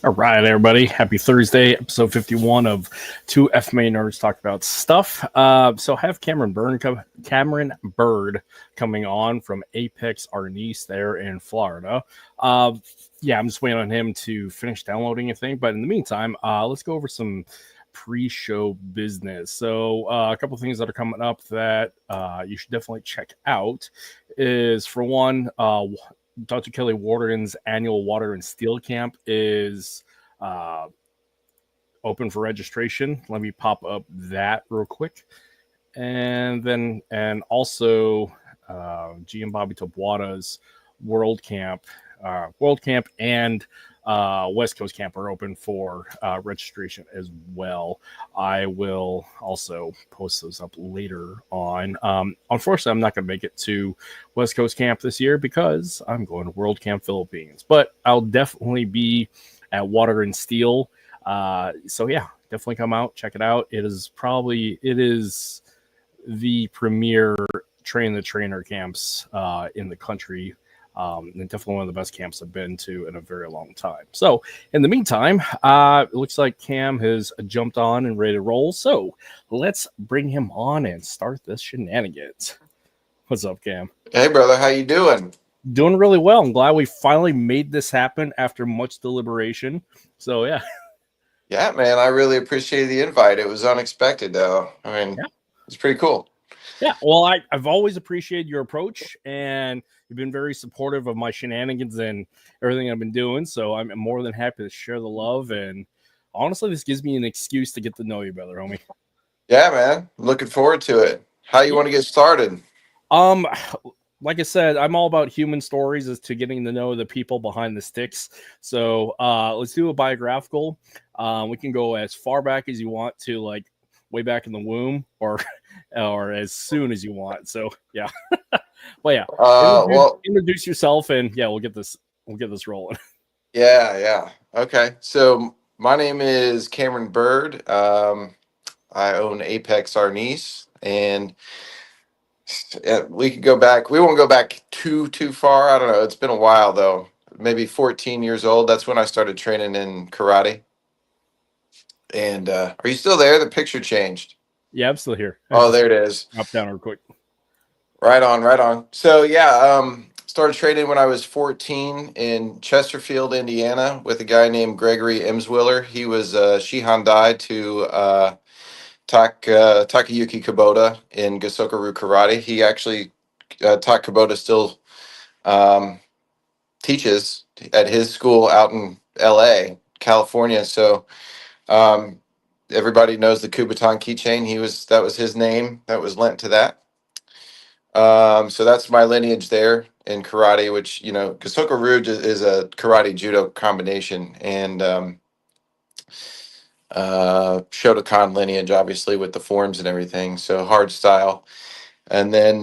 All right, everybody. Happy Thursday, episode 51 of two FMA-Nerds talk about stuff. So I have Cameron Byrd coming on from AKST there in Florida. Yeah, I'm just waiting on him to finish downloading a thing. But in the meantime, let's go over some pre-show business. So a couple things that are coming up that you should definitely check out is, for one, Dr. Kelly Warden's annual Water and Steel Camp is open for registration. Let me pop up that real quick. And also G and Bobby Tobwada's World Camp and West Coast Camp are open for registration as well. I will also post those up later on. Unfortunately, I'm not going to make it to West Coast Camp this year because I'm going to World Camp Philippines, but I'll definitely be at Water and Steel. So yeah, definitely come out, check it out. It is the premier train the trainer camps in the country. And definitely one of the best camps I've been to in a very long time. So in the meantime, it looks like Cam has jumped on and ready to roll. So let's bring him on and start this shenanigans. What's up, Cam? Hey, brother. How you doing? Doing really well. I'm glad we finally made this happen after much deliberation. So yeah. Yeah, man. I really appreciate the invite. It was unexpected, though. I mean, It's pretty cool. Yeah, well, I've always appreciated your approach, and you've been very supportive of my shenanigans and everything I've been doing. So I'm more than happy to share the love. And honestly, this gives me an excuse to get to know you better, homie. Yeah, man. Looking forward to it. How you want to get started? Like I said, I'm all about human stories as to getting to know the people behind the sticks. So let's do a biographical. We can go as far back as you want to, like way back in the womb, or as soon as you want. So yeah. Well, yeah. Introduce yourself, and yeah, we'll get this rolling. Yeah. Okay. So my name is Cameron Byrd. I own AKST, and we could go back. We won't go back too far. I don't know. It's been a while though. Maybe 14 years old. That's when I started training in karate. And are you still there? The picture changed. Yeah, I'm still here. Oh, there it is. Drop down real quick. Right on. So yeah, started training when I was 14 in Chesterfield, Indiana, with a guy named Gregory Emswiller. He was Shihan Dai to Takayuki Kubota in Gosoku Ryu karate. He actually Tak Kubota still teaches at his school out in LA, California. So everybody knows the Kubotan keychain. That was his name that was lent to that. So that's my lineage there in karate, which, Gosoku Ryu is a karate judo combination, and Shotokan lineage, obviously, with the forms and everything. So hard style. And then,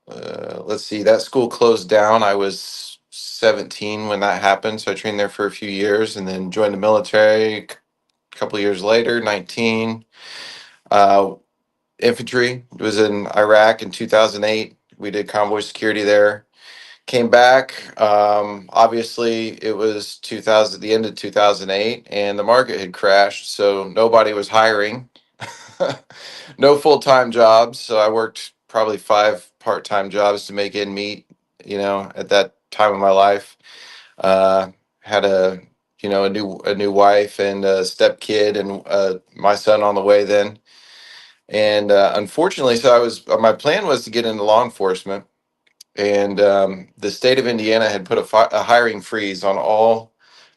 let's see, that school closed down. I was 17 when that happened. So I trained there for a few years and then joined the military a couple of years later, 19. Infantry. It was in Iraq in 2008. We did convoy security there. Came back. Obviously, it was the end of 2008, and the market had crashed, so nobody was hiring. No full-time jobs. So I worked probably 5 part-time jobs to make ends meet. At that time of my life, had a new wife and a step kid, and my son on the way then. And unfortunately, my plan was to get into law enforcement, and the state of Indiana had put a hiring freeze on all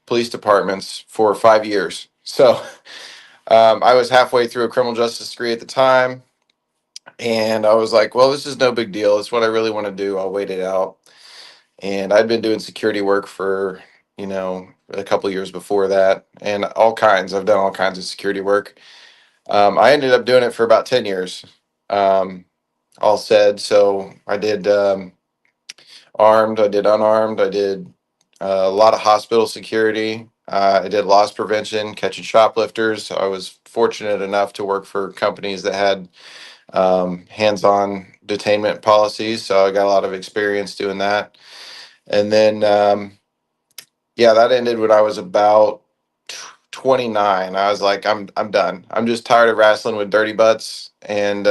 police departments for 5 years. So I was halfway through a criminal justice degree at the time, and I was like, well, this is no big deal. It's what I really want to do. I'll wait it out. And I'd been doing security work for, a couple years before that, and I've done all kinds of security work. I ended up doing it for about 10 years, all said. So I did armed, I did unarmed, I did a lot of hospital security. I did loss prevention, catching shoplifters. I was fortunate enough to work for companies that had hands-on detainment policies. So I got a lot of experience doing that. And then Yeah, that ended when I was about 29. I was like, I'm done. I'm just tired of wrestling with dirty butts. And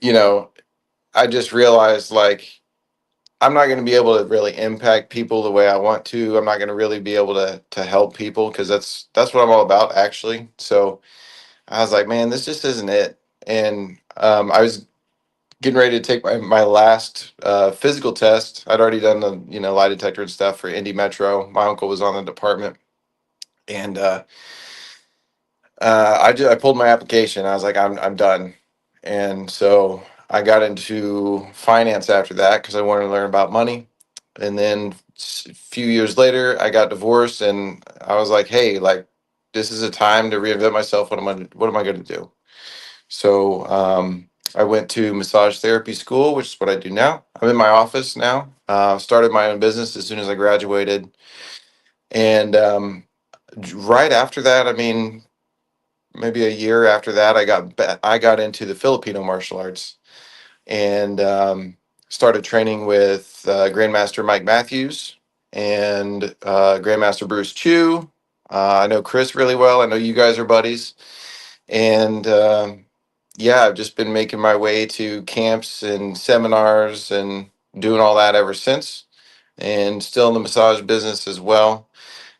you know, I just realized like I'm not going to be able to really impact people the way I want to. I'm not going to really be able to help people because that's what I'm all about actually. So I was like, man, this just isn't it. And I was getting ready to take my last physical test. I'd already done the lie detector and stuff for Indy Metro. My uncle was on the department, and I pulled my application. I was like, I'm done, and so I got into finance after that because I wanted to learn about money. And then a few years later, I got divorced, and I was like, hey, like this is a time to reinvent myself. What am I going to do? So I went to massage therapy school, which is what I do now. I'm in my office now. Started my own business as soon as I graduated, and right after that, I mean, maybe a year after that, I got into the Filipino martial arts and started training with Grandmaster Mike Mathews and Grandmaster Bruce Chu. I know Chris really well. I know you guys are buddies, and yeah, I've just been making my way to camps and seminars and doing all that ever since, and still in the massage business as well.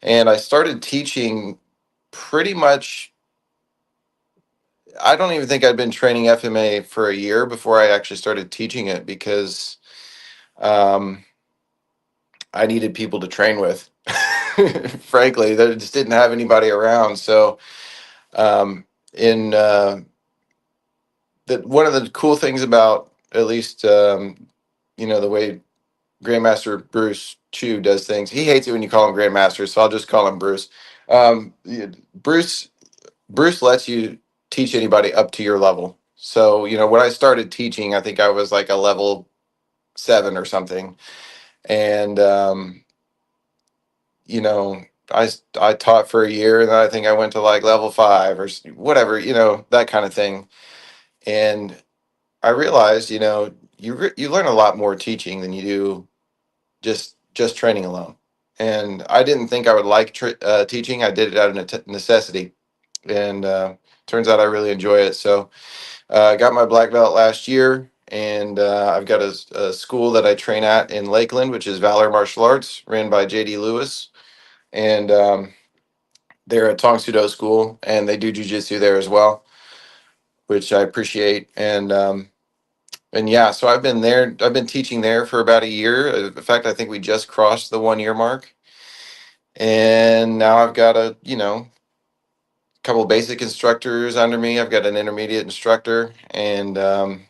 And I started teaching pretty much, I don't even think I'd been training FMA for a year before I actually started teaching it because um, I needed people to train with. Frankly, they just didn't have anybody around. So, in that one of the cool things about at least the way Grandmaster Bruce Chu does things. He hates it when you call him Grandmaster, so I'll just call him Bruce. Yeah, Bruce lets you teach anybody up to your level. So when I started teaching, I think I was like a level 7 or something, and you know. I taught for a year, and then I think I went to like level 5 or whatever, that kind of thing. And I realized, you learn a lot more teaching than you do just training alone. And I didn't think I would like teaching. I did it out of necessity, and turns out I really enjoy it. So I got my black belt last year, and I've got a school that I train at in Lakeland, which is Valor Martial Arts, ran by JD Lewis, and they're a Tong Sudo school, and they do jujitsu there as well, which I appreciate. And yeah, so I've been there. I've been teaching there for about a year. In fact, I think we just crossed the 1 year mark. And now I've got a couple basic instructors under me. I've got an intermediate instructor, and I've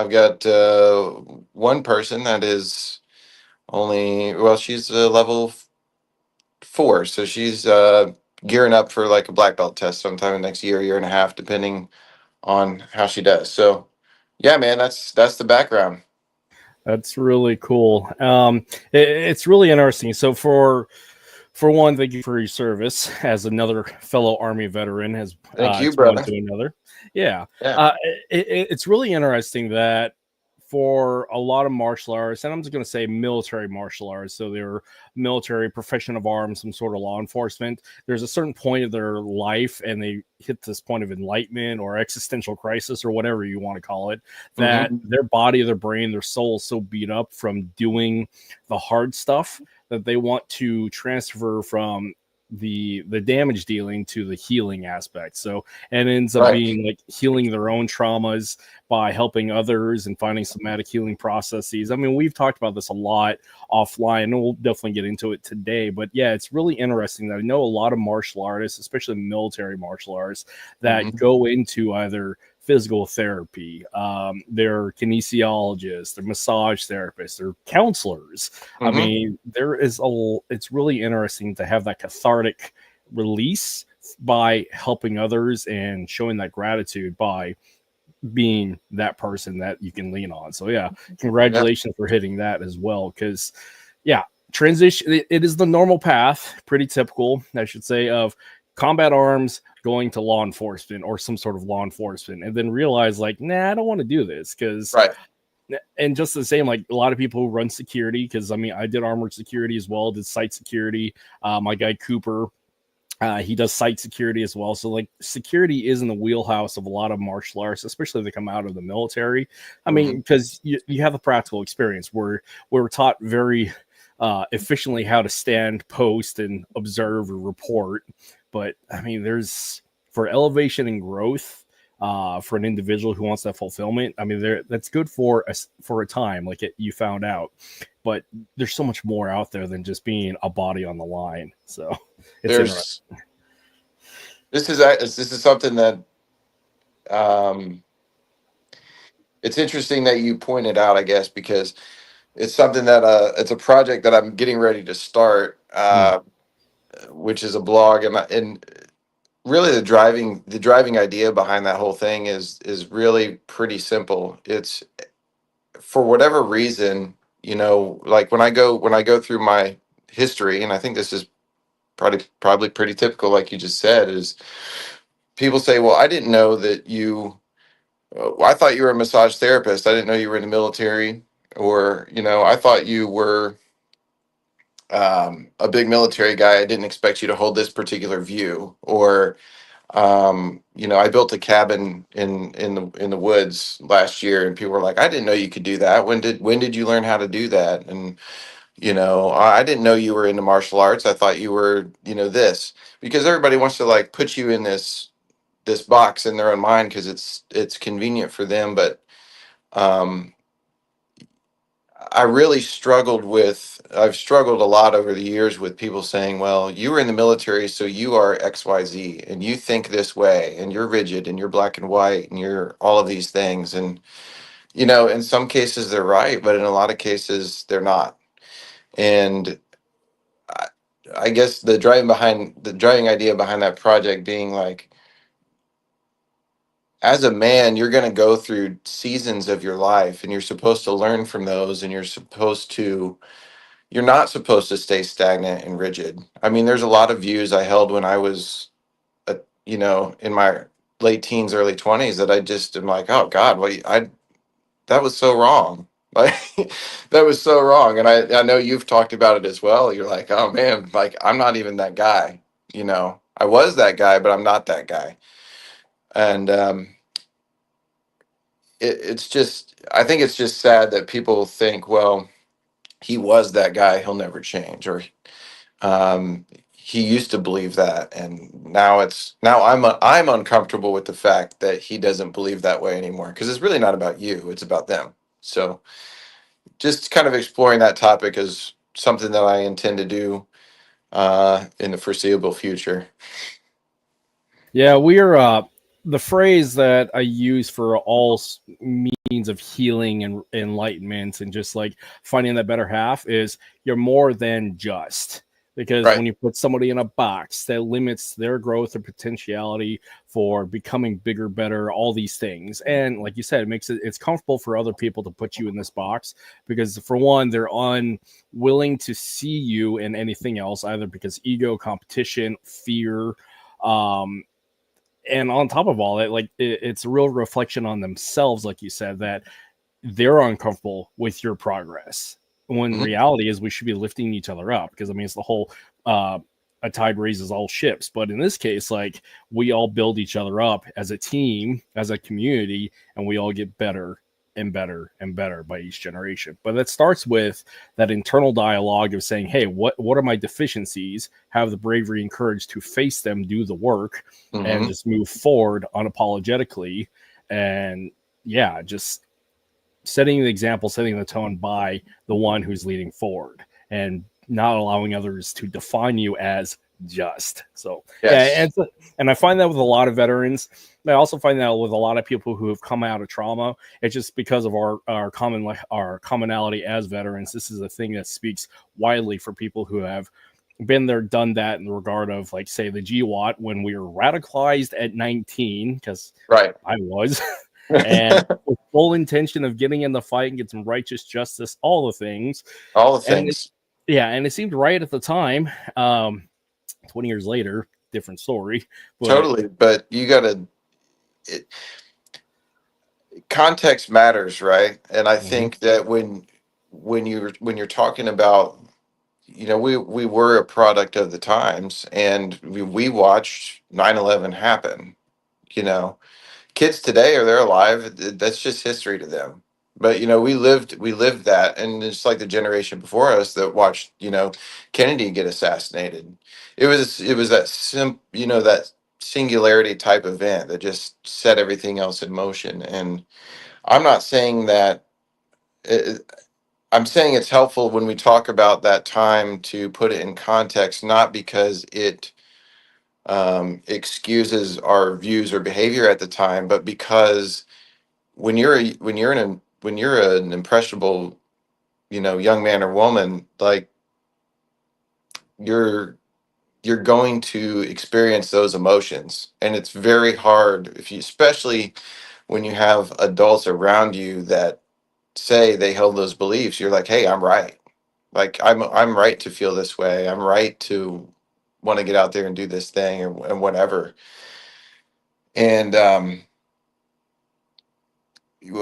got one person that is she's level 4, so she's gearing up for like a black belt test sometime in the next year and a half, depending on how she does. So, yeah, man, that's the background. That's really cool. It's really interesting. So for one, thank you for your service as another fellow Army veteran, as Thank you, it's one brother. to another. Yeah, Yeah. uh, it's really interesting that for a lot of martial arts, and I'm just going to say military martial arts, so they're military, profession of arms, some sort of law enforcement. There's a certain point of their life, and they hit this point of enlightenment or existential crisis or whatever you want to call it, that Mm-hmm. their body, their brain, their soul is so beat up from doing the hard stuff that they want to transfer from the damage dealing to the healing aspect. So it ends up Right. being like healing their own traumas by helping others and finding somatic healing processes. I mean, we've talked about this a lot offline, and we'll definitely get into it today. But yeah, it's really interesting that I know a lot of martial artists, especially military martial arts, that Mm-hmm. go into either physical therapy, they're kinesiologists, they're massage therapists, they're counselors. I Mm-hmm. mean, it's really interesting to have that cathartic release by helping others and showing that gratitude by being that person that you can lean on. So yeah, Yeah. congratulations for hitting that as well. Because yeah, transition it is the normal path, pretty typical, I should say, of combat arms going to law enforcement or some sort of law enforcement, and then realize like, nah, I don't want to do this because Right. and just the same, like a lot of people who run security, because I mean, I did armored security as well, did site security. My guy Cooper, he does site security as well. So like security is in the wheelhouse of a lot of martial arts, especially if they come out of the military. I mean, because you have a practical experience where we're taught very efficiently how to stand, post, and observe or report. But I mean, there's for elevation and growth for an individual who wants that fulfillment. I mean, that's good for a time, like you found out. But there's so much more out there than just being a body on the line. So it's interesting. This is something that it's interesting that you pointed out, I guess, because it's something that it's a project that I'm getting ready to start, which is a blog, and really the driving idea behind that whole thing is really pretty simple. It's for whatever reason, like when I go through my history, and I think this is probably pretty typical, like you just said, is people say, well, I didn't know that I thought you were a massage therapist. I didn't know you were in the military, or I thought you were a big military guy. I didn't expect you to hold this particular view. Or I built a cabin in the woods last year, and people were like, I didn't know you could do that. When did you learn how to do that? And I didn't know you were into martial arts. I thought you were this, because everybody wants to like put you in this box in their own mind because it's convenient for them. But I've struggled a lot over the years with people saying, well, you were in the military, so you are XYZ, and you think this way, and you're rigid, and you're black and white, and you're all of these things. And, in some cases they're right, but in a lot of cases they're not. And I guess the driving idea behind that project being like, as a man, you're going to go through seasons of your life, and you're supposed to learn from those, and you're not supposed to stay stagnant and rigid. I mean, there's a lot of views I held when I was, in my late teens, early 20s, that I just am like, oh God, that was so wrong. Like, that was so wrong. And I know you've talked about it as well. You're like, oh man, like, I'm not even that guy. I was that guy, but I'm not that guy. And it's just, I think it's just sad that people think, well, he was that guy, he'll never change, or he used to believe that, and now I'm uncomfortable with the fact that he doesn't believe that way anymore, because it's really not about you, it's about them. So just kind of exploring that topic is something that I intend to do in the foreseeable future. Yeah, we're the phrase that I use for all means of healing and enlightenment and just like finding that better half is you're more than just. Because Right. when you put somebody in a box, that limits their growth or potentiality for becoming bigger, better, all these things. And like you said, it's comfortable for other people to put you in this box because, for one, they're unwilling to see you in anything else, either because ego, competition, fear, and on top of all that, like it's a real reflection on themselves, like you said, that they're uncomfortable with your progress. When reality is we should be lifting each other up, because I mean it's the whole a tide raises all ships. But in this case, like we all build each other up as a team, as a community, and we all get better and better and better by each generation. But that starts with that internal dialogue of saying, hey, what are my deficiencies? Have the bravery and courage to face them, do the work, and just move forward unapologetically. And yeah, just setting the example, setting the tone by the one who's leading forward, and not allowing others to define you as just. So yes. Yeah, and I find that with a lot of veterans. I also find that with a lot of people who have come out of trauma. It's just because of our commonality as veterans. This is a thing that speaks widely for people who have been there, done that, in the regard of, like, say, the GWAT, when we were radicalized at 19, because right. I was, and with full intention of getting in the fight and get some righteous justice, all the things. And it seemed right at the time. 20 years later, different story. Totally, but you gotta. context matters, right? And I Hmm. think that when you're talking about, we were a product of the times, and we watched 9/11 happen. You know, kids today, are they're alive, that's just history to them. But we lived that, and it's like the generation before us that watched, Kennedy get assassinated. It was that singularity type event that just set everything else in motion. And I'm not saying that. uh, I'm saying it's helpful when we talk about that time to put it in context, not because it excuses our views or behavior at the time, but because when you're an impressionable, young man or woman, like, you're you're going to experience those emotions, and it's very hard, if you especially when you have adults around you that say they held those beliefs. You're like, hey, I'm right. Like, I'm right to feel this way. I'm right to want to get out there and do this thing, and whatever. And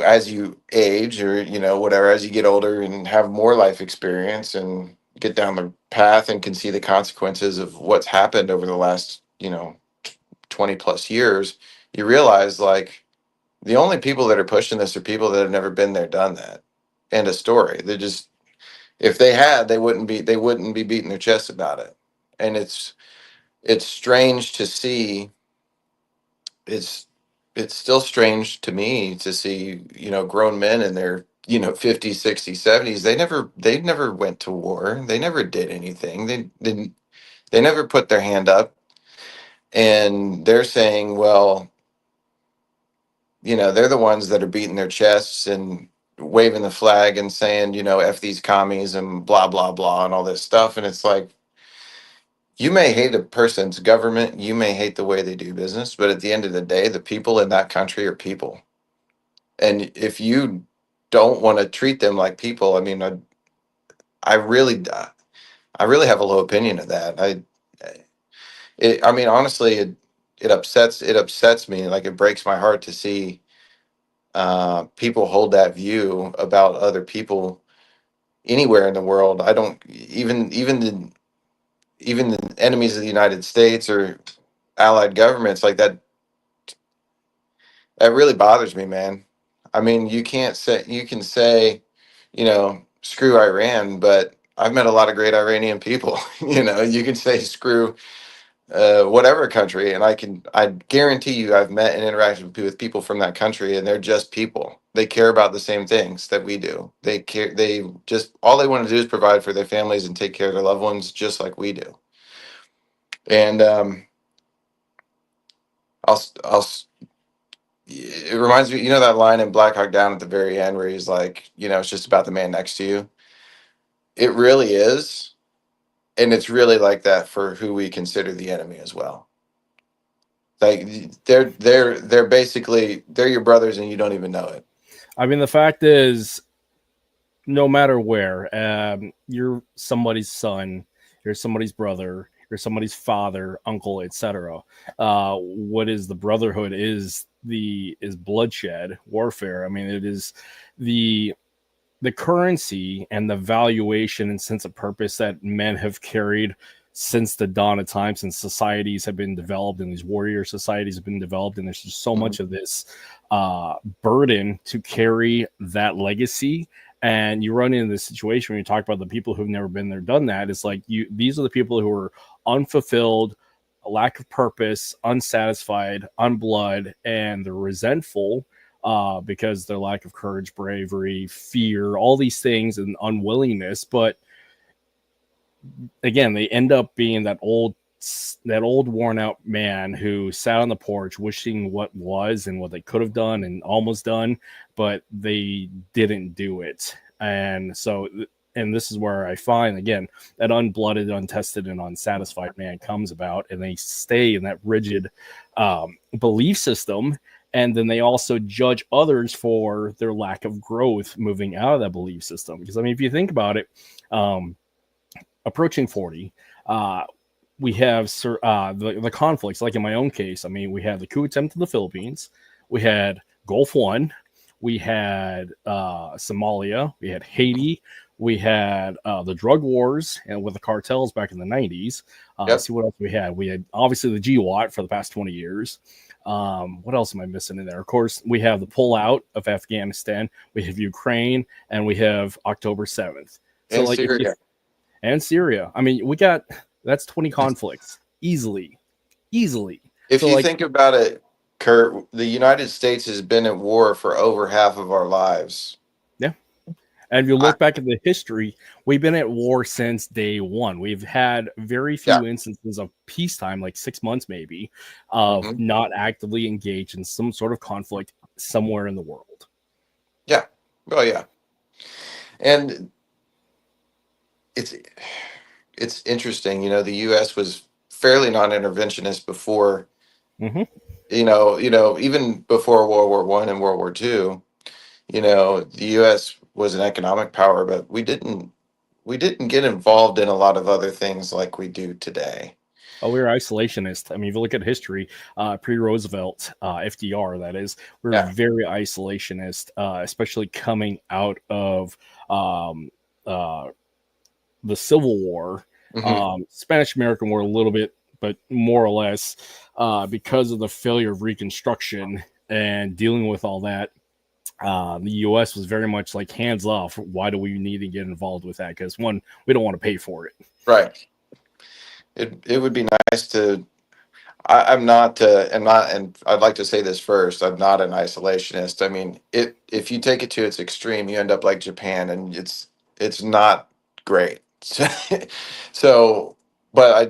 as you age, or whatever, as you get older and have more life experience and get down the path and can see the consequences of what's happened over the last 20 plus years, you realize, like, the only people that are pushing this are people that have never been there, done that. And a story. They're just, if they had, they wouldn't be beating their chests about it. And it's strange to see. It's it's still strange to me to see, grown men in their, 50s, 60s, 70s. They never went to war. They never did anything. They never put their hand up, and they're saying, well, they're the ones that are beating their chests and waving the flag and saying, F these commies and blah blah blah and all this stuff. And it's like, you may hate a person's government, you may hate the way they do business, but at the end of the day, the people in that country are people. And if you don't want to treat them like people, I mean, I really, I really have a low opinion of that. I mean, honestly, it upsets me. Like, it breaks my heart to see people hold that view about other people anywhere in the world. I don't even the enemies of the United States or allied governments like that. That really bothers me, man. I mean, you can say, screw Iran, but I've met a lot of great Iranian people. You can say screw whatever country, and I guarantee you, I've met and interacted with people from that country, and they're just people. They care about the same things that we do. They care. They just, all they want to do is provide for their families and take care of their loved ones, just like we do. And I'll it reminds me, that line in Black Hawk Down at the very end where he's like, it's just about the man next to you. It really is, and it's really like that for who we consider the enemy as well. Like, they're basically, they're your brothers and you don't even know it. I mean, the fact is, no matter where, you're somebody's son, you're somebody's brother, you're somebody's father, uncle, etc. What is the brotherhood is bloodshed, warfare. I mean, it is the currency and the valuation and sense of purpose that men have carried since the dawn of time, since societies have been developed and these warrior societies have been developed, and there's just so Mhm. much of this burden to carry that legacy. And you run into this situation when you talk about the people who've never been there, done that. It's like, these are the people who are unfulfilled, a lack of purpose, unsatisfied, unblood, and they're resentful because their lack of courage, bravery, fear, all these things, and unwillingness. But again, they end up being that old worn out man who sat on the porch wishing what was and what they could have done and almost done, but they didn't do it. And so, and this is where I find, again, that unblooded, untested, and unsatisfied man comes about, and they stay in that rigid belief system. And then they also judge others for their lack of growth moving out of that belief system. Because, I mean, if you think about it, um, approaching 40, uh, we have the conflicts. Like in my own case, I mean, we had the coup attempt in the Philippines, we had Gulf One, we had Somalia, we had Haiti, we had the drug wars and with the cartels back in the 90s. Yep. See what else we had. We had obviously the GWAT for the past 20 years. What else am I missing in there? Of course, we have the pullout of Afghanistan, we have Ukraine, and we have October 7th. So And like Syria. and Syria. I mean, we got that's 20 conflicts easily. Easily. If So you like think about it, Kurt, the United States has been at war for over half of our lives. yeah. And if you I, look back at the history, we've been at war since day one. We've had very yeah. few instances of peacetime, like 6 months maybe, of Mhm. not actively engaged in some sort of conflict somewhere in the world. Yeah. Oh, yeah. And it's interesting. The U.S. was fairly non-interventionist before. Mm-hmm. Even before World War One and World War Two. The U.S. was an economic power, but we didn't get involved in a lot of other things like we do today. Oh, we were isolationist. I mean, if you look at history, pre-Roosevelt, FDR, that is, we were Yeah. very isolationist, especially coming out of um, uh, the Civil War, Hmm. Spanish American War a little bit, but more or less because of the failure of Reconstruction and dealing with all that. The U.S. was very much like hands off. Why do we need to get involved with that? Because one, we don't want to pay for it. Right. It would be nice to. I'm not, and I'd like to say this first. I'm not an isolationist. I mean, if you take it to its extreme, you end up like Japan, and it's not great. So, but I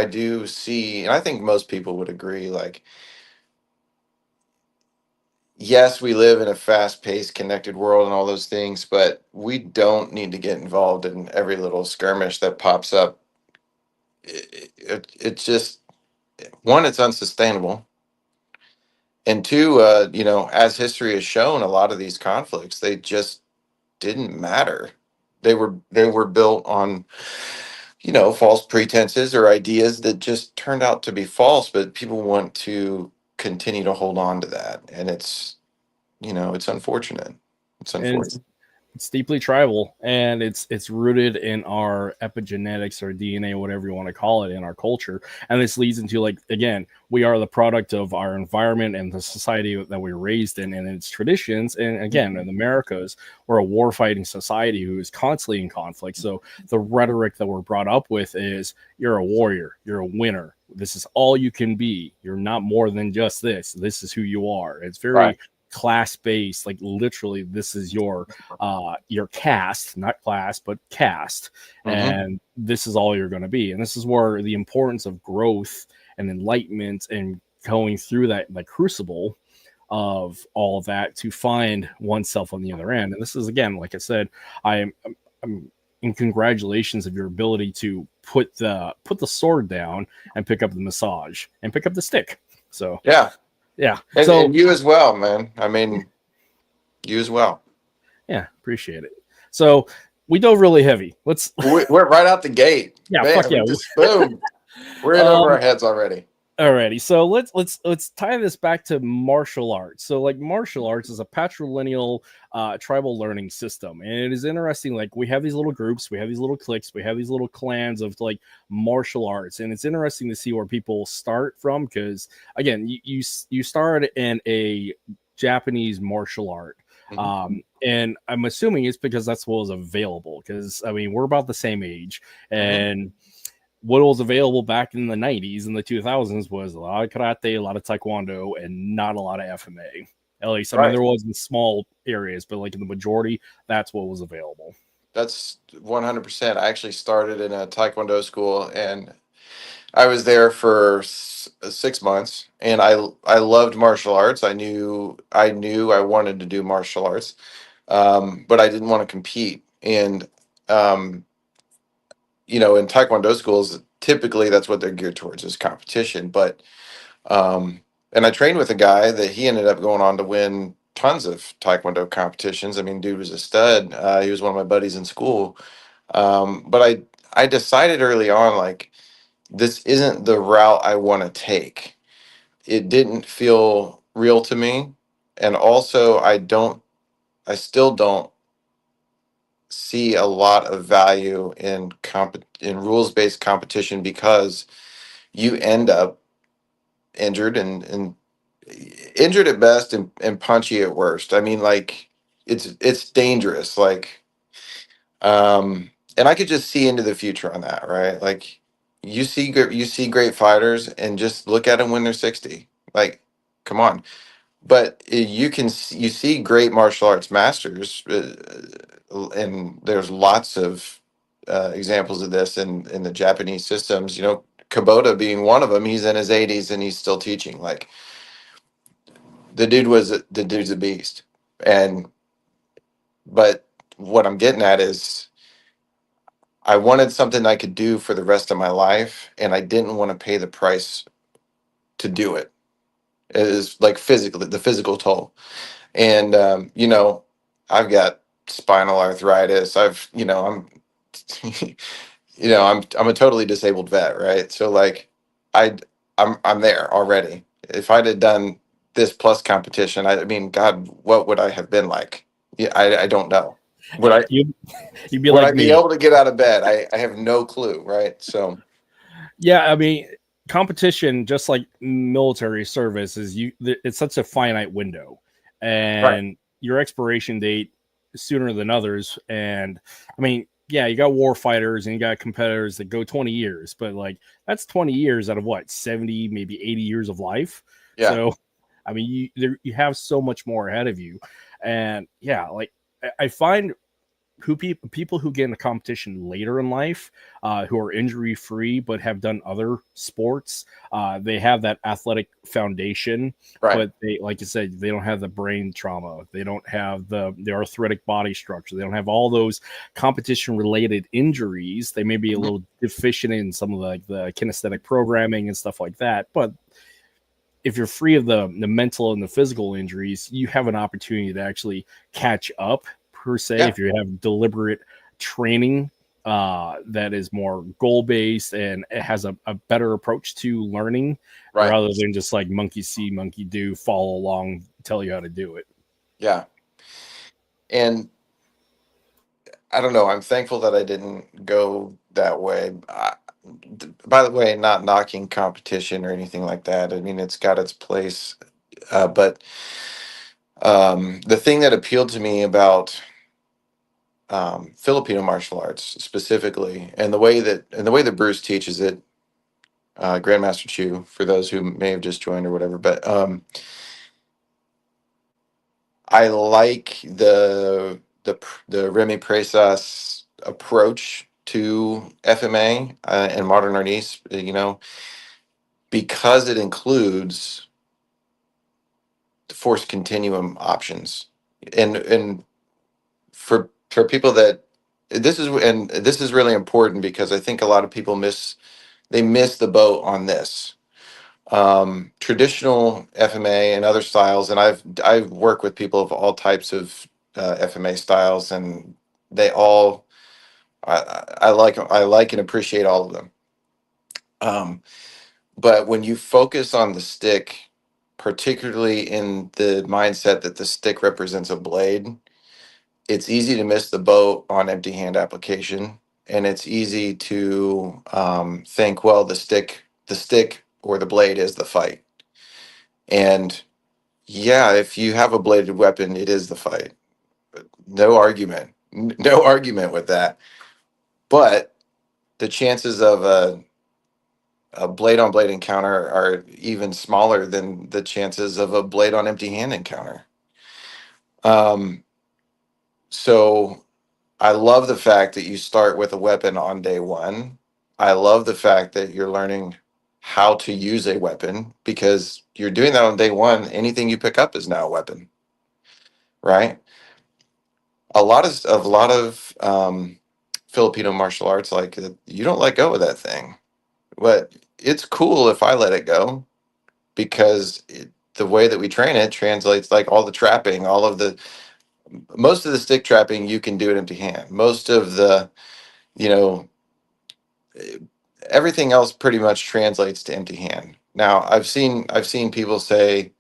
do see, and I think most people would agree. Like, yes, we live in a fast-paced, connected world, and all those things, but we don't need to get involved in every little skirmish that pops up. It's just one, it's unsustainable. And two, as history has shown, a lot of these conflicts, they just didn't matter. They were built on, false pretenses or ideas that just turned out to be false, but people want to continue to hold on to that. And it's unfortunate. It's And unfortunate. it's deeply tribal, and it's rooted in our epigenetics or DNA, whatever you want to call it, in our culture. And this leads into, like, again, we are the product of our environment and the society that we're raised in and its traditions. And again, in the Americas, we're a war fighting society who is constantly in conflict. So the rhetoric that we're brought up with is you're a warrior, you're a winner, this is all you can be, you're not more than just this is who you are. It's Right. very class based, like literally this is your caste, not class but caste, Hmm. and this is all you're going to be. And this is where the importance of growth and enlightenment and going through that crucible of all of that to find oneself on the other end. And this is, again, like I said, I'm in congratulations of your ability to put the sword down and pick up the massage and pick up the stick. So Yeah. yeah. And So you as well, man. I mean, you as well. yeah, appreciate it. So we dove really heavy. Let's We're right out the gate. yeah, fuck Man, yeah. we just boom. We're in over Um our heads already. Alrighty, so let's tie this back to martial arts. So, like, martial arts is a patrilineal tribal learning system, and it is interesting. Like, we have these little groups, we have these little cliques, we have these little clans of like martial arts, and it's interesting to see where people start from. Because again, you start in a Japanese martial art, Mhm. and I'm assuming it's because that's what was available. Because I mean, we're about the same age, Mhm. and what was available back in the 90s and the 2000s was a lot of karate, a lot of taekwondo, and not a lot of FMA. At least, I mean, Right. there was in small areas, but like in the majority, that's what was available. That's 100%. I actually started in a Taekwondo school, and I was there for 6 months, and I loved martial arts. I knew I wanted to do martial arts, but I didn't want to compete. And um, in Taekwondo schools, typically that's what they're geared towards is competition. But Um, and I trained with a guy that he ended up going on to win tons of Taekwondo competitions. I mean, dude was a stud. He was one of my buddies in school. But I decided early on, like, this isn't the route I want to take. It didn't feel real to me. And also, I don't. I still don't see a lot of value in in rules-based competition, because you end up injured, and injured at best, and punchy at worst. I mean, like, it's dangerous. Like, and I could just see into the future on that, right? Like, you see great fighters, and just look at them when they're 60. Like, come on. But you see great martial arts masters, and there's lots of examples of this in the Japanese systems. You know, Kubota being one of them. He's in his 80s and he's still teaching. Like, the dude's a beast. And but what I'm getting at is, I wanted something I could do for the rest of my life, and I didn't want to pay the price to do it. It is like physically the physical toll. And you know, I've got spinal arthritis. I'm I'm a totally disabled vet, right? So, like, I I'm there already. If I'd have done this plus competition, I mean, God, what would I have been like? Yeah, I don't know. Would I You you'd be would like I be me. able to get out of bed? I have no clue, right? So, Yeah, I mean, competition, just like military service, is it's such a finite window, right. and your expiration date is sooner than others. And I mean, yeah, you got war fighters and you got competitors that go 20 years, but like that's 20 years out of what, 70, maybe 80 years of life. Yeah. So, I mean, you have so much more ahead of you, and yeah, like I find people who get into competition later in life, who are injury free but have done other sports, they have that athletic foundation, Right. but they, like you said, they don't have the brain trauma, they don't have the arthritic body structure, they don't have all those competition related injuries. They may be a Mhm. little deficient in some of the kinesthetic programming and stuff like that, but if you're free of the mental and the physical injuries, you have an opportunity to actually catch up, per se, Yeah. if you have deliberate training that is more goal based and it has a better approach to learning, Right. rather than just like monkey see, monkey do, follow along, tell you how to do it. Yeah. And I don't know. I'm thankful that I didn't go that way. By the way, not knocking competition or anything like that. I mean, it's got its place. But the thing that appealed to me about Filipino martial arts specifically, and the way that Bruce teaches it, Grandmaster Chu, for those who may have just joined or whatever, but I like the Remy Presas approach to FMA and Modern Arnis, because it includes the force continuum options, and for people that this is really important, because I think a lot of people miss the boat on this. Traditional FMA and other styles, and I've worked with people of all types of FMA styles, and they all I like and appreciate all of them. Um, but when you focus on the stick, particularly in the mindset that the stick represents a blade, it's easy to miss the boat on empty hand application, and it's easy to think, well, the stick or the blade is the fight. And yeah, if you have a bladed weapon, it is the fight. No argument. No argument with that. But the chances of a blade on blade encounter are even smaller than the chances of a blade on empty hand encounter. Um, so I love the fact that you start with a weapon on day one. I love the fact that you're learning how to use a weapon, because you're doing that on day one. Anything you pick up is now a weapon, right? A lot of Filipino martial arts, like, you don't let go of that thing. But it's cool if I let it go, because the way that we train it translates, like, all the trapping, most of the stick trapping you can do it empty hand. Most of the, you know, eh, everything else pretty much translates to empty hand. Now, I've seen people say,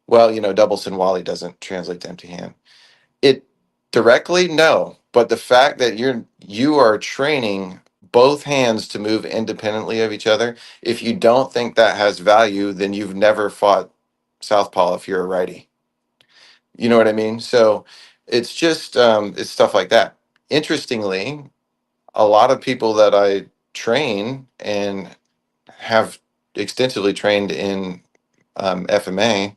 well, double Sinwali doesn't translate to empty hand. Directly, no. But the fact that you are training both hands to move independently of each other, if you don't think that has value, then you've never fought southpaw if you're a righty. You know what I mean? So it's just it's stuff like that. Interestingly, a lot of people that I train and have extensively trained in FMA,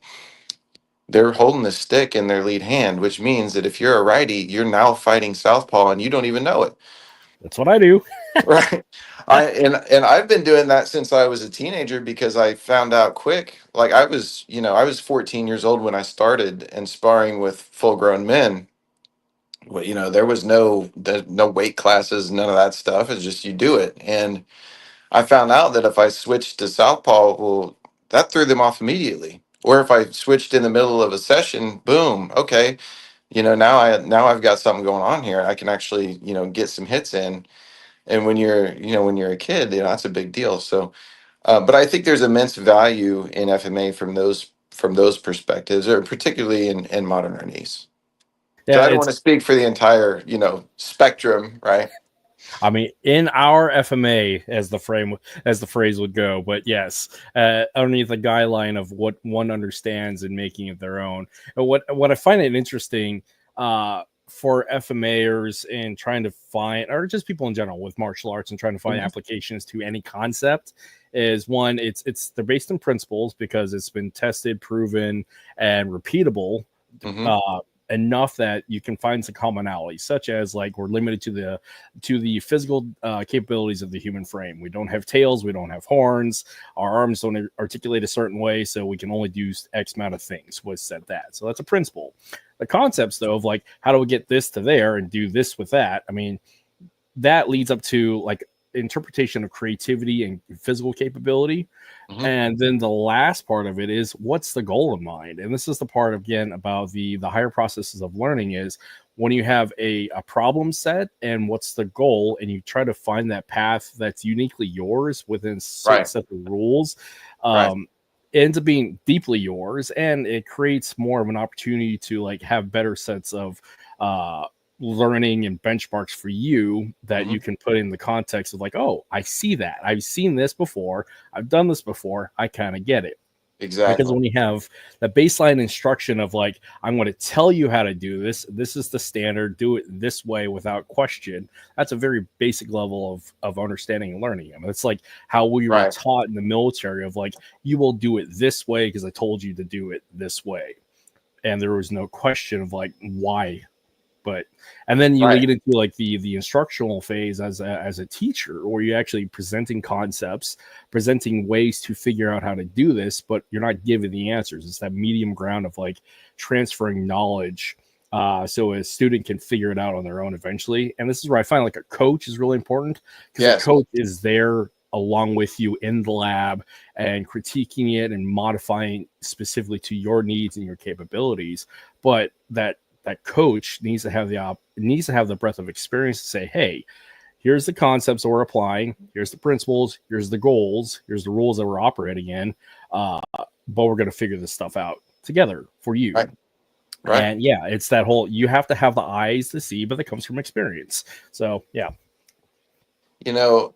they're holding the stick in their lead hand, which means that if you're a righty, you're now fighting southpaw and you don't even know it. That's what I do. Right. And I've been doing that since I was a teenager because I found out quick. Like I was 14 years old when I started and sparring with full grown men. Well, there was no weight classes, none of that stuff. It's just you do it. And I found out that if I switched to southpaw, well, that threw them off immediately. Or if I switched in the middle of a session, boom, okay, now I've got something going on here. I can actually, get some hits in. And when you're a kid, that's a big deal. So, but I think there's immense value in FMA from those perspectives, or particularly in modern Arnis. So Yeah, I don't want to speak for the entire, spectrum, right? I mean, in our FMA, as the phrase would go, but yes, underneath the guideline of what one understands and making it their own. And what I find it interesting for FMAers in trying to find, or just people in general with martial arts and trying to find Mhm. applications to any concept, is one, they're based in principles because it's been tested, proven, and repeatable. Mhm. Uh, Enough that you can find some commonalities, such as like we're limited to the physical capabilities of the human frame. We don't have tails, we don't have horns, our arms don't articulate a certain way, so we can only do X amount of things. Was said that, so that's a principle. The concepts though of like how do we get this to there and do this with that, I mean, that leads up to like interpretation of creativity and physical capability. Mhm. And then the last part of it is what's the goal in mind? And this is the part again about the higher processes of learning is when you have a problem set and what's the goal, and you try to find that path that's uniquely yours within certain Right. set of rules. Right. Um, it ends up being deeply yours, and it creates more of an opportunity to like have better sets of uh learning and benchmarks for you that you Mhm. can put in the context of like, oh, I see that, I've seen this before, I've done this before, I kind of get it. Because Exactly. when you have the baseline instruction of like, I'm going to tell you how to do this, this is the standard, do it this way without question, that's a very basic level of understanding and learning. I mean, it's like how we were Right. taught in the military of like, you will do it this way because I told you to do it this way. And there was no question of like, why. But and then you Right. lead into like the instructional phase as a teacher, where you're actually presenting concepts, presenting ways to figure out how to do this, but you're not giving the answers. It's that medium ground of like transferring knowledge, so a student can figure it out on their own eventually. And this is where I find like a coach is really important, because a Yes. coach is there along with you in the lab and critiquing it and modifying specifically to your needs and your capabilities. But that coach needs to have the breadth of experience to say, hey, here's the concepts that we're applying, here's the principles, here's the goals, here's the rules that we're operating in, but we're going to figure this stuff out together for you. Right. Right. And yeah, it's that whole, you have to have the eyes to see, but that comes from experience. So yeah. You know,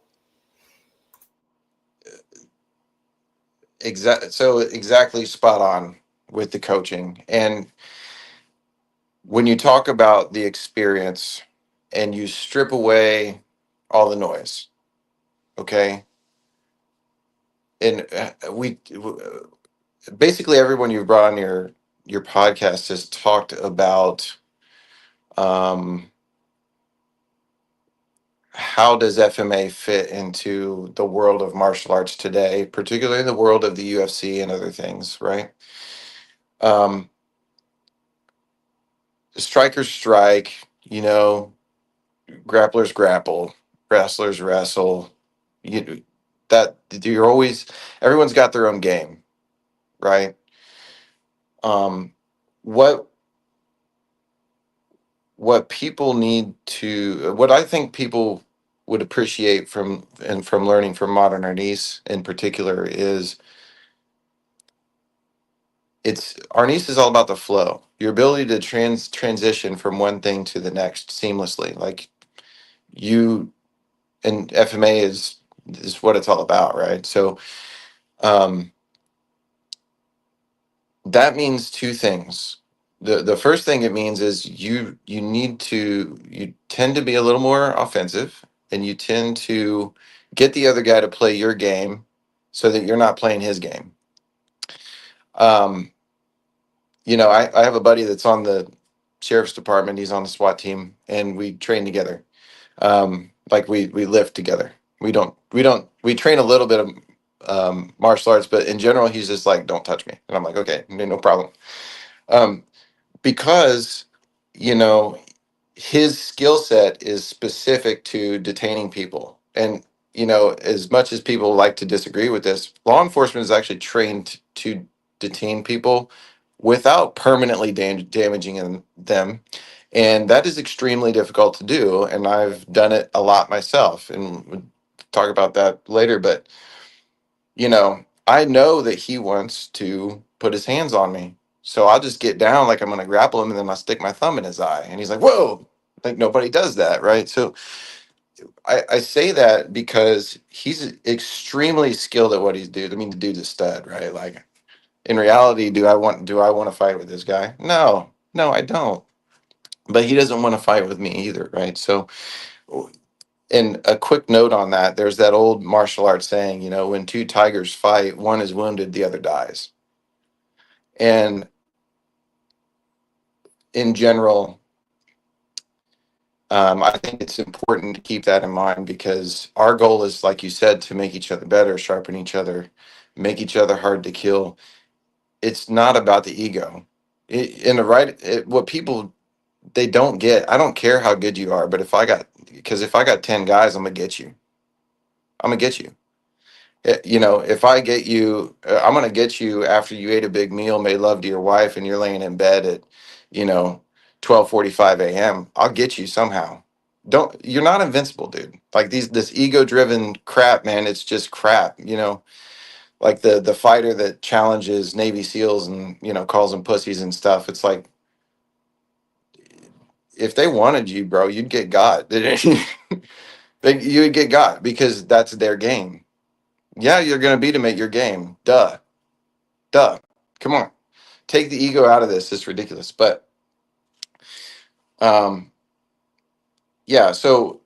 exactly spot on with the coaching. And when you talk about the experience and you strip away all the noise, okay? And basically everyone you've brought on your podcast has talked about um, how does FMA fit into the world of martial arts today, particularly in the world of the UFC and other things, right? Um, Strikers strike, grapplers grapple, wrestlers wrestle. You that you're always everyone's got their own game, right? Um, what people need to what I think people would appreciate from learning from modern Arnis in particular it's Arnis is all about the flow, your ability to transition from one thing to the next seamlessly. Like you and FMA is what it's all about, right? So um, that means two things. The first thing it means is you tend to be a little more offensive, and you tend to get the other guy to play your game so that you're not playing his game. Um, I have a buddy that's on the sheriff's department. He's on the SWAT team, and we train together. Like we lift together. We train a little bit of martial arts, but in general, he's just like, "Don't touch me," and I'm like, "Okay, no problem." Um, because you know his skill set is specific to detaining people, and as much as people like to disagree with this, law enforcement is actually trained to detain people without permanently damaging them, and that is extremely difficult to do, and I've done it a lot myself, and we'll talk about that later. But I know that he wants to put his hands on me. So I'll just get down like I'm going to grapple him, and then I'll stick my thumb in his eye. And he's like, whoa, like nobody does that. Right. So I say that because he's extremely skilled at what he's doing. I mean, the dude's a stud, right? Like in reality, do I want to fight with this guy? No, I don't. But he doesn't want to fight with me either. Right. So, and a quick note on that, there's that old martial arts saying, when two tigers fight, one is wounded, the other dies. And in general, I think it's important to keep that in mind because our goal is, like you said, to make each other better, sharpen each other, make each other hard to kill. It's not about the ego. What people they don't get. I don't care how good you are, but if I got 10 guys, I'm gonna get you. I'm gonna get you. If I get you, I'm gonna get you after you ate a big meal, made love to your wife, and you're laying in bed at, you know, 12:45 a.m. I'll get you somehow. You're not invincible, dude. Like this ego-driven crap, man. It's just crap. Like the fighter that challenges Navy SEALs and calls them pussies and stuff. It's like if they wanted you, bro, you'd get got. You would get got because that's their game. Yeah, you're gonna beat them at your game. Duh. Come on. Take the ego out of this. It's ridiculous. But um yeah, so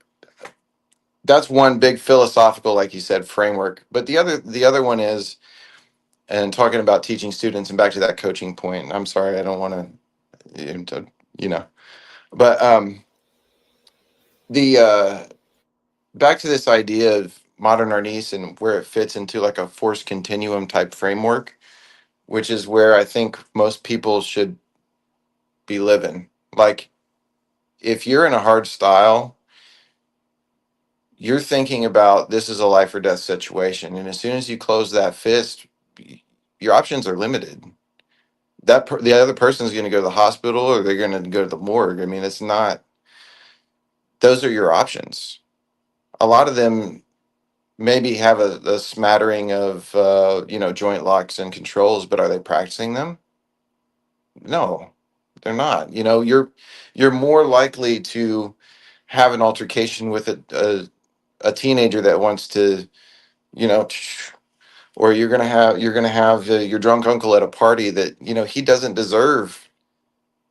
that's one big philosophical, like you said, framework. But the other one is, and talking about teaching students and back to that coaching point. I'm sorry, I don't want to, you know, but the back to this idea of modern Arnis and where it fits into like a force continuum type framework, which is where I think most people should be living. Like if you're in a hard style, you're thinking about this is a life or death situation, and as soon as you close that fist, your options are limited. The other person is going to go to the hospital, or they're going to go to the morgue. I mean, it's not. Those are your options. A lot of them maybe have a smattering of joint locks and controls, but are they practicing them? No, they're not. You're more likely to have an altercation with a teenager that wants to, you know, or you're gonna have your drunk uncle at a party that he doesn't deserve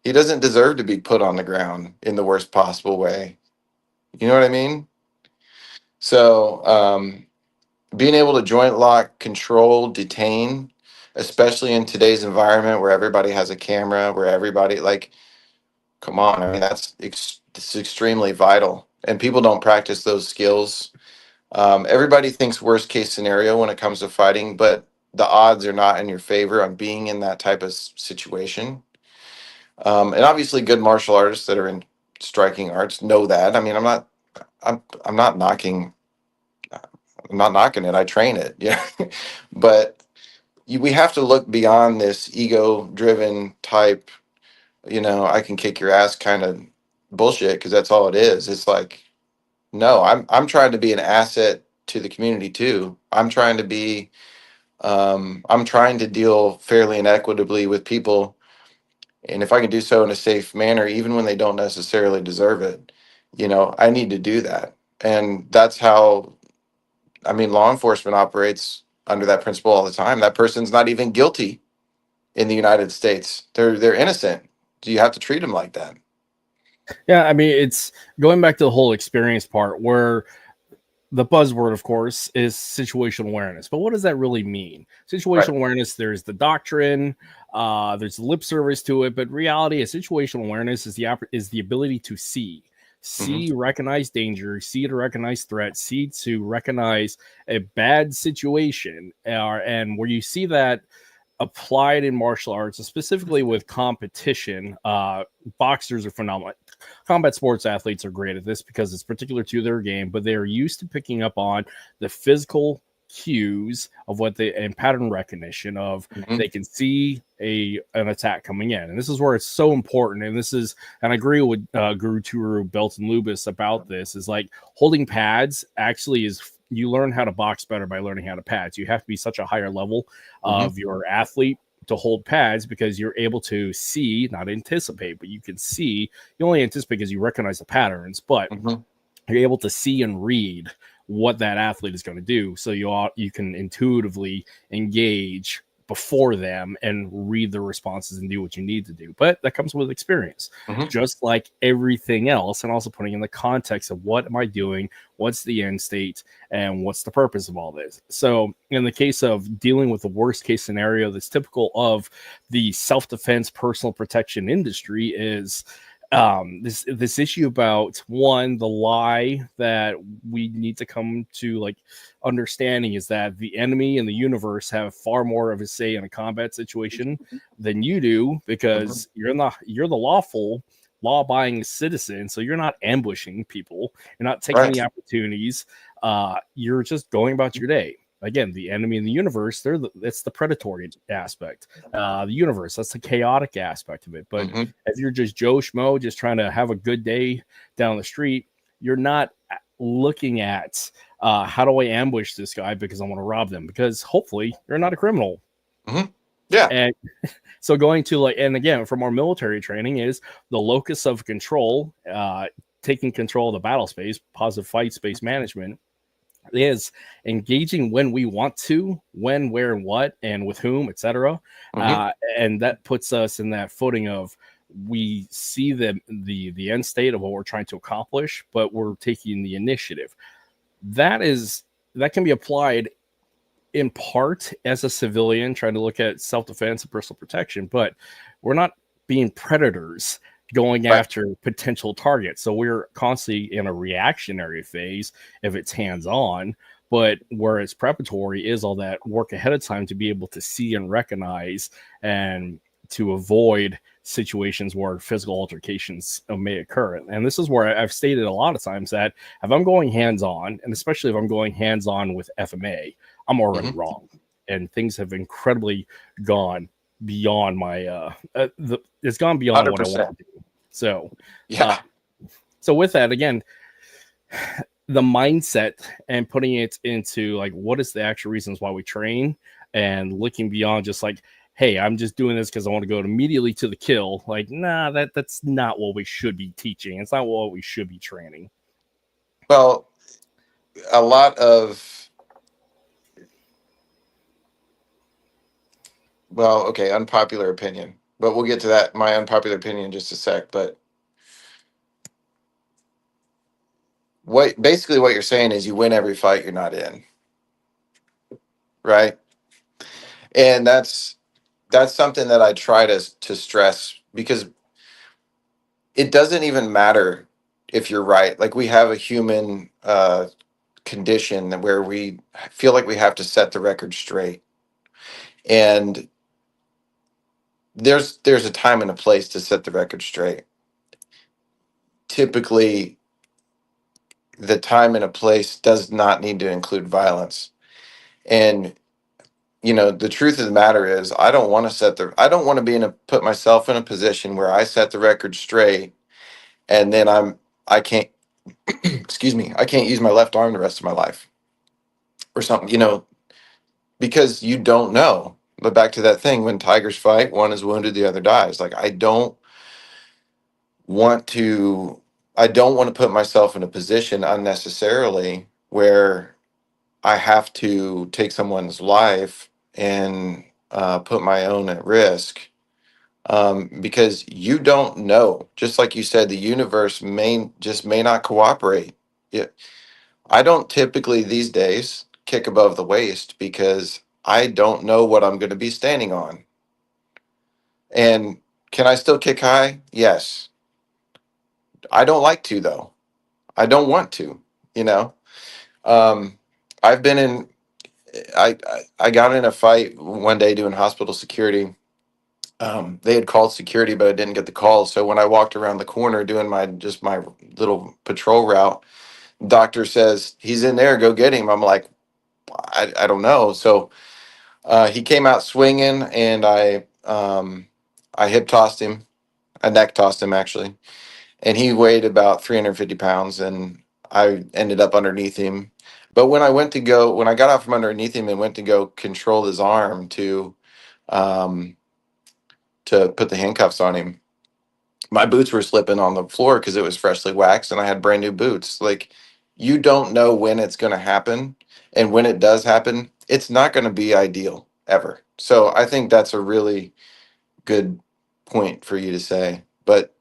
to be put on the ground in the worst possible way. You know what I mean? So being able to joint lock, control, detain, especially in today's environment where everybody has a camera, where everybody like, come on, I mean it's extremely vital, and people don't practice those skills. Everybody thinks worst case scenario when it comes to fighting, but the odds are not in your favor on being in that type of situation. And obviously, good martial artists that are in striking arts know that. I mean, I'm not knocking, I'm not knocking it. I train it, yeah. But we have to look beyond this ego-driven type. I can kick your ass kind of bullshit because that's all it is. It's like, no, I'm trying to be an asset to the community too. I'm trying to be I'm trying to deal fairly and equitably with people, and if I can do so in a safe manner, even when they don't necessarily deserve it, I need to do that. And that's how, I mean, law enforcement operates under that principle all the time. That person's not even guilty in the United States. They're innocent. Do you have to treat them like that? Yeah, I mean, it's going back to the whole experience part where the buzzword, of course, is situational awareness. But what does that really mean? Right. Situational awareness, there's the doctrine, there's lip service to it, but reality is situational awareness is the ability to Hmm. recognize danger, see to recognize threat, see to recognize a bad situation, and where you see that applied in martial arts, specifically with competition. Boxers are phenomenal. Combat sports athletes are great at this because it's particular to their game, but they're used to picking up on the physical cues of what they and pattern recognition of Hmm. they can see an attack coming in, and this is where it's so important. And I agree with Guru Turu Belton Lubis about this. Is like holding pads actually is you learn how to box better by learning how to pads. You have to be such a higher level Hmm. of your athlete to hold pads because you're able to see, not anticipate, but you can see. You only anticipate because you recognize the patterns, but Hmm. you're able to see and read what that athlete is going to do. So you can intuitively engage before them and read the responses and do what you need to do. But that comes with experience, Hmm. just like everything else, and also putting in the context of what am I doing, what's the end state, and what's the purpose of all this. So in the case of dealing with the worst case scenario that's typical of the self-defense personal protection industry is this issue about one, the lie that we need to come to like understanding is that the enemy and the universe have far more of a say in a combat situation than you do Hmm. because you're the lawful law-abiding citizen, so you're not ambushing people, you're not taking the Right. opportunities, you're just going about your day. Again, the enemy in the universe, it's the predatory aspect. The universe, that's the chaotic aspect of it. But Hmm. if you're just Joe Schmo, just trying to have a good day down the street, you're not looking at how do I ambush this guy because I want to rob them. Because hopefully you're not a criminal. Hmm. Yeah. And so going to like, and again, from our military training is the locus of control, taking control of the battle space, positive fight space management is engaging when we want to, when, where, and what, and with whom, etc. Hmm. And that puts us in that footing of we see the end state of what we're trying to accomplish, but we're taking the initiative. That can be applied in part as a civilian trying to look at self-defense and personal protection, but we're not being predators going Right. after potential targets. So we're constantly in a reactionary phase if it's hands-on, but where it's preparatory is all that work ahead of time to be able to see and recognize and to avoid situations where physical altercations may occur. And this is where I've stated a lot of times that if I'm going hands-on, and especially if I'm going hands-on with FMA, I'm already Hmm. wrong, and things have incredibly gone beyond my it's gone beyond what I want 100%. to do. So, uh, Yeah. so with that, again, the mindset and putting it into like what is the actual reasons why we train and looking beyond just like, hey, I'm just doing this because I want to go immediately to the kill. Like, nah, that's not what we should be teaching. It's not what we should be training. Well, a lot of, well, okay, unpopular opinion, but we'll get to that, my unpopular opinion in just a sec. But what you're saying is you win every fight you're not in, right? And that's something that I try to stress, because it doesn't even matter if you're right. Like, we have a human condition that where we feel like we have to set the record straight, and there's a time and a place to set the record straight. Typically, the time and a place does not need to include violence. And the truth of the matter is, I don't want to be put myself in a position where I set the record straight, and then I can't excuse me, I can't use my left arm the rest of my life or something. because you don't know. But back to that thing, when tigers fight, one is wounded, the other dies. Like want to I don't want to put myself in a position unnecessarily where I have to take someone's life and put my own at risk, because you don't know. Just like you said, the universe may not cooperate. Yeah, I don't typically these days kick above the waist because I don't know what I'm going to be standing on. And can I still kick high? Yes. I don't like to though. I don't want to. You know. Um, I've been in. I got in a fight one day doing hospital security. They had called security, but I didn't get the call. So when I walked around the corner doing my little patrol route, doctor says he's in there. Go get him. I'm like, I don't know. So he came out swinging, and I hip tossed him. I neck tossed him actually, and he weighed about 350 pounds, and I ended up underneath him. But when I got out from underneath him and went to go control his arm um, to put the handcuffs on him, my boots were slipping on the floor because it was freshly waxed and I had brand new boots. Like, you don't know when it's going to happen. And when it does happen, it's not going to be ideal ever. So I think that's a really good point for you to say. But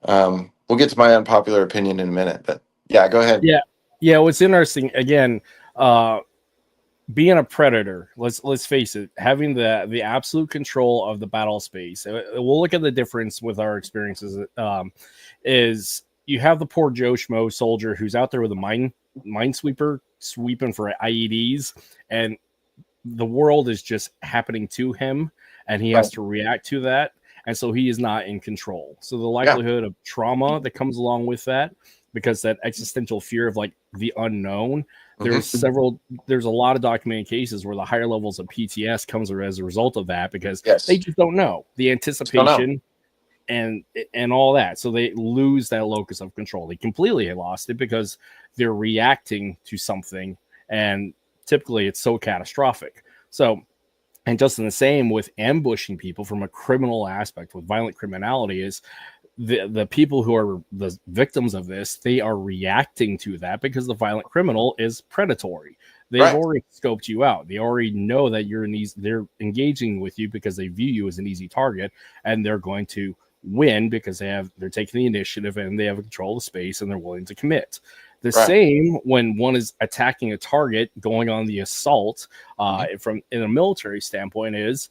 we'll get to my unpopular opinion in a minute. But yeah, go ahead. Yeah, yeah. What's interesting again, uh, being a predator. Let's face it, having the absolute control of the battle space. We'll look at the difference with our experiences. Is you have the poor Joe Schmo soldier who's out there with a minesweeper sweeping for IEDs, and the world is just happening to him, and he Right. has to react to that, and so he is not in control. So the Yeah. likelihood of trauma that comes along with that, because that existential fear of like the unknown, Mhm. there's a lot of documented cases where the higher levels of PTS comes as a result of that, because they Yes. just don't know the Just don't know. anticipation and all that, so they lose that locus of control. They completely lost it because they're reacting to something, and typically it's so catastrophic. So, and just in the same with ambushing people from a criminal aspect with violent criminality, is the people who are the victims of this, they are reacting to that because the violent criminal is predatory. They've Right. already scoped you out. They already know that you're in these, they're engaging with you because they view you as an easy target, and they're going to win because they're taking the initiative and they have control of the space and they're willing to commit. The Right. same when one is attacking a target, going on the assault, Mhm. from in a military standpoint, is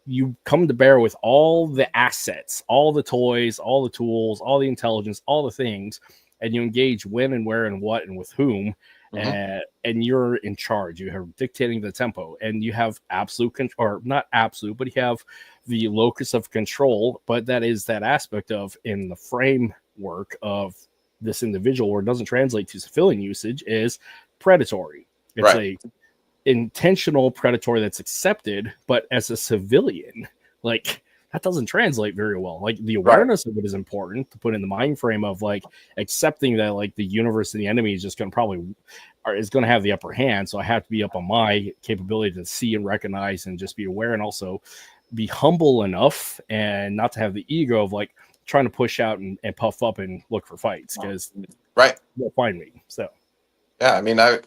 you come to bear with all the assets, all the toys, all the tools, all the intelligence, all the things, and you engage when and where and what and with whom, Mhm. and you're in charge. You are dictating the tempo, and you have absolute control, or not absolute, but you have the locus of control. But that is that aspect of, in the framework of this individual, where it doesn't translate to civilian usage, is predatory. It's Right. a intentional predatory that's accepted, but as a civilian, like, that doesn't translate very well. Like, the Right. awareness of it is important to put in the mind frame of like accepting that like the universe and the enemy is just going to probably, or is going to have the upper hand. So I have to be up on my capability to see and recognize and just be aware, and also be humble enough and not to have the ego of like trying to push out and puff up and look for fights, because Right. they'll find me. So Yeah. I mean, I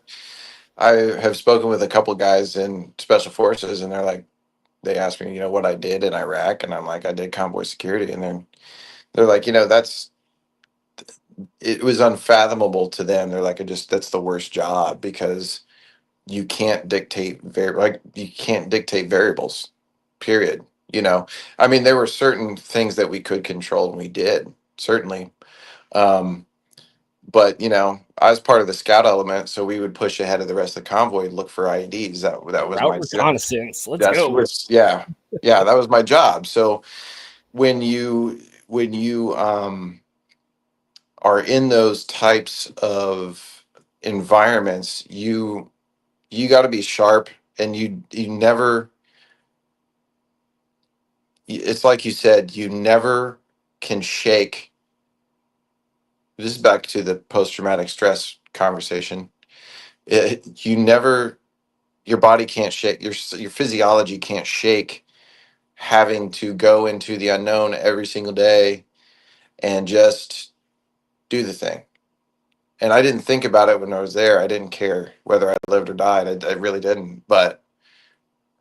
have spoken with a couple guys in special forces, and they asked me, what I did in Iraq, and I'm like, I did convoy security, and they're like, it was unfathomable to them. They're like, that's the worst job because you can't dictate variables. Period. I mean, there were certain things that we could control, and we did certainly. Um, but I was part of the scout element, so we would push ahead of the rest of the convoy and look for IEDs. That was route my job. reconnaissance, let's That's go. was Yeah, yeah, that was my job. So when you are in those types of environments, you got to be sharp, and you never. It's like you said, you never can shake. This is back to the post traumatic stress conversation. You never your body can't shake, your physiology can't shake having to go into the unknown every single day and just do the thing. And I didn't think about it when I was there. I didn't care whether I lived or died. I really didn't. But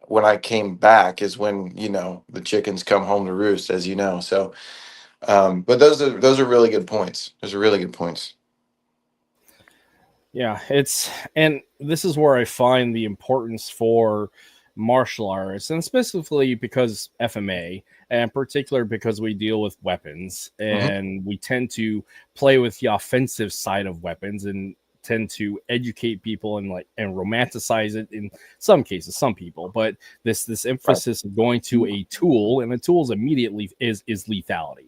when I came back is when, the chickens come home to roost, as you know. So, but those are really good points. Those are really good points. Yeah, and this is where I find the importance for martial arts, and specifically because FMA, and in particular because we deal with weapons, Hmm. and we tend to play with the offensive side of weapons, and tend to educate people and romanticize it in some cases, some people. But this Right. emphasis of going to a tool, and a tool's immediately is lethality,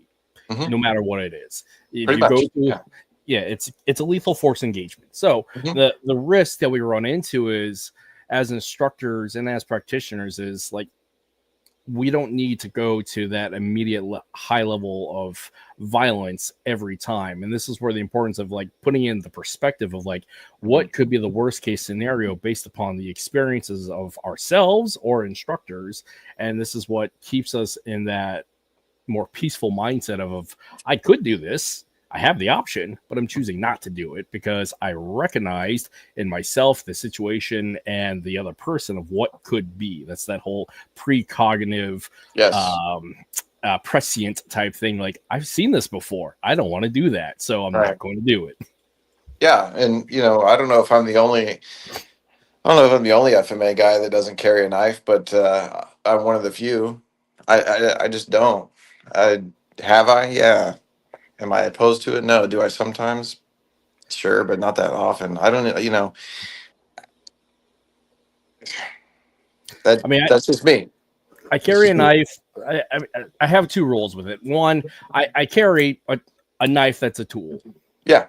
Hmm. no matter what it is. If Pretty you go much. to, Yeah. yeah, it's a lethal force engagement. So Hmm. the risk that we run into is, as instructors and as practitioners, is like, we don't need to go to that immediate high level of violence every time. And this is where the importance of like putting in the perspective of like Hmm. what could be the worst case scenario based upon the experiences of ourselves or instructors. And this is what keeps us in that more peaceful mindset of I could do this. I have the option, but I'm choosing not to do it because I recognized in myself the situation and the other person of what could be. That's that whole precognitive, Yes. um, prescient type thing. Like, I've seen this before. I don't want to do that, so I'm Right. not going to do it. Yeah. And, I don't know if I'm the only, I don't know if I'm the only FMA guy that doesn't carry a knife, but I'm one of the few. I just don't. I have I? Yeah. Am I opposed to it? No. Do I sometimes? Sure, but not that often. I don't. I mean, That's just me. I It's carry a just me. knife. I have two rules with it. One, I carry a knife that's a tool. Yeah.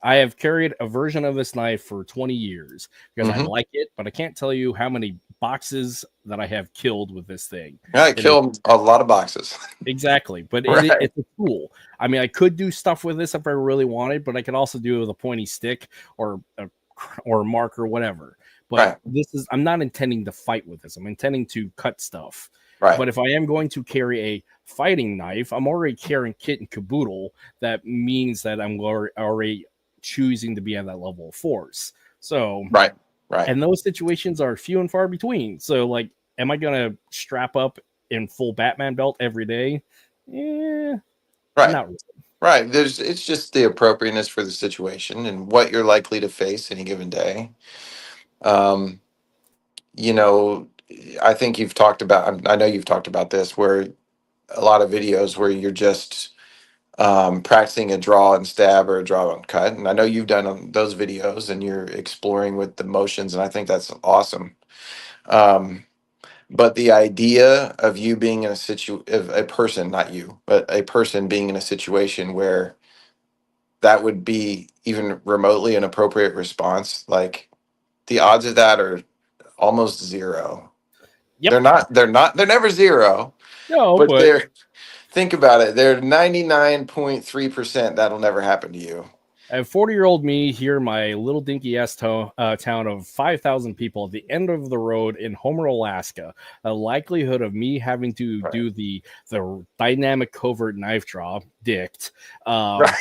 I have carried a version of this knife for 20 years because I Hmm. like it, but I can't tell you how many boxes that I have killed with this thing. Yeah, I It is kill a lot of boxes. exactly, but Right. it's a tool. I mean, I could do stuff with this if I really wanted, but I could also do it with a pointy stick or a marker, whatever. But Right. this is I'm not intending to fight with this. I'm intending to cut stuff. Right. But if I am going to carry a fighting knife, I'm already carrying kit and caboodle. That means that I'm already choosing to be at that level of force. So, Right. Right. and those situations are few and far between. So, like, am I going to strap up in full Batman belt every day? Yeah, Right. not really. Right. It's just the appropriateness for the situation and what you're likely to face any given day. Um, you know, I think you've talked about. I know you've talked about this, where a lot of videos where you're just practicing a draw and stab or a draw and cut, and I know you've done those videos, and you're exploring with the motions, and I think that's awesome. Um, but the idea of you being in of a person, not you, but a person being in a situation where that would be even remotely an appropriate response, like the odds of that are almost zero. Yep. They're never zero, No, but but think about it, they're 99.3% that'll never happen to you. I have 40-year-old me here in my little dinky ass town of 5,000 people at the end of the road in Homer, Alaska. The likelihood of me having to Right. do the dynamic covert knife draw, dicked, Right.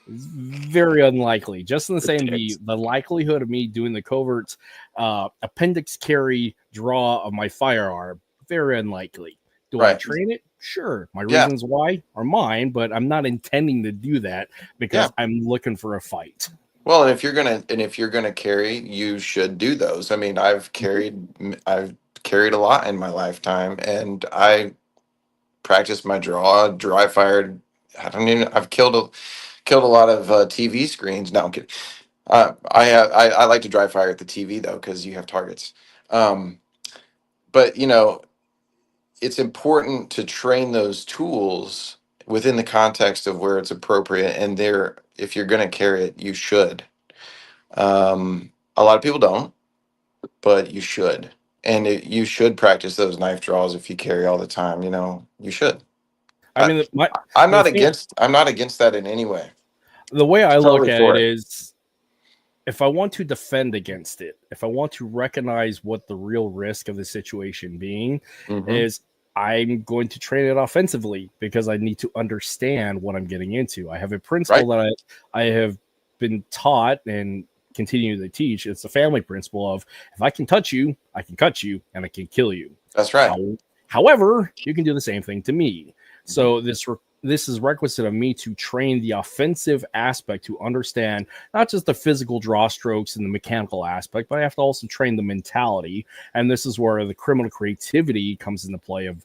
very unlikely. Just in the The same, dicks. the likelihood of me doing the covert appendix carry draw of my firearm, very unlikely. Do I Right. train it? Sure. My Yeah. reasons why are mine, but I'm not intending to do that Yeah. because I'm looking for a fight. Well, and if you're gonna carry, you should do those. I mean, I've carried a lot in my lifetime, and I practiced my draw, dry fired. I've killed a lot of TV screens. No, I'm kidding. I like to dry fire at the TV though, because you have targets. Um, but it's important to train those tools within the context of where it's appropriate, and there, if you're going to carry it, you should. A lot of people don't, but you should, and you should practice those knife draws if you carry all the time. You should. I I, mean, I'm the not thing, against. I'm not against that in any way. the way I look Totally at for it it. is if I want to defend against it, if I want to recognize what the real risk of the situation being Mm-hmm. is, I'm going to train it offensively because I need to understand what I'm getting into. I have a principle Right. that I have been taught and continue to teach. It's the family principle of, if I can touch you, I can cut you and I can kill you. That's right. How, however, you can do the same thing to me. Mm-hmm. So this is requisite of me to train the offensive aspect to understand not just the physical draw strokes and the mechanical aspect, but I have to also train the mentality. And this is where the criminal creativity comes into play of,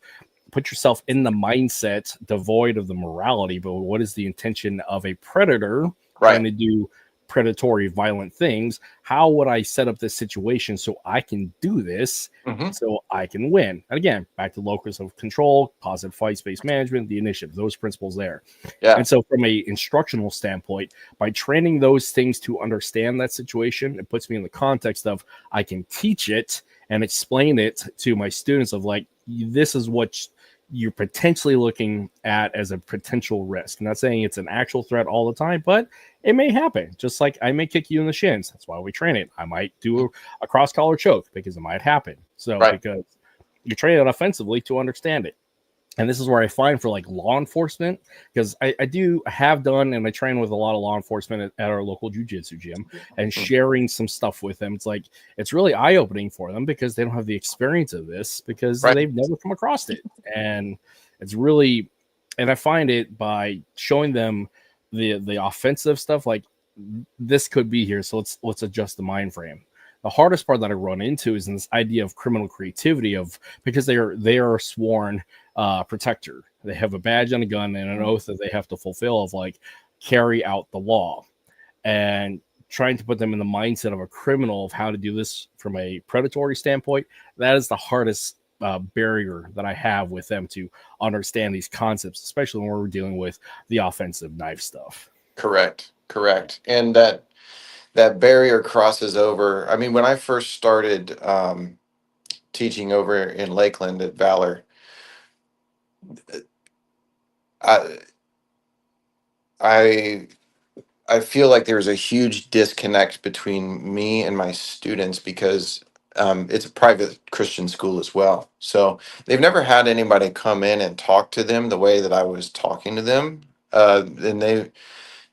put yourself in the mindset devoid of the morality, but what is the intention of a predator trying Right. to do predatory violent things? How would I set up this situation so I can do this, Mm-hmm. so I can win? And again, back to locus of control, positive fight space management, the initiative, those principles there. Yeah. And so from a instructional standpoint, by training those things to understand that situation, it puts me in the context of, I can teach it and explain it to my students of like, this is what you're potentially looking at as a potential risk. I'm not saying it's an actual threat all the time, but it may happen. Just like I may kick you in the shins. That's why we train it. I might do a cross collar choke because it might happen. So Right. because you train it offensively to understand it. And this is where I find for like law enforcement, because I have done, and I train with a lot of law enforcement at our local jujitsu gym, and Mm. sharing some stuff with them. It's like, it's really eye opening for them because they don't have the experience of this because Right. they've never come across it. And it's really, and I find it by showing them the offensive stuff, like this could be here. So let's adjust the mind frame. The hardest part that I run into is in this idea of criminal creativity of, because they are sworn protector. They have a badge and a gun and an oath that they have to fulfill of like, carry out the law, and trying to put them in the mindset of a criminal of how to do this from a predatory standpoint. That is the hardest barrier that I have with them to understand these concepts, especially when we're dealing with the offensive knife stuff. Correct. Correct. And that barrier crosses over. I mean, when I first started teaching over in Lakeland at Valor, I I I feel like there's a huge disconnect between me and my students because it's a private Christian school as well. So they've never had anybody come in and talk to them the way that I was talking to them. And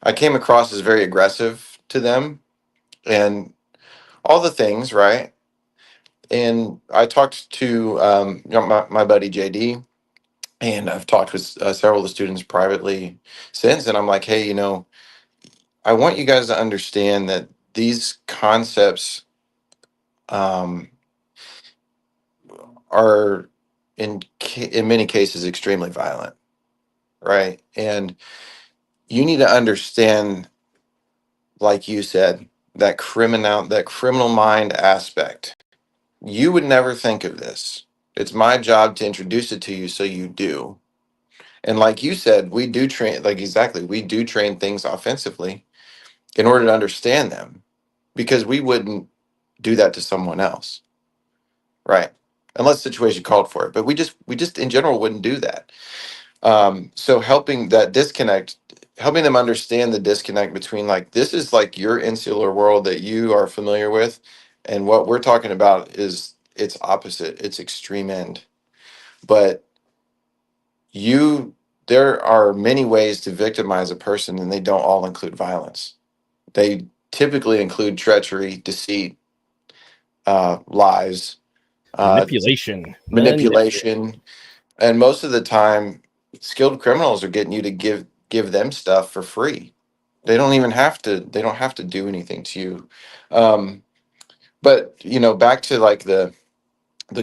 I came across as very aggressive to them and all the things, right? And I talked to my buddy JD, and I've talked with several of the students privately since. And I'm like, hey, I want you guys to understand that these concepts um, are in many cases extremely violent, right? And you need to understand, like you said, that criminal mind aspect. You would never think of this. It's my job to introduce it to you so you do. And like you said, we do train, like exactly, we do train things offensively in order to understand them because we wouldn't do that to someone else. Right. Unless the situation called for it. But we just in general wouldn't do that. So helping that disconnect, helping them understand the disconnect between like this is like your insular world that you are familiar with, and what we're talking about is it's opposite, it's extreme end. But you there are many ways to victimize a person, and they don't all include violence. They typically include treachery, deceit, lies, uh, Manipulation. manipulation. And most of the time, skilled criminals are getting you to give them stuff for free. They don't even have to. They don't have to do anything to you. Um, but back to like the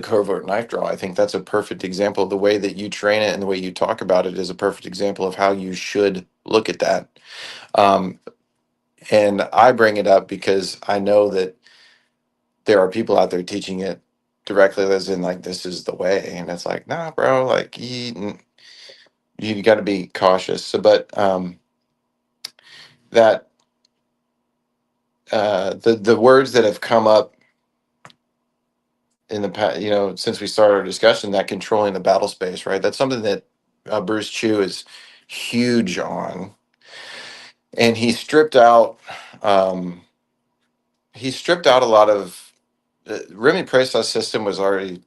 covert knife draw. I think that's a perfect example. The way that you train it and the way you talk about it is a perfect example of how you should look at that. Um, and I bring it up because I know that there are people out there teaching it directly, as in like this is the way, and it's like, nah, bro, like you got to be cautious. So, but that the words that have come up in the past, since we started our discussion, that controlling the battle space, right? That's something that Bruce Chu is huge on, and he stripped out. Um, he stripped out a lot of Remy Presa's system was already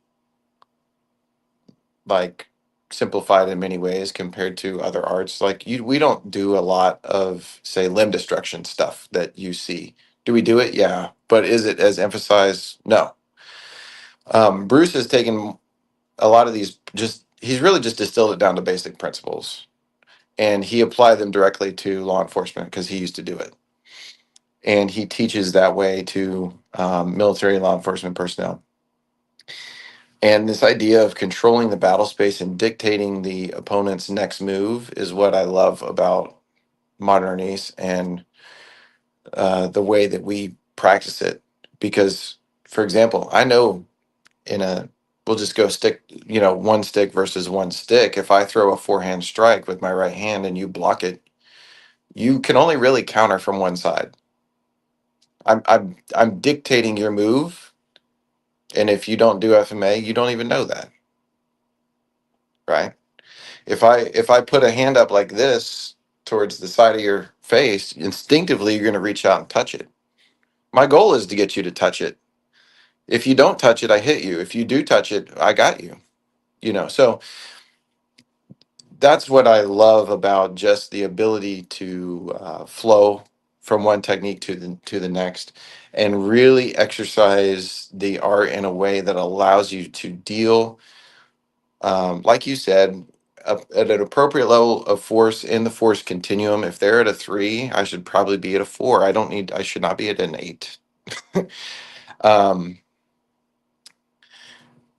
like simplified in many ways compared to other arts. Like we don't do a lot of say limb destruction stuff that you see. Do we do it? Yeah, but is it as emphasized? No. Bruce has taken a lot of these, just he's really just distilled it down to basic principles, and he applied them directly to law enforcement because he used to do it, and he teaches that way to military and law enforcement personnel. And this idea of controlling the battle space and dictating the opponent's next move is what I love about Modern Arnis and the way that we practice it. Because, for example, I know in a we'll just go stick, one stick versus one stick. If I throw a forehand strike with my right hand and you block it, you can only really counter from one side. I'm dictating your move, and if you don't do FMA, you don't even know that, right? If I put a hand up like this towards the side of your face, instinctively you're going to reach out and touch it. My goal is to get you to touch it. If you don't touch it, I hit you. If you do touch it, I got you. So that's what I love about just the ability to flow from one technique to the next, and really exercise the art in a way that allows you to deal, like you said, at an appropriate level of force in the force continuum. If they're at a 3, I should probably be at a 4. I should not be at an 8. um,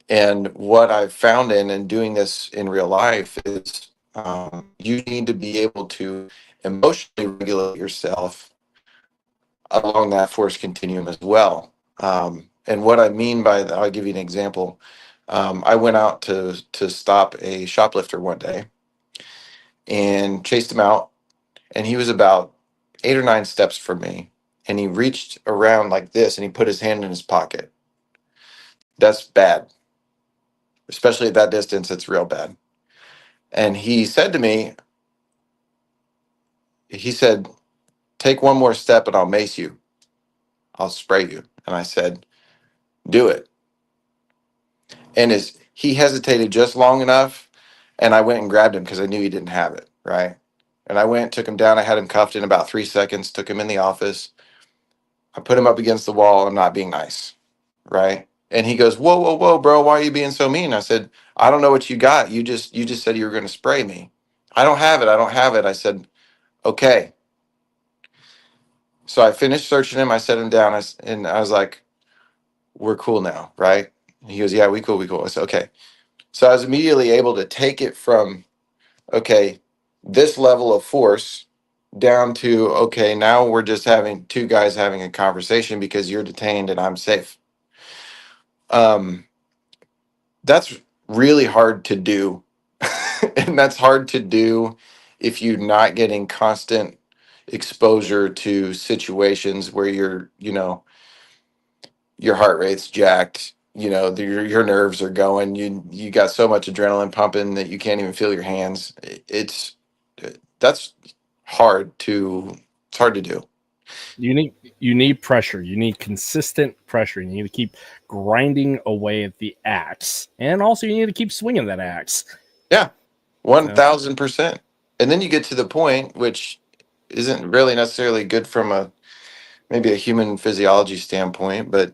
And what I've found in doing this in real life is you need to be able to emotionally regulate yourself along that force continuum as well. And what I mean by that, I'll give you an example. I went out to stop a shoplifter one day and chased him out, and he was about 8 or 9 steps from me, and he reached around like this and he put his hand in his pocket. That's bad, especially at that distance. It's real bad. And he said to me, he said, "Take one more step and I'll mace you. I'll spray you." And I said, "Do it." And he hesitated just long enough, and I went and grabbed him because I knew he didn't have it, right? And I went, took him down. I had him cuffed in about 3 seconds, took him in the office. I put him up against the wall. I'm not being nice, right? And he goes, "Whoa, whoa, whoa, bro, why are you being so mean?" I said, "I don't know what you got. You just said you were going to spray me." "I don't have it. I don't have it." I said, "Okay." So I finished searching him. I set him down. And I was like, "We're cool now, right?" And he goes, "Yeah, we cool, we cool." I said, "Okay." So I was immediately able to take it from, okay, this level of force down to, okay, now we're just having 2 guys having a conversation because you're detained and I'm safe. Um, that's really hard to do. And that's hard to do if you're not getting constant exposure to situations where your heart rate's jacked, your nerves are going, you got so much adrenaline pumping that you can't even feel your hands. That's hard to it's hard to do. You need pressure. You need consistent pressure. You need to keep grinding away at the axe, and also you need to keep swinging that axe. Yeah, So, 1000%. And then you get to the point which isn't really necessarily good from maybe a human physiology standpoint, but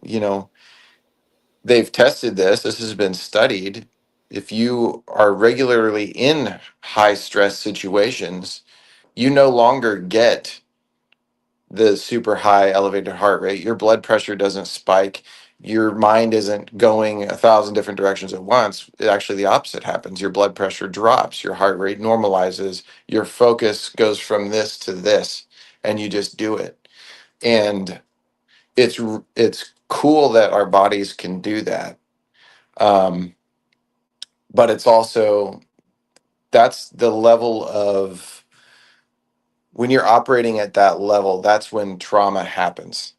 they've tested this has been studied. If you are regularly in high stress situations, you no longer get the super high elevated heart rate. Your blood pressure doesn't spike. Your mind isn't going 1,000 different directions at once. Actually, the opposite happens. Your blood pressure drops. Your heart rate normalizes. Your focus goes from this to this, and you just do it. And it's cool that our bodies can do that. Um, but it's also, that's the level of, when you're operating at that level, that's when trauma happens,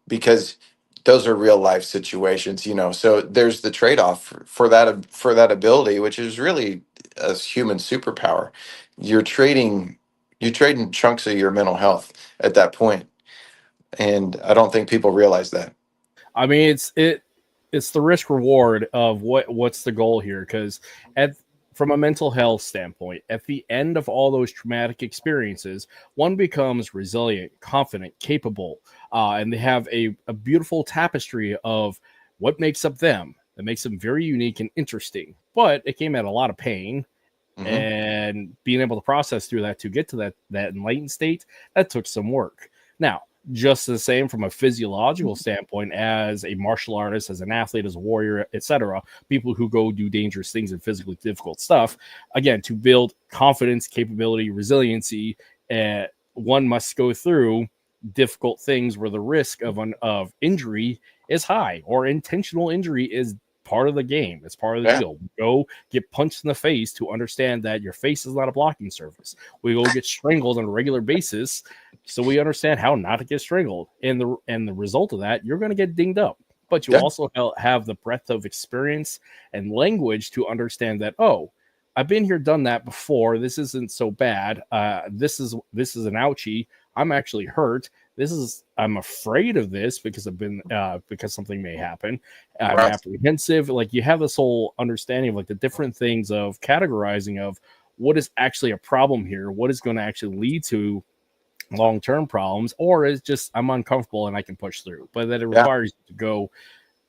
because those are real life situations. So there's the trade-off for that ability, which is really a human superpower. You're trading chunks of your mental health at that point. And I don't think people realize that. I mean, it's the risk reward of what's the goal here, because at from a mental health standpoint, at the end of all those traumatic experiences, one becomes resilient, confident, capable, and they have a beautiful tapestry of what makes up them. That makes them very unique and interesting. But it came at a lot of pain, Hmm. and being able to process through that to get to that enlightened state, that took some work. Now, just the same from a physiological standpoint, as a martial artist, as an athlete, as a warrior, etc., people who go do dangerous things and physically difficult stuff, again, to build confidence, capability, resiliency, one must go through difficult things where the risk of injury is high, or intentional injury is part of the game. It's part of the Yeah. deal. Go get punched in the face to understand that your face is not a blocking surface. We go get strangled on a regular basis, so we understand how not to get strangled. And the result of that, you're going to get dinged up. But you Yeah. also have the breadth of experience and language to understand that, oh, I've been here, done that before. This isn't so bad. This is an ouchie. I'm actually hurt. I'm afraid of this because because something may happen. I'm Right. apprehensive. Like, you have this whole understanding of like the different things of categorizing of what is actually a problem here, what is going to actually lead to long-term problems, or is just I'm uncomfortable and I can push through. But that it Yeah. requires you to go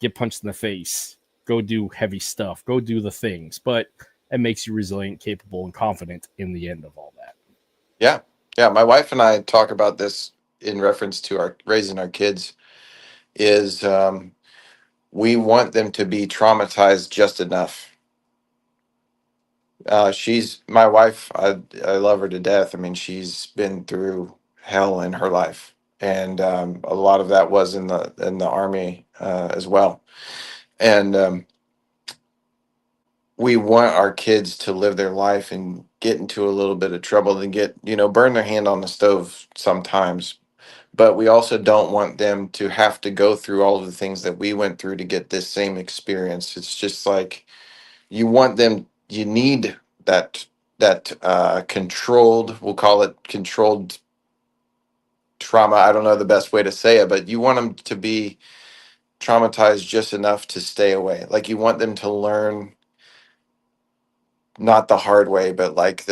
get punched in the face, go do heavy stuff, go do the things, but it makes you resilient, capable, and confident in the end of all that. Yeah. Yeah. My wife and I talk about this in reference to our raising our kids is we want them to be traumatized just enough. She's my wife. I love her to death. I mean, she's been through hell in her life, and a lot of that was in the army as well. And we want our kids to live their life and get into a little bit of trouble and get burn their hand on the stove sometimes. But we also don't want them to have to go through all of the things that we went through to get this same experience. It's just like you want them. You need that controlled. We'll call it controlled trauma. I don't know the best way to say it, but you want them to be traumatized just enough to stay away. Like you want them to learn not the hard way, but like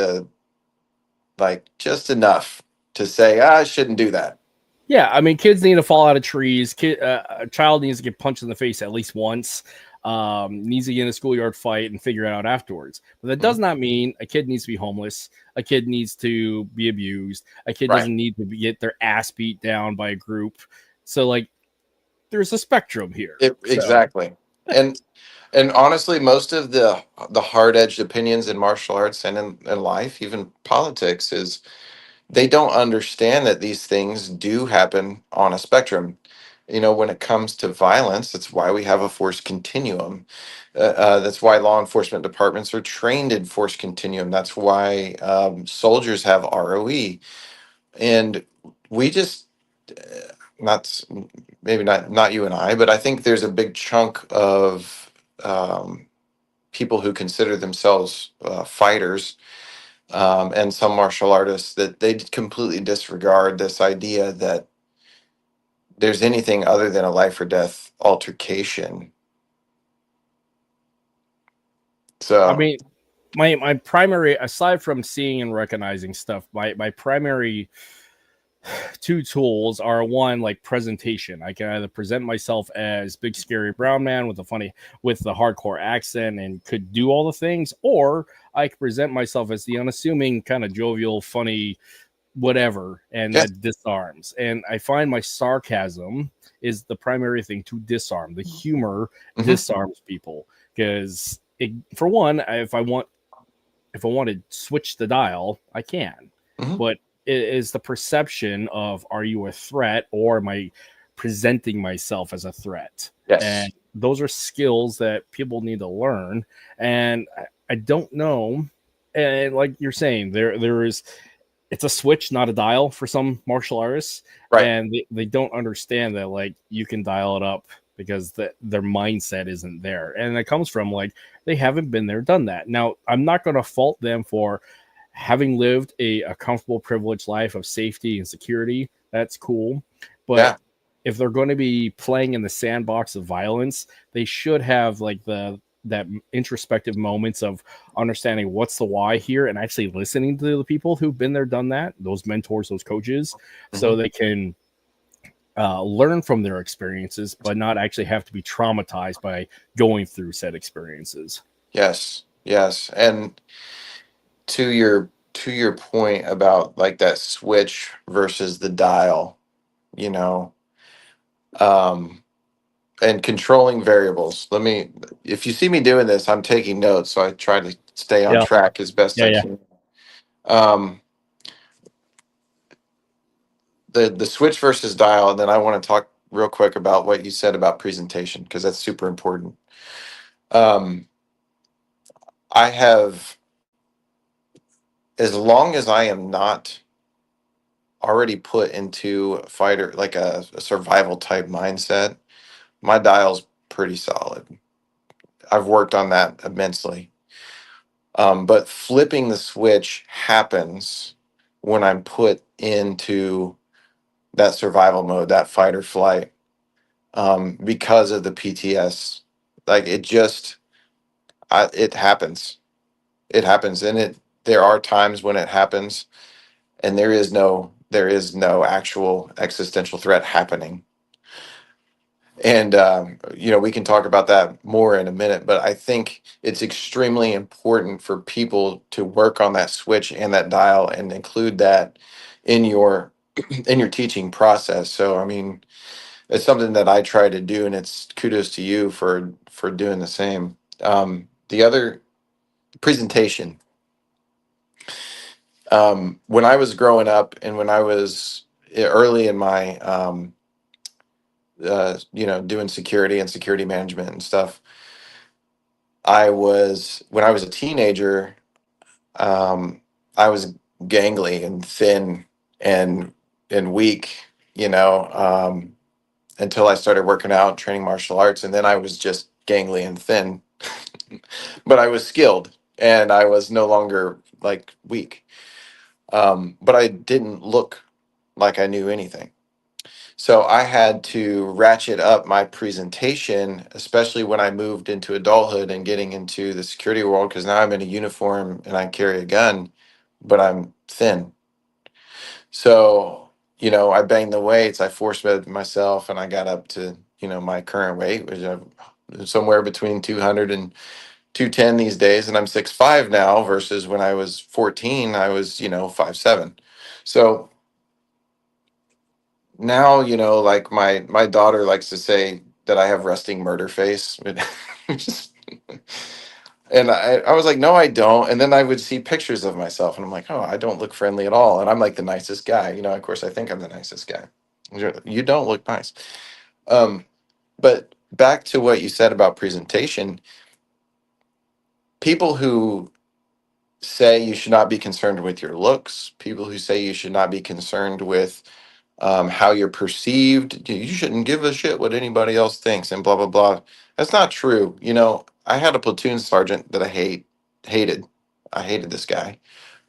just enough to say, I shouldn't do that. Yeah, I mean, kids need to fall out of trees. A child needs to get punched in the face at least once. Needs to get in a schoolyard fight and figure it out afterwards. But that Mhm. does not mean a kid needs to be homeless. A kid needs to be abused. A kid Right. doesn't need to get their ass beat down by a group. So, like, there's a spectrum here. So, Exactly. And and honestly, most of the hard edged opinions in martial arts and in life, even politics, is they don't understand that these things do happen on a spectrum. When it comes to violence, that's why we have a force continuum. That's why law enforcement departments are trained in force continuum. That's why soldiers have ROE. And we just, not s- maybe not you and I, but I think there's a big chunk of people who consider themselves fighters and some martial artists that they completely disregard this idea that there's anything other than a life or death altercation. I So, mean, my primary, aside from seeing and recognizing stuff, my primary two tools are, one, like presentation. I can either present myself as big scary brown man with the hardcore accent and could do all the things, or I can present myself as the unassuming kind of jovial, funny, whatever, and yeah. that disarms. And I find my sarcasm is the primary thing to disarm. The humor Hmm. disarms people, because for one, if I want to switch the dial, I can. Hmm. But it is the perception of, are you a threat, or am I presenting myself as a threat? Yes. And those are skills that people need to learn. And I don't know. And like you're saying, there is, it's a switch, not a dial for some martial artists, Right. and they don't understand that, like, you can dial it up because their mindset isn't there, and it comes from, like, they haven't been there, done that. Now, I'm not going to fault them for having lived a comfortable, privileged life of safety and security. That's cool, but Yeah. if they're going to be playing in the sandbox of violence, they should have like that introspective moments of understanding what's the why here and actually listening to the people who've been there, done that, those mentors, those coaches, so they can learn from their experiences, but not actually have to be traumatized by going through said experiences. Yes, yes. And to your point about like that switch versus the dial, you know, um, and controlling variables. If you see me doing this, I'm taking notes, so I try to stay on Yeah, track as best yeah, I yeah. can. Um, the switch versus dial, and then I want to talk real quick about what you said about presentation because that's super important. Um, I have, as long as I am not already put into a fighter like a survival type mindset, my dial's pretty solid. I've worked on that immensely. But flipping the switch happens when I'm put into that survival mode, that fight or flight, because of the PTS. Like it happens. It happens, and there are times when it happens, and there is no actual existential threat happening. And we can talk about that more in a minute, but I think it's extremely important for people to work on that switch and that dial and include that in your in your teaching process. So I mean, it's something that I try to do, and it's kudos to you for doing the same. The other presentation, when I was growing up and when I was early in my doing security and security management and stuff, when I was a teenager, um, I was gangly and thin and weak, until I started working out, training martial arts, and then I was just gangly and thin, but I was skilled and I was no longer like weak. But I didn't look like I knew anything. So I had to ratchet up my presentation, especially when I moved into adulthood and getting into the security world, because now I'm in a uniform and I carry a gun, but I'm thin. So, I banged the weights, I force fed myself, and I got up to, my current weight, which is somewhere between 200 and 210 these days. And I'm 6'5" now versus when I was 14, I was, 5'7". So, now like my daughter likes to say that I have resting murder face. And I was like, no, I don't. And then I would see pictures of myself and I'm like, oh, I don't look friendly at all, and I'm like the nicest guy, of course I think I'm the nicest guy. You don't look nice. But back to what you said about presentation, people who say you should not be concerned with your looks, people who say you should not be concerned with how you're perceived. You shouldn't give a shit what anybody else thinks and blah blah blah. That's not true. I had a platoon sergeant that hated. I hated this guy,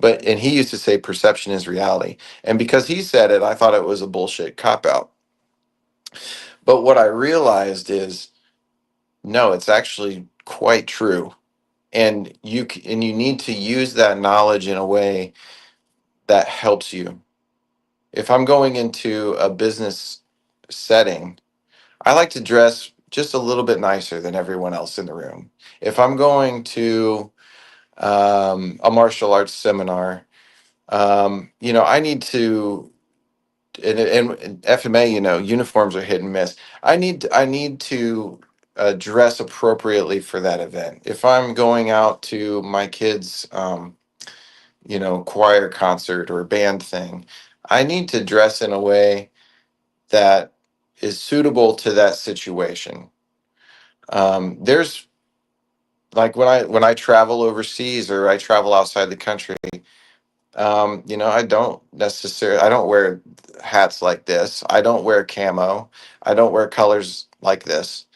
and he used to say perception is reality, and because he said it, I thought it was a bullshit cop out. But what I realized is no, it's actually quite true, and you need to use that knowledge in a way that helps you. If I'm going into a business setting, I like to dress just a little bit nicer than everyone else in the room. If I'm going to a martial arts seminar, I need to, and FMA, uniforms are hit and miss. I need to dress appropriately for that event. If I'm going out to my kids', choir concert or band thing, I need to dress in a way that is suitable to that situation. There's like when I travel overseas or I travel outside the country, I don't wear hats like this. I don't wear camo. I don't wear colors like this.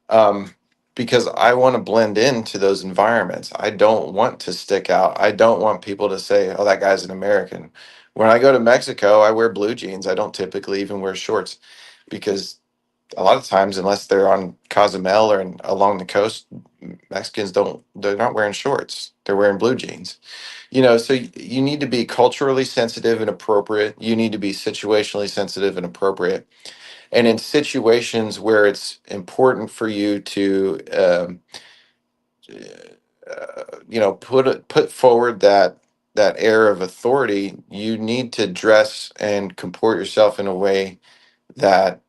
Um, because I want to blend into those environments. I don't want to stick out. I don't want people to say, "Oh, that guy's an American." When I go to Mexico, I wear blue jeans. I don't typically even wear shorts. because a lot of times, unless they're on Cozumel or along the coast, Mexicans they're not wearing shorts. They're wearing blue jeans. So you need to be culturally sensitive and appropriate. You need to be situationally sensitive and appropriate. And in situations where it's important for you to, put forward that air of authority, you need to dress and comport yourself in a way that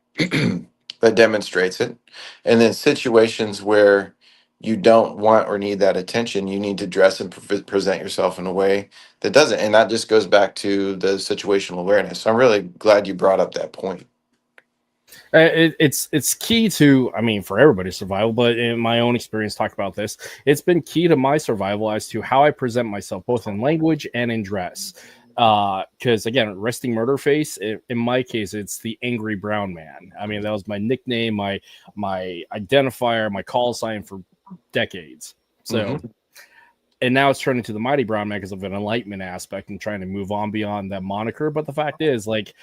that demonstrates it. And then situations where you don't want or need that attention, you need to dress and present yourself in a way that doesn't. And that just goes back to the situational awareness. So I'm really glad you brought up that point. It's key to, I mean, for everybody's survival, but in my own experience talk about this, it's been key to my survival as to how I present myself both in language and in dress. Because again, resting murder face, in my case, it's the angry brown man. I mean, that was my nickname, my identifier, my call sign for decades. So and now it's turning to the mighty brown man because of an enlightenment aspect and trying to move on beyond that moniker. But the fact is, like,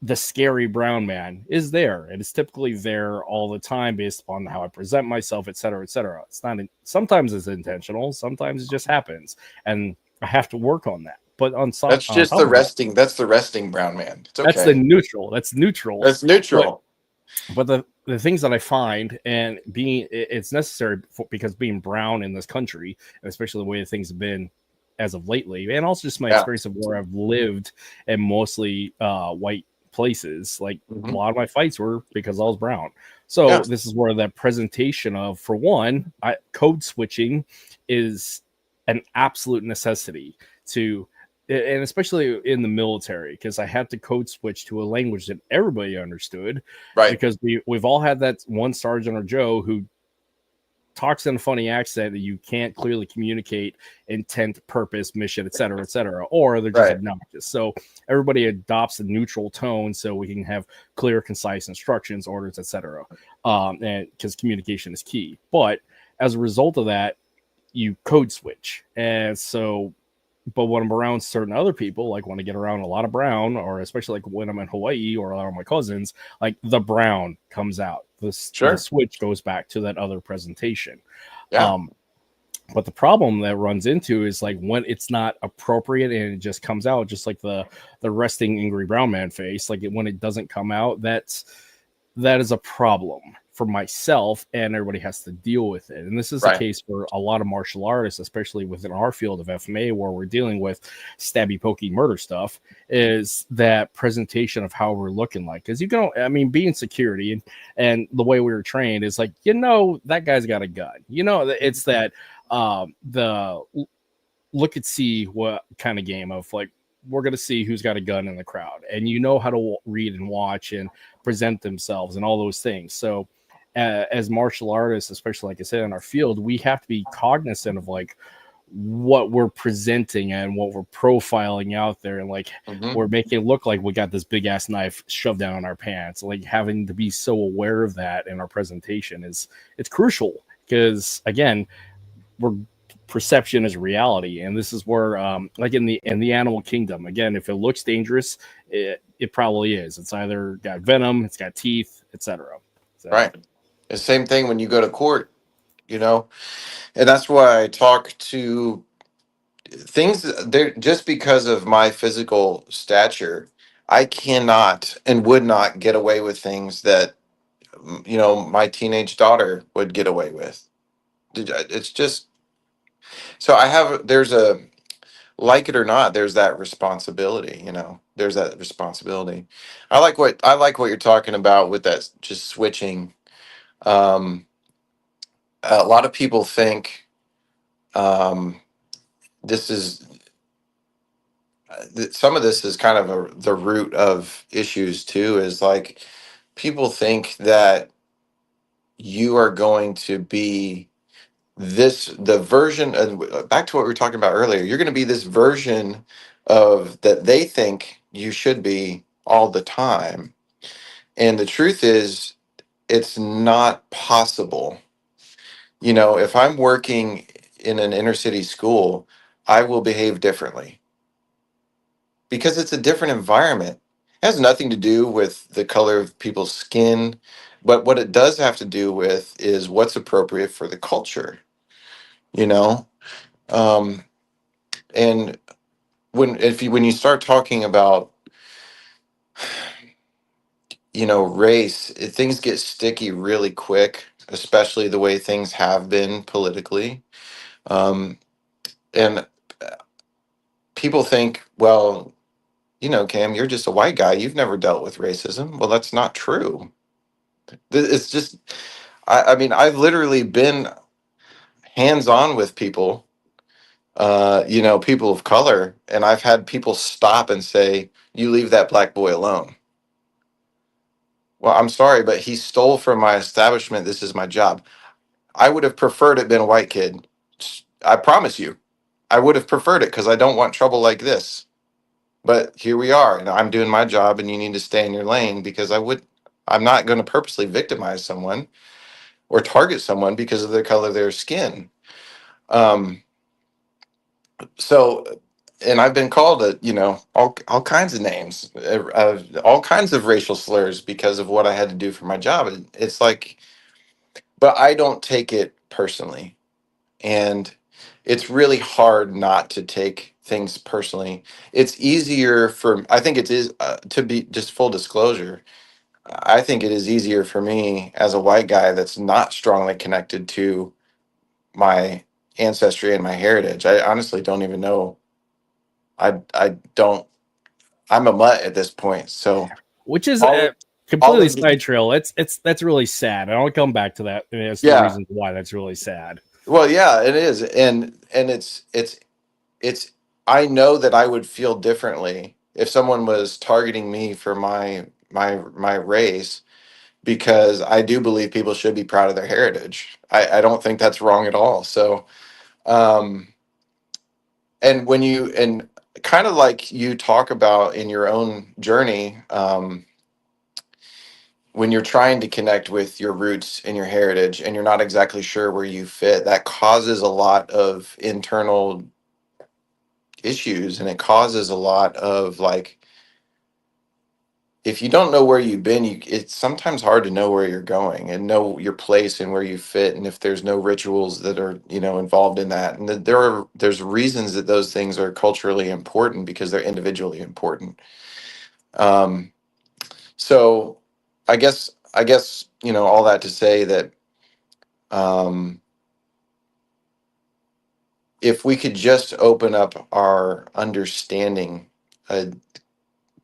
the scary brown man is there, and it's typically there all the time based upon how I present myself, et cetera, et cetera. It's not, sometimes it's intentional, sometimes it just happens, and I have to work on that. But that's just the resting. That's the resting brown man. It's okay. That's the neutral. That's neutral. That's neutral. But the things that I find, and it's necessary because being brown in this country, and especially the way things have been as of lately, and also just my experience of where I've lived and mostly white places, like a lot of my fights were because I was brown. So this is where that presentation of, for one, code switching is an absolute necessity to, and especially in the military, because I had to code switch to a language that everybody understood, right? Because we've all had that one Sergeant or Joe who talks in a funny accent that you can't clearly communicate intent, purpose, mission, et cetera, or they're just obnoxious. So everybody adopts a neutral tone so we can have clear, concise instructions, orders, etc. And because communication is key. But as a result of that, you code switch. And so, but when I'm around certain other people, like when I get around a lot of brown, or especially like when I'm in Hawaii or a lot of my cousins, like the brown comes out. The switch goes back to that other presentation. But the problem that runs into is like when it's not appropriate and it just comes out, just like the resting angry brown man face, like when it doesn't come out, that is a problem for myself, and everybody has to deal with it. And this is the case for a lot of martial artists, especially within our field of FMA, where we're dealing with stabby, pokey, murder stuff, is that presentation of how we're looking like. Because being security and the way we were trained is like, that guy's got a gun. It's that the look and see what kind of game of like, we're going to see who's got a gun in the crowd, and how to read and watch and present themselves and all those things. So as martial artists, especially like I said, in our field, we have to be cognizant of like what we're presenting and what we're profiling out there, and like we're making it look like we got this big ass knife shoved down our pants. Like having to be so aware of that in our presentation it's crucial, because again, perception is reality, and this is where like in the animal kingdom, again, if it looks dangerous, it probably is. It's either got venom, it's got teeth, etc. Right. The same thing when you go to court, and that's why I talk to things there. Just because of my physical stature, I cannot and would not get away with things that my teenage daughter would get away with. It's just so there's a, like it or not, there's that responsibility. There's that responsibility. I like what you're talking about with that, just switching. A lot of people think this is some of this is kind of the root of issues too, is like people think that you are going to be the version, and back to what we were talking about earlier, you're going to be this version of that they think you should be all the time. And the truth is, it's not possible. If I'm working in an inner city school, I will behave differently because it's a different environment. has nothing to do with the color of people's skin, but what it does have to do with is what's appropriate for the culture, you know? Um, and when you start talking about, race, things get sticky really quick, especially the way things have been politically. Um, and people think, well, Cam, you're just a white guy. You've never dealt with racism. Well, that's not true. It's just, I mean, I've literally been hands on with people, people of color, and I've had people stop and say, "You leave that black boy alone." Well, I'm sorry, but he stole from my establishment. This is my job. I would have preferred it been a white kid. I promise you, I would have preferred it because I don't want trouble like this. But here we are, and I'm doing my job, and you need to stay in your lane because I'm not going to purposely victimize someone or target someone because of the color of their skin. Um, so, and I've been called all kinds of names, all kinds of racial slurs because of what I had to do for my job. It's like, but I don't take it personally, and it's really hard not to take things personally. It's easier for I think it is to be just full disclosure. I think it is easier for me as a white guy that's not strongly connected to my ancestry and my heritage. I honestly don't even know. I don't. I'm a mutt at this point. So Which is all all completely of the side trail. That's really sad. And I'll come back to that. And it's the yeah. reason why that's really sad. Well, yeah, it is, and it's. I know that I would feel differently if someone was targeting me for my race because I do believe people should be proud of their heritage. I don't think that's wrong at all. So, um, and when you and kind of like you talk about in your own journey, when you're trying to connect with your roots and your heritage and you're not exactly sure where you fit, that causes a lot of internal issues, and it causes a lot of like, if you don't know where you've been, it's sometimes hard to know where you're going and know your place and where you fit, and if there's no rituals that are involved in that, and that there's reasons that those things are culturally important because they're individually important. um so I guess all that to say that, um if we could just open up our understanding, uh,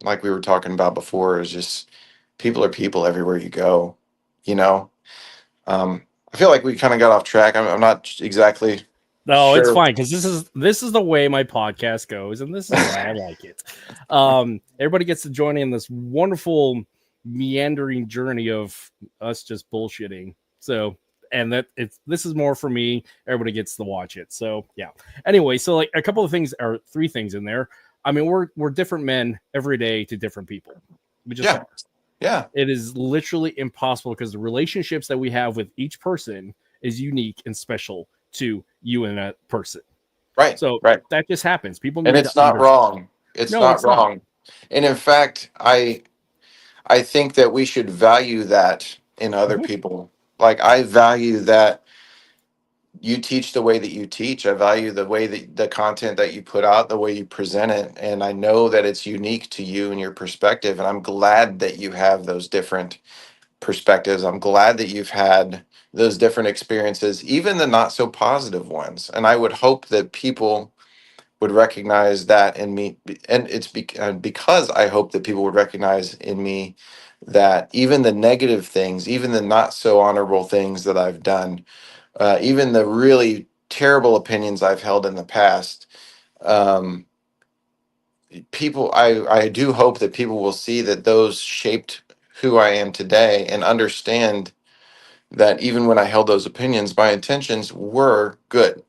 like we were talking about before, is just people are people everywhere you go, you know. I feel like we kind of got off track. I'm not exactly No, it's sure. fine because this is the way my podcast goes, and this is why I like it. Everybody gets to join in this wonderful meandering journey of us just bullshitting. So, and this is more for me. Everybody gets to watch it. So, yeah. Anyway, so like a couple of things or three things in there. I mean, we're different men every day to different people. We just Yeah, are. yeah, It is literally impossible because the relationships that we have with each person is unique and special to you and that person. right, So right. that just happens. People And need to it's not understand. wrong. It's No, not it's not. wrong. And in fact, I think that we should value that in other Mhm. people. Like, I value that you teach the way that you teach. I value the way that the content that you put out, the way you present it, and I know that it's unique to you and your perspective. And I'm glad that you have those different perspectives. I'm glad that you've had those different experiences, even the not so positive ones. And I would hope that people would recognize that in me. And because I hope that people would recognize in me that even the negative things, even the not so honorable things that I've done, even the really terrible opinions I've held in the past, um, I do hope that people will see that those shaped who I am today and understand that even when I held those opinions, my intentions were good.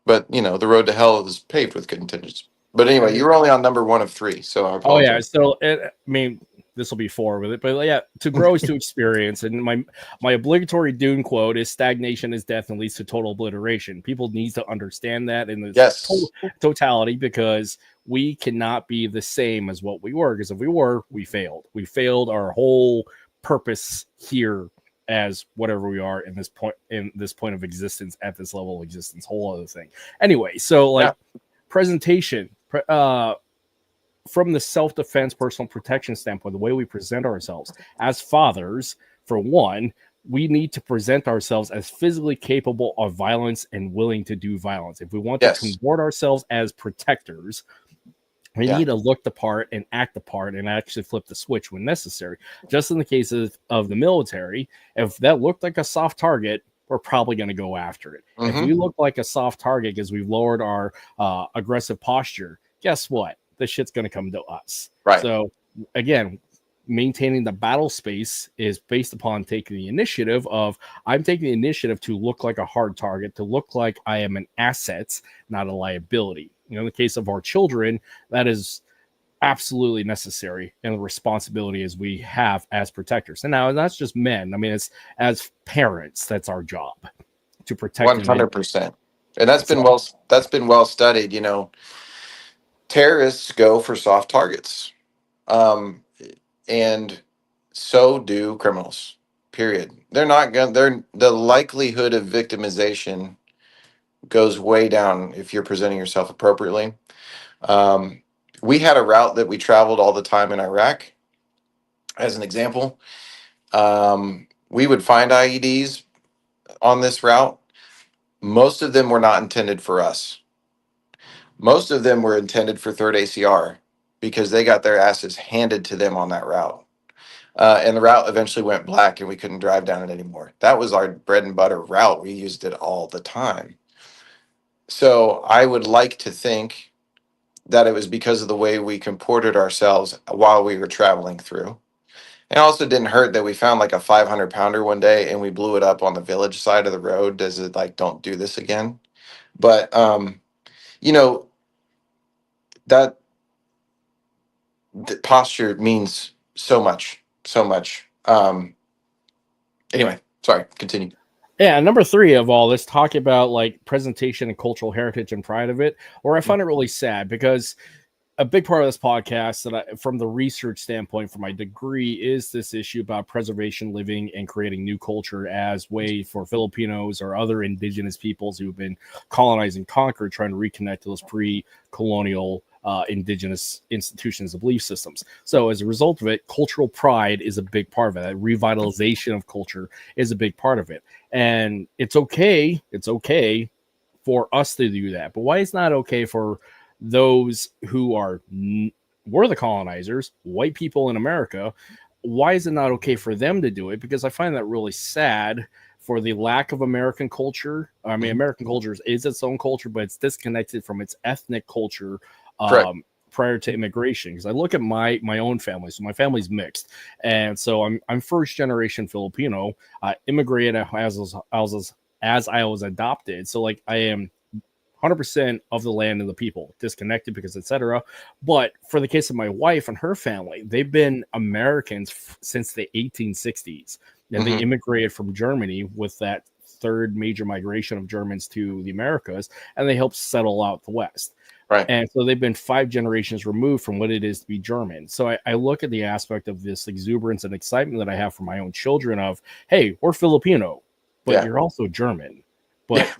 But the road to hell is paved with good intentions. But anyway, you were only on number one of three, so I Oh yeah. apologize. So I mean, this will be four with it, but yeah, to grow is to experience. And my obligatory Dune quote is stagnation is death and leads to total obliteration. People need to understand that in this totality, because we cannot be the same as what we were, because if we were, we failed. We failed our whole purpose here as whatever we are in this point of existence, at this level of existence, whole other thing. Anyway, so like presentation, from the self-defense, personal protection standpoint, the way we present ourselves as fathers, for one, we need to present ourselves as physically capable of violence and willing to do violence. If we want to convert ourselves as protectors, we need to look the part and act the part and actually flip the switch when necessary. Just in the case of the military, if that looked like a soft target, we're probably going to go after it. If we look like a soft target because we've lowered our aggressive posture, guess what? The shit's going to come to us. Right. So again, maintaining the battle space is based upon taking the initiative of, I'm taking the initiative to look like a hard target, to look like I am an asset, not a liability. You know, in the case of our children, that is absolutely necessary and the responsibility as we have as protectors. And now that's just men. I mean, it's as parents, that's our job to protect 100%. And that's been well studied. You know, terrorists go for soft targets, and so do criminals. Period. They're not going. The likelihood of victimization goes way down if you're presenting yourself appropriately. We had a route that we traveled all the time in Iraq. As an example, we would find IEDs on this route. Most of them were not intended for us. Most of them were intended for 3rd ACR because they got their asses handed to them on that route. And the route eventually went black and we couldn't drive down it anymore. That was our bread and butter route. We used it all the time. So I would like to think that it was because of the way we comported ourselves while we were traveling through. It also didn't hurt that we found like a 500-pounder one day and we blew it up on the village side of the road as it like, don't do this again. But, you know, that posture means so much, so much. Anyway, sorry, continue. Yeah, number 3 of all this, talk about like presentation and cultural heritage and pride of it, or I find it really sad because a big part of this podcast that from the research standpoint for my degree is this issue about preservation, living, and creating new culture as way for Filipinos or other indigenous peoples who've been colonized and conquered, trying to reconnect to those pre-colonial indigenous institutions and belief systems. So as a result of it, cultural pride is a big part of it. That revitalization of culture is a big part of it. And it's okay for us to do that. But why is not okay for those who were the colonizers, white people in America? Why is it not okay for them to do it? Because I find that really sad for the lack of American culture. I mean, American culture is its own culture, but it's disconnected from its ethnic culture prior to immigration. Because I look at my own family, so my family's mixed, and so I'm first generation Filipino. Immigrated as I was adopted, so like I am 100% of the land and the people, disconnected because etc. But for the case of my wife and her family, they've been Americans since the 1860s, and they immigrated from Germany with that third major migration of Germans to the Americas, and they helped settle out the West. Right. And so they've been 5 generations removed from what it is to be German. So I look at the aspect of this exuberance and excitement that I have for my own children of, hey, we're Filipino, but you're also German. But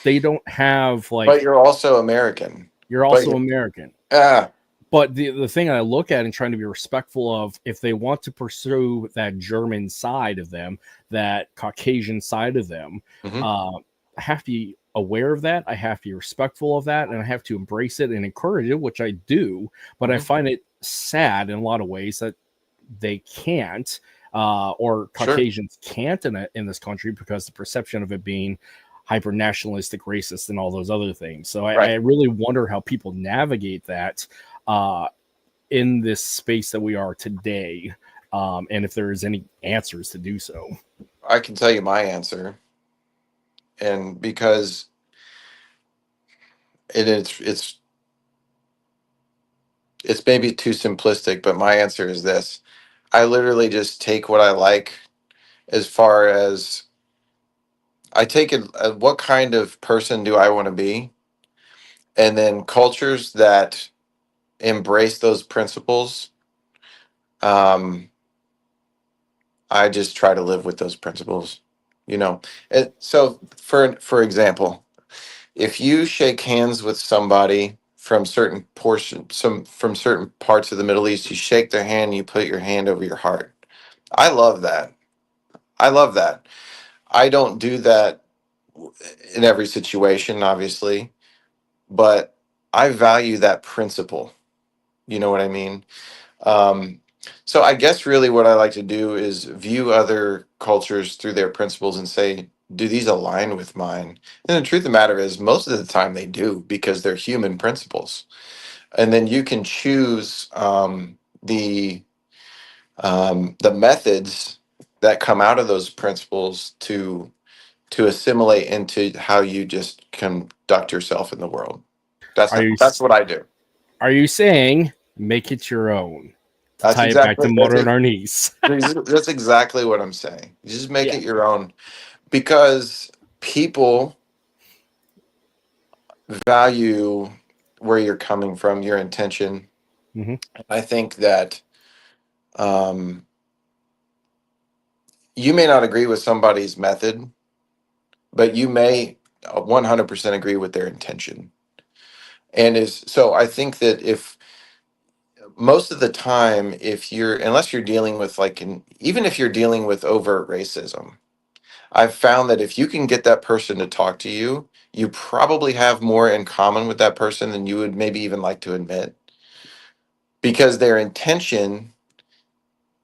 they don't have like... But you're also American. You're also American. But the thing I look at and trying to be respectful of, if they want to pursue that German side of them, that Caucasian side of them, I have to be aware of that. I have to be respectful of that, and I have to embrace it and encourage it, which I do. But I find it sad in a lot of ways that they can't, or Caucasians can't in this country, because the perception of it being hyper nationalistic, racist, and all those other things. So I really wonder how people navigate that in this space that we are today, and if there is any answers to do so. I can tell you my answer. And because it's maybe too simplistic, but my answer is this. I literally just take what I like, as far as I take it, what kind of person do I want to be? And then cultures that embrace those principles, um, I just try to live with those principles, you know. So for example, if you shake hands with somebody from from certain parts of the Middle East, you shake their hand, you put your hand over your heart. I love that. I love that. I don't do that in every situation, obviously, but I value that principle. You know what I mean? Um, so I guess really what I like to do is view other cultures through their principles and say, do these align with mine? And the truth of the matter is, most of the time they do, because they're human principles. And then you can choose the methods that come out of those principles to assimilate into how you just conduct yourself in the world. Are you That's what I do. are you saying make it your own? To That's tie it back exactly to Modern Arnis. that's exactly what I'm saying. You just make Yeah. it your own, because people value where you're coming from, your intention. Hmm. I think that um, you may not agree with somebody's method, but you may 100% agree with their intention. And is so I think that if most of the time, if you're, unless you're dealing with even if you're dealing with overt racism, I've found that if you can get that person to talk to you, you probably have more in common with that person than you would maybe even like to admit, because their intention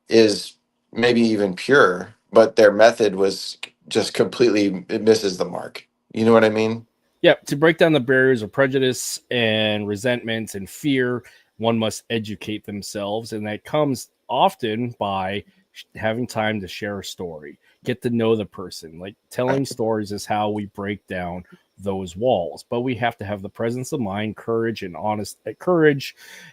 is maybe even pure, but their method was just completely, it misses the mark. You know what I mean? Yeah, to break down the barriers of prejudice and resentment and fear, one must educate themselves, and that comes often by having time to share a story, get to know the person. Like Right. telling stories is how we break down those walls, but we have to have the presence of mind, courage,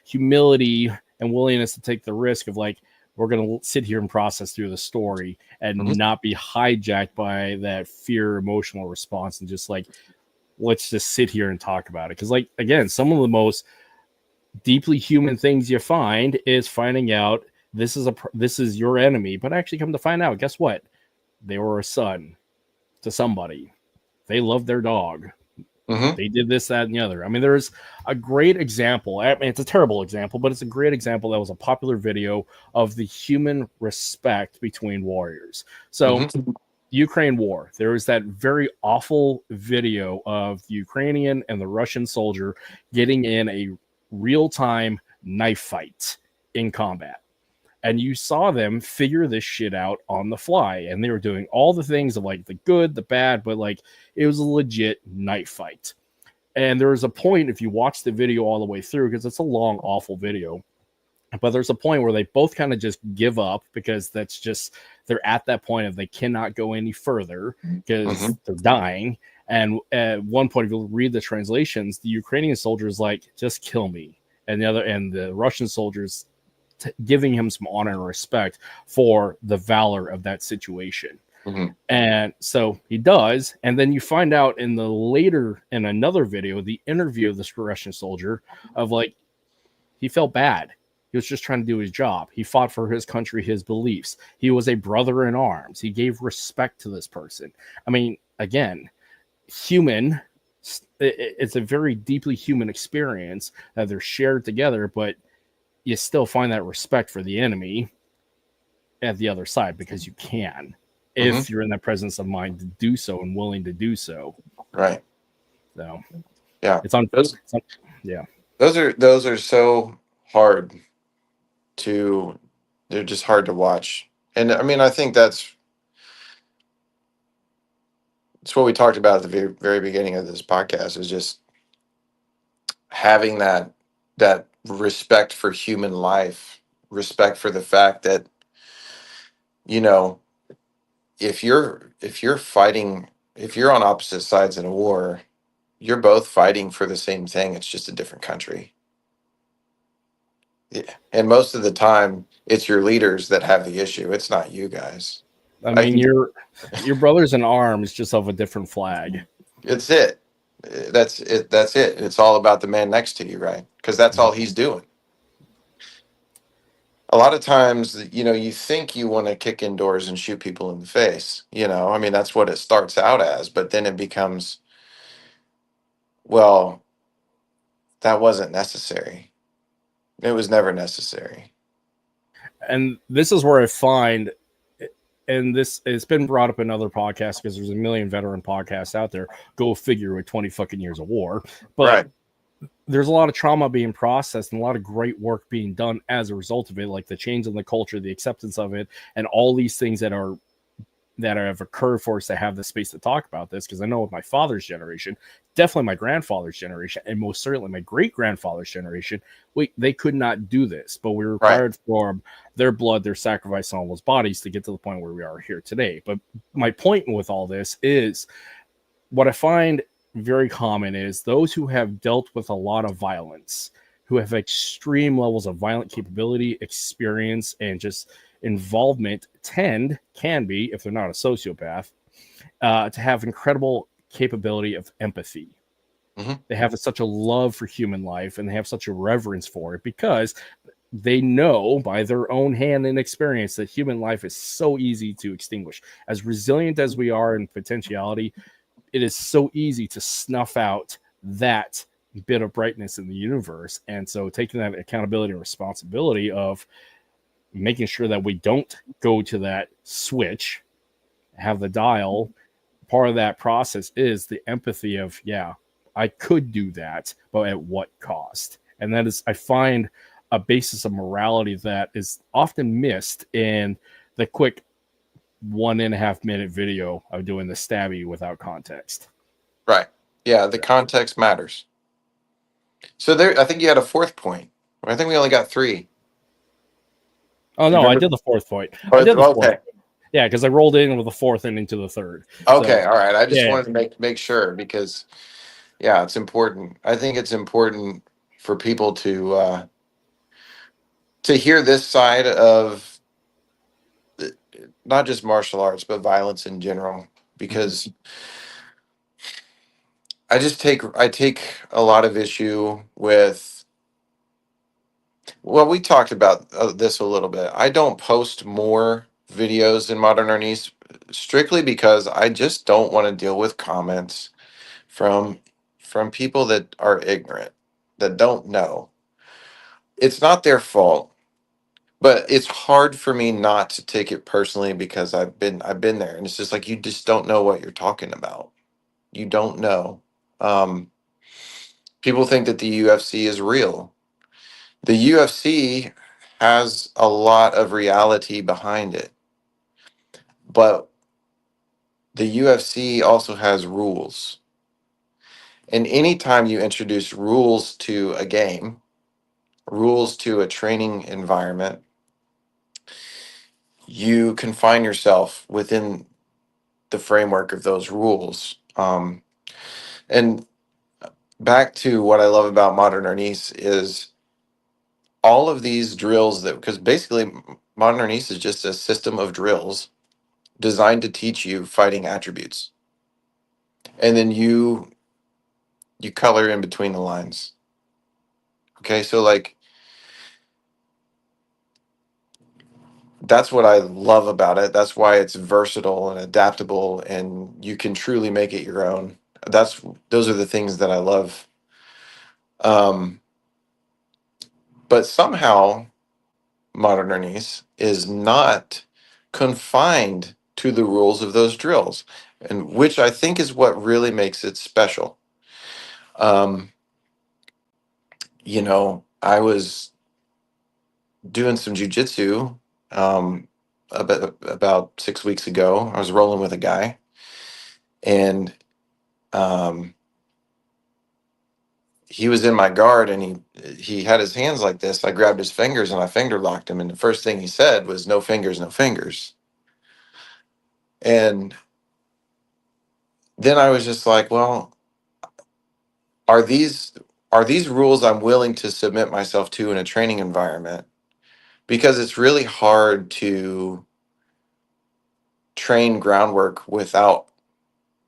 humility, and willingness to take the risk of like we're going to sit here and process through the story and Mhm. not be hijacked by that fear emotional response and just like let's just sit here and talk about it. Because, like, again, some of the most deeply human things you find is finding out this is your enemy, but actually come to find out, guess what? They were a son to somebody. They loved their dog. Mhm. They did this, that, and the other. I mean, there's a great example. I mean, it's a terrible example, but it's a great example that was a popular video of the human respect between warriors. So Mhm. Ukraine war. There was that very awful video of the Ukrainian and the Russian soldier getting in a real time knife fight in combat. And you saw them figure this shit out on the fly. And they were doing all the things of like the good, the bad, but like it was a legit knife fight. And there was a point, if you watch the video all the way through, because it's a long, awful video, but there's a point where they both kind of just give up because that's just they're at that point of they cannot go any further because Mhm. they're dying. And at one point, if you read the translations, the Ukrainian soldiers like just kill me, and the Russian soldiers giving him some honor and respect for the valor of that situation. Mhm. And so he does. And then you find out in another video, the interview of this Russian soldier of like, he felt bad. He was just trying to do his job. He fought for his country, his beliefs. He was a brother in arms. He gave respect to this person. I mean, again, human. It's a very deeply human experience that they're shared together, but you still find that respect for the enemy at the other side because you can, Mhm. if you're in that presence of mind to do so and willing to do so. Right. So Yeah. it's on, Those it's on yeah. those are so hard to, they're just hard to watch. And I mean, I think that's what we talked about at the very beginning of this podcast, is just having that respect for human life, respect for the fact that, you know, if you're fighting, if you're on opposite sides in a war, you're both fighting for the same thing. It's just a different country. Yeah. And most of the time, it's your leaders that have the issue. It's not you guys. I I mean, your brothers in arms, just of a different flag. It's it. That's it. That's it. It's all about the man next to you, right? Because that's all he's doing. A lot of times, you think you want to kick indoors and shoot people in the face. I mean, that's what it starts out as, but then it becomes, well, that wasn't necessary. It was never necessary. And this is where I find, and this it's been brought up in other podcasts because there's a million veteran podcasts out there. Go figure, with 20 fucking years of war, but Right. there's a lot of trauma being processed and a lot of great work being done as a result of it, like the change in the culture, the acceptance of it, and all these things that have occurred for us to have the space to talk about this. Because I know with my father's generation, definitely my grandfather's generation, and most certainly my great grandfather's generation, they could not do this, but we Right. required for their blood, their sacrifice on all those bodies to get to the point where we are here today. But my point with all this is, what I find very common is those who have dealt with a lot of violence, who have extreme levels of violent capability, experience, and just involvement, can be, if they're not a sociopath, to have incredible capability of empathy. Mhm. They have such a love for human life, and they have such a reverence for it, because they know by their own hand and experience that human life is so easy to extinguish. As resilient as we are in potentiality, it is so easy to snuff out that bit of brightness in the universe. And so taking that accountability and responsibility of making sure that we don't go to that switch, have the dial, part of that process is the empathy of, yeah, I could do that, but at what cost? And that is, I find, a basis of morality that is often missed in the quick 1.5 minute video of doing the stabby without context. Right. Yeah. The context matters. So there, I think you had a fourth point. I think we only got three. Oh Do you no, I remember? did the fourth point. I did the Oh, fourth. okay. Yeah, because I rolled in with the fourth and into the third. Okay. So All right. I just yeah, wanted to make sure because yeah, it's important. I think it's important for people to hear this side of not just martial arts but violence in general because I take a lot of issue with, well, we talked about this a little bit. I don't post more videos in Modern Arnis strictly because I just don't want to deal with comments from from people that are ignorant, that don't know. It's not their fault, but it's hard for me not to take it personally because I've been there, and it's just like you just don't know what you're talking about. You don't know. Um, People think that the UFC is real. The UFC has a lot of reality behind it, but the UFC also has rules. And anytime you introduce rules to a game, rules to a training environment, you confine yourself within the framework of those rules. And back to what I love about Modern Arnis is all of these drills that, because basically Modern Arnis is just a system of drills designed to teach you fighting attributes. And then you color in between the lines. Okay, so like that's what I love about it. That's why it's versatile and adaptable and you can truly make it your own. Those are the things that I love. Um, but somehow Modern Arnis is not confined to the rules of those drills, and which I think is what really makes it special. Um, I was doing some jujitsu about 6 weeks ago. I was rolling with a guy, and um, he was in my guard, and he had his hands like this. I grabbed his fingers and I finger locked him, and the first thing he said was, "No fingers, no fingers." And then I was just like, "Well, are these? are these rules I'm willing to submit myself to in a training environment? Because it's really hard to train groundwork without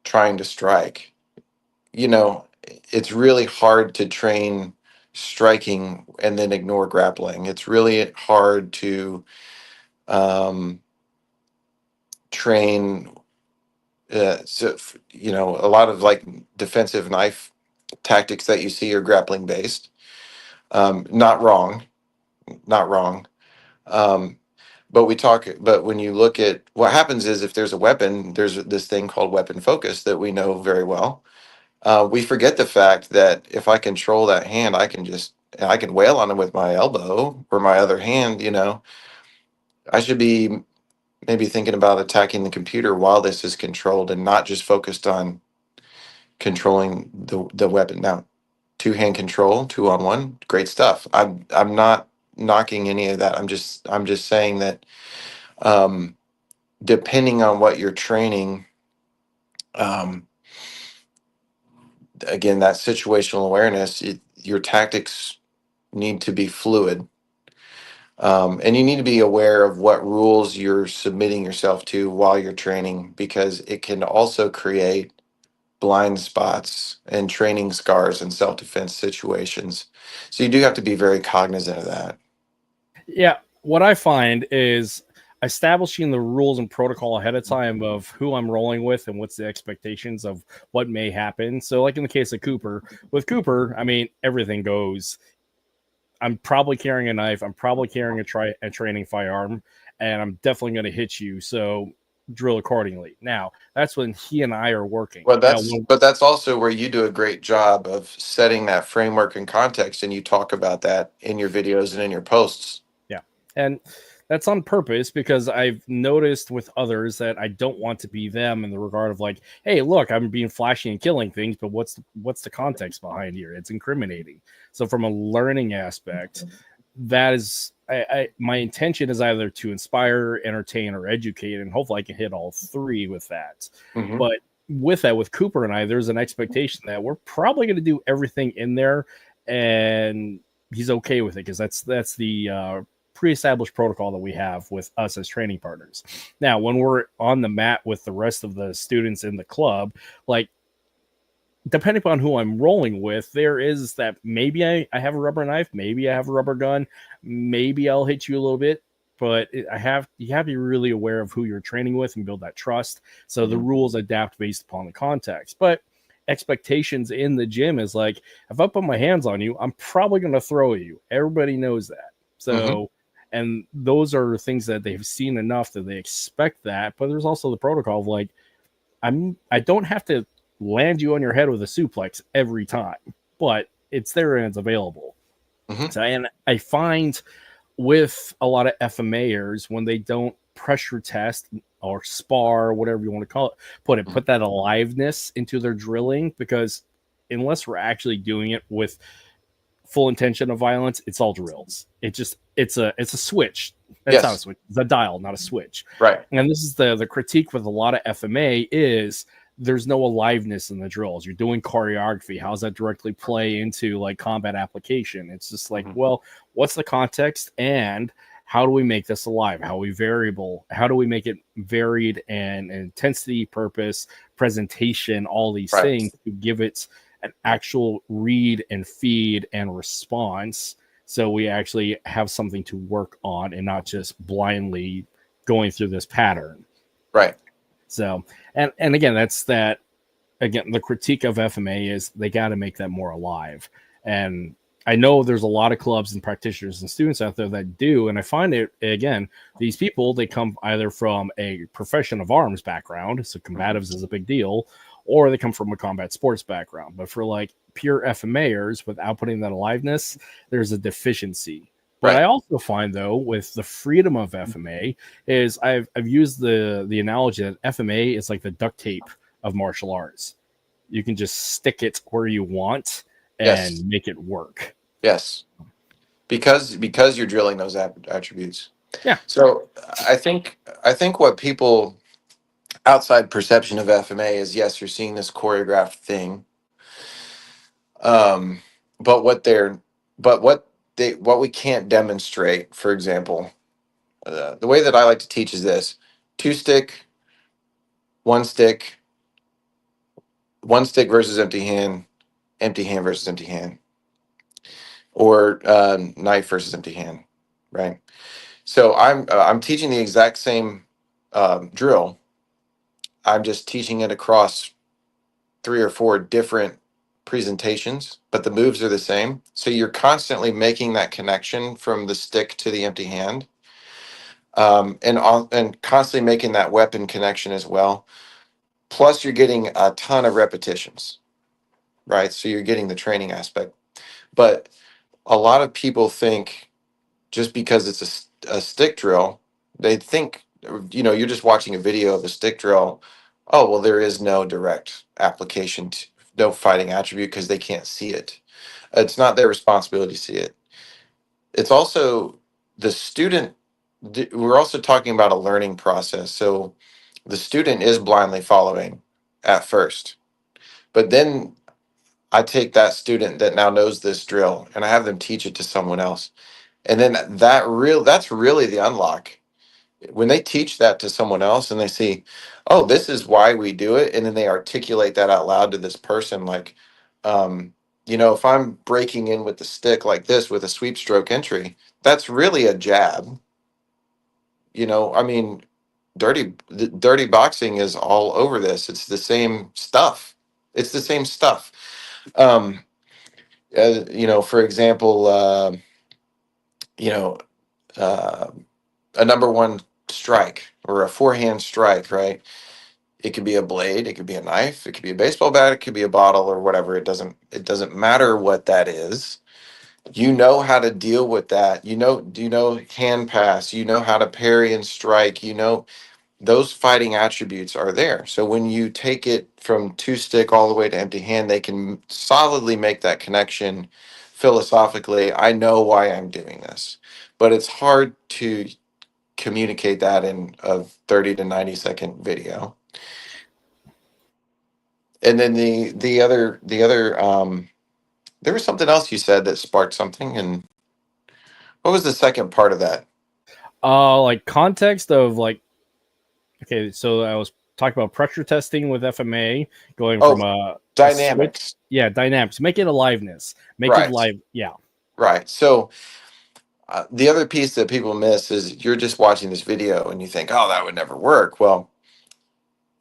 trying to strike. You know, it's really hard to train striking and then ignore grappling. It's really hard to um, train. A lot of like defensive knife tactics that you see are grappling based. Not wrong, not wrong. Um, but when you look at what happens is if there's a weapon, there's this thing called weapon focus that we know very well. We forget the fact that if I control that hand, I can wail on it with my elbow or my other hand. I should be maybe thinking about attacking the computer while this is controlled and not just focused on controlling the weapon. Now, two hand control, 2-on-1, great stuff. I'm not knocking any of that. I'm just saying that um, depending on what you're training, um, again, that situational awareness, your tactics need to be fluid. And you need to be aware of what rules you're submitting yourself to while you're training, because it can also create blind spots and training scars in self-defense situations. So you do have to be very cognizant of that. Yeah, what I find is establishing the rules and protocol ahead of time of who I'm rolling with and what's the expectations of what may happen. So, like in the case of Cooper, with Cooper, I mean, everything goes. I'm probably carrying a knife. I'm probably carrying a training firearm, and I'm definitely going to hit you. So drill accordingly. Now, that's when he and I are working. Well, Now, that's also where you do a great job of setting that framework and context, and you talk about that in your videos and in your posts. yeah. And that's on purpose because I've noticed with others that I don't want to be them in the regard of like, hey, look, I'm being flashy and killing things, but what's the context behind here? It's incriminating. So from a learning aspect, that is my intention is either to inspire, entertain, or educate, and hopefully I can hit all three with that. Mm-hmm. But with that, with Cooper and I, there's an expectation that we're probably going to do everything in there, and he's okay with it because that's the pre-established protocol that we have with us as training partners. Now, when we're on the mat with the rest of the students in the club, like depending upon who I'm rolling with, there is that maybe I have a rubber knife, maybe I have a rubber gun, maybe I'll hit you a little bit, but you have to be really aware of who you're training with and build that trust. So the rules adapt based upon the context. But expectations in the gym is like, if I put my hands on you, I'm probably going to throw you. Everybody knows that. So, and those are things that they've seen enough that they expect that. But there's also the protocol of like, I don't have to land you on your head with a suplex every time, but it's there and it's available. So, and I find with a lot of FMAers when they don't pressure test or spar, whatever you want to call it, put that aliveness into their drilling, because unless we're actually doing it with full intention of violence, it's all drills. It's a switch. That's not a switch. It's a dial, not a switch. Right. And this is the critique with a lot of FMA is there's no aliveness in the drills. You're doing choreography. How does that directly play into like combat application? It's just like, well, what's the context and how do we make this alive? How are we variable? How do we make it varied and intensity, purpose, presentation, all these things to give it an actual read and feed and response, so we actually have something to work on and not just blindly going through this pattern. Right. So, and again, the critique of FMA is they got to make that more alive. And I know there's a lot of clubs and practitioners and students out there that do. And I find it, again, these people, they come either from a profession of arms background, so combatives is a big deal, or they come from a combat sports background. But for like pure FMAers, without putting that aliveness, there's a deficiency. But I also find, though, with the freedom of FMA, is I've used the analogy that FMA is like the duct tape of martial arts. You can just stick it where you want and make it work. Yes, because you're drilling those attributes. Yeah. So I think what people outside perception of FMA is, yes, you're seeing this choreographed thing. but what we can't demonstrate, for example, the way that I like to teach is this: two stick, one stick, one stick versus empty hand versus empty hand, or knife versus empty hand, right? So I'm teaching the exact same drill. I'm just teaching it across 3 or 4 different presentations, but the moves are the same. So you're constantly making that connection from the stick to the empty hand, and constantly making that weapon connection as well. Plus, you're getting a ton of repetitions, right? So you're getting the training aspect. But a lot of people think just because it's a stick drill, they think, you're just watching a video of a stick drill. Oh, well, there is no direct application, no fighting attribute because they can't see it. It's not their responsibility to see it. It's also the student. We're also talking about a learning process. So the student is blindly following at first, but then I take that student that now knows this drill and I have them teach it to someone else. And then that's really the unlock. When they teach that to someone else and they see, oh, this is why we do it, and then they articulate that out loud to this person, like, if I'm breaking in with the stick like this with a sweep stroke entry, that's really a jab. I mean, dirty boxing is all over this. It's the same stuff. It's the same stuff. Um, for example, you know, uh, a number one strike or a forehand strike, right? It could be a blade, it could be a knife, it could be a baseball bat, it could be a bottle or whatever. It doesn't matter what that is. You know how to deal with that. Do you know hand pass? You know how to parry and strike. Those fighting attributes are there. So when you take it from two stick all the way to empty hand, they can solidly make that connection philosophically. I know why I'm doing this, but it's hard to communicate that in a 30 to 90-second video. And then the other there was something else you said that sparked something. And what was the second part of that? Like context of like, okay, so I was talking about pressure testing with FMA, going from Oh, a switch, dynamics. yeah, dynamics, make it aliveness, make it Right. live, yeah. Right. So the other piece that people miss is you're just watching this video and you think, oh, that would never work. Well,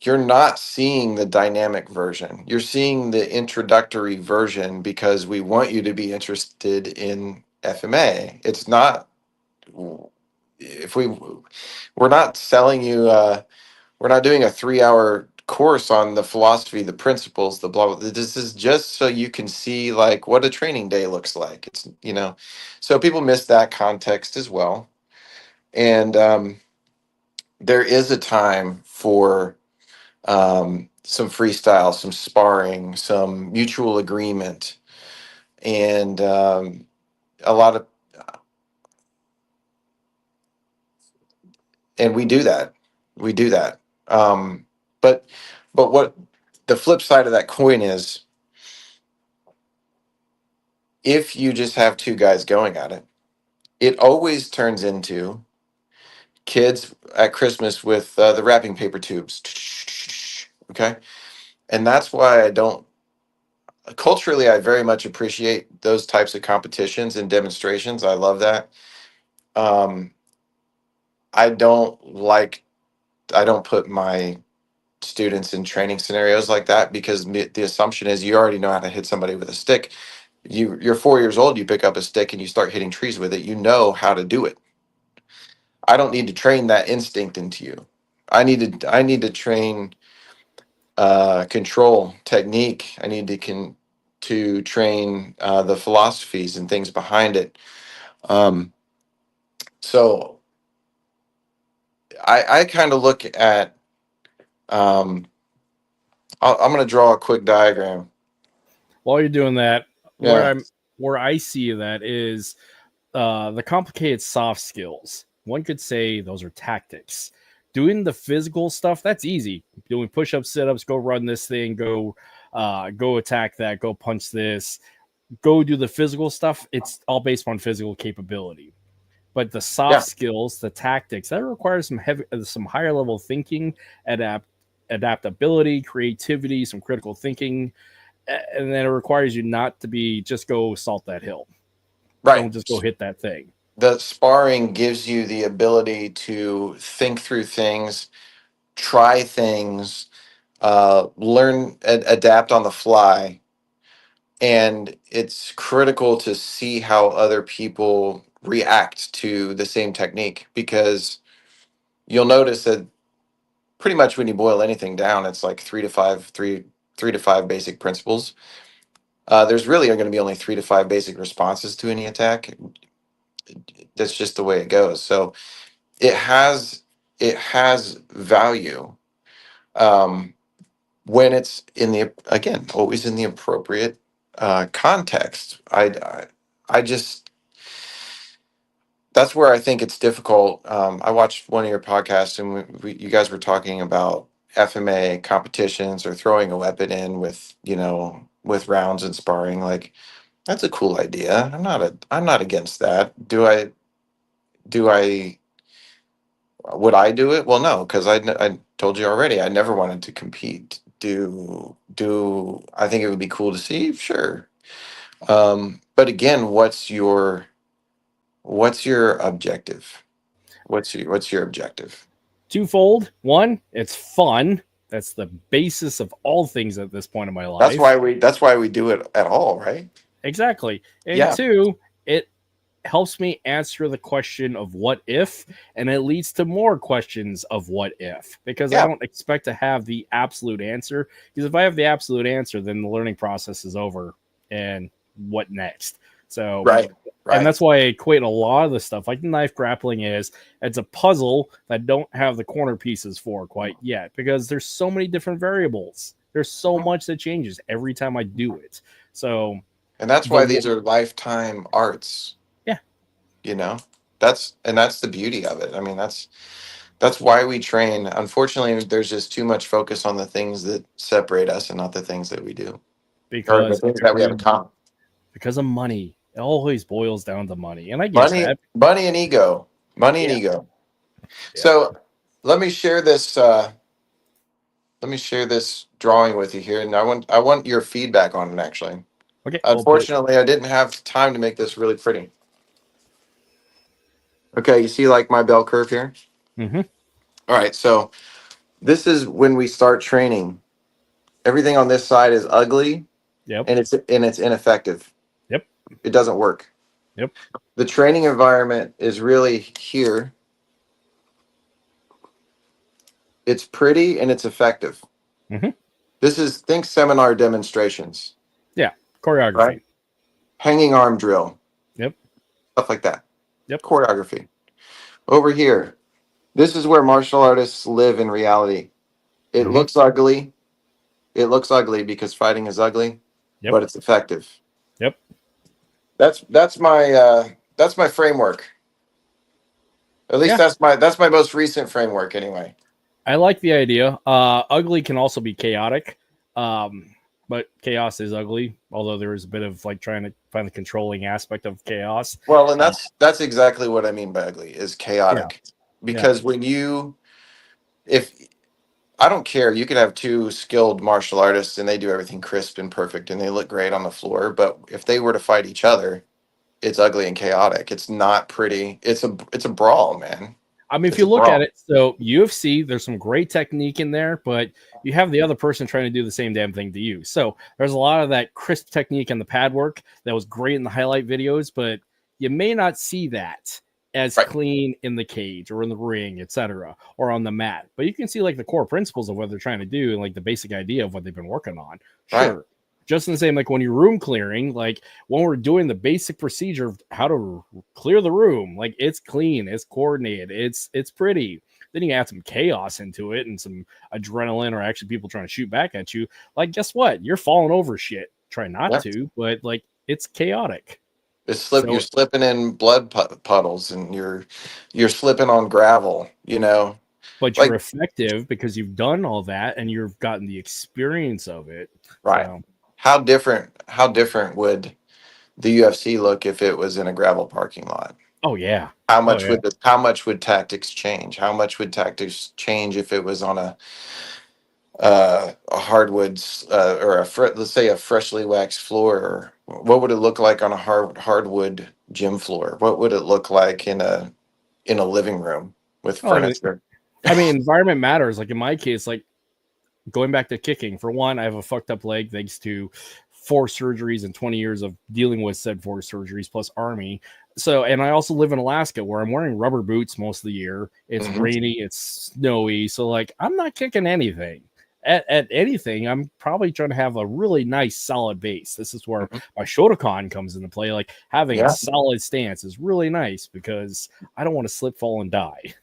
you're not seeing the dynamic version. You're seeing the introductory version because we want you to be interested in FMA. It's not, if we're not selling you, we're not doing a 3-hour course on the philosophy, the principles, the blah, blah. This is just so you can see like what a training day looks like. So people miss that context as well. And there is a time for some freestyle, some sparring, some mutual agreement, and a lot of, and we do that. We do that. But what the flip side of that coin is, if you just have two guys going at it, it always turns into kids at Christmas with the wrapping paper tubes. Okay. And that's why I don't, culturally, I very much appreciate those types of competitions and demonstrations. I love that. Um, I don't like, I don't put my students in training scenarios like that because the assumption is you already know how to hit somebody with a stick. You're 4 years old, you pick up a stick and you start hitting trees with it. You know how to do it. I don't need to train that instinct into you. I need to train control, technique. I need to train the philosophies and things behind it. Um, so I kind of look at. Um, I'm going to draw a quick diagram. While you're doing that, Yeah. where I see that is the complicated soft skills. One could say those are tactics. Doing the physical stuff, that's easy. Doing push-ups, sit-ups, go run this thing, go attack that, go punch this. go do the physical stuff, it's all based on physical capability. But the soft Yeah. skills, the tactics, that requires some higher level thinking, adaptability, creativity, some critical thinking, and then it requires you not to be just go salt that hill. Right. Don't just go hit that thing. The sparring gives you the ability to think through things, try things, learn, adapt on the fly. And it's critical to see how other people react to the same technique, because you'll notice that pretty much when you boil anything down, it's like three to five basic principles. There's really going to be only 3 to 5 basic responses to any attack. That's just the way it goes. So it has value, um, when it's in the, again, always in the appropriate context. I just, that's where I think it's difficult. I watched one of your podcasts, and you guys were talking about FMA competitions or throwing a weapon in with, with rounds and sparring. Like, that's a cool idea. I'm not against that. Do I would I do it? Well, no, because I told you already, I never wanted to compete. Do I think it would be cool to see? Sure. But again, what's your objective? What's your objective? Twofold. One, it's fun. That's the basis of all things at this point in my That's life. why we do it at all, right? Exactly. And Yeah. two, it helps me answer the question of what if, and it leads to more questions of what if, because I Yeah. don't expect to have the absolute answer. Because if I have the absolute answer, then the learning process is over, and what next? So, Right. and Right. that's why I equate a lot of the stuff, like knife grappling, is it's a puzzle that don't have the corner pieces for quite yet, because there's so many different variables. There's so much that changes every time I do it. So, And that's why the these are lifetime arts. yeah, You know, that's the beauty of it. I mean, that's why we train. Unfortunately, there's just too much focus on the things that separate us and not the things that we do, or the because things that we have in common. because of money. It always boils down to money, and I get Money, that. money, and ego. Money and Yeah, ego. yeah. So let me share this. Let me share this drawing with you here, and I want your feedback on it. Actually, Okay, I'll put it. unfortunately, I didn't have time to make this really pretty. Okay, you see, like, my bell curve here. Mm-hmm. All right, so this is when we start training. Everything on this side is ugly, Yep. and it's ineffective. Yep. It doesn't work. Yep. The training environment is really here. It's pretty and it's effective. Mm-hmm. This is, think seminar demonstrations, Yeah. right? Choreography. Hanging arm drill, Yep. stuff like that. Yep. Choreography. Over here, this is where martial artists live in reality. It Mm-hmm. looks ugly. It looks ugly because fighting is ugly, Yep. but it's effective. Yep. That's my framework. At least Yeah. that's my most recent framework anyway. I like the idea. Ugly can also be chaotic. But chaos is ugly, although there is a bit of like trying to find the controlling aspect of chaos. Well, and Uh, that's exactly what I mean by ugly, is yeah. chaotic. Yeah. Because if I don't care, you could have two skilled martial artists and they do everything crisp and perfect and they look great on the floor, but if they were to fight each other, it's ugly and chaotic. It's not pretty. It's a brawl, man. I mean, if It's a you look at brawl. it, so UFC, there's some great technique in there, but you have the other person trying to do the same damn thing to you. So there's a lot of that crisp technique in the pad work that was great in the highlight videos, but you may not see that as Right. clean in the cage or in the ring, etc., or on the mat. But you can see like the core principles of what they're trying to do and like the basic idea of what they've been working on. Right. Sure. Just in the same, like when you're room clearing, like when we're doing the basic procedure of how to clear the room, like it's clean, it's coordinated, it's pretty. Then you add some chaos into it and some adrenaline, or actually people trying to shoot back at you. Like, guess what? You're falling over shit. Try not Yeah. to, but like it's chaotic. You're So, slipping in blood puddles, and you're slipping on gravel, but you're Like, effective because you've done all that and you've gotten the experience of it. right. So, How different would the UFC look if it was in a gravel parking lot? Oh yeah. How much would tactics change? How much would tactics change if it was on a hardwood or let's say a freshly waxed floor? Or what would it look like on a hardwood gym floor? What would it look like in a living room with Oh, furniture? I mean, environment matters. Like in my case, like going back to kicking, for one, I have a fucked up leg thanks to 4 surgeries and 20 years of dealing with said 4 surgeries plus army. So, and I also live in Alaska where I'm wearing rubber boots most of the year. It's Mhm. rainy, it's snowy. So, like, I'm not kicking anything. At anything, I'm probably trying to have a really nice solid base. This is where Mhm. my Shotokan comes into play. Like having a Yeah. solid stance is really nice because I don't want to slip, fall, and die.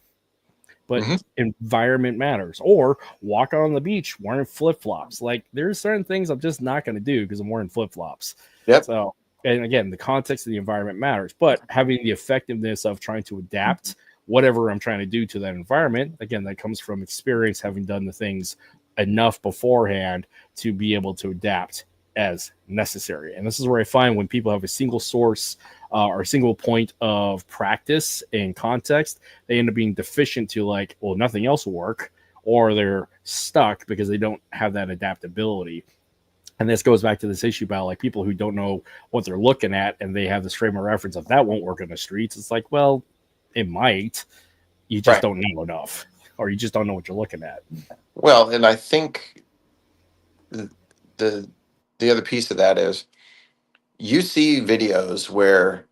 But Hmm. environment matters. Or walk on the beach wearing flip flops. Like there's certain things I'm just not going to do because I'm wearing flip flops. Yep. So, and again, the context of the environment matters. But having the effectiveness of trying to adapt whatever I'm trying to do to that environment, again, that comes from experience, having done the things enough beforehand to be able to adapt as necessary. And this is where I find when people have a single source or a single point of practice and context, they end up being deficient to like, well, nothing else will work, or they're stuck because they don't have that adaptability. And this goes back to this issue about like people who don't know what they're looking at and they have this frame of reference of that won't work in the streets. It's like, well, it might. You just Right. don't know enough, or you just don't know what you're looking at. Well, and I think the the the other piece of that is you see videos where,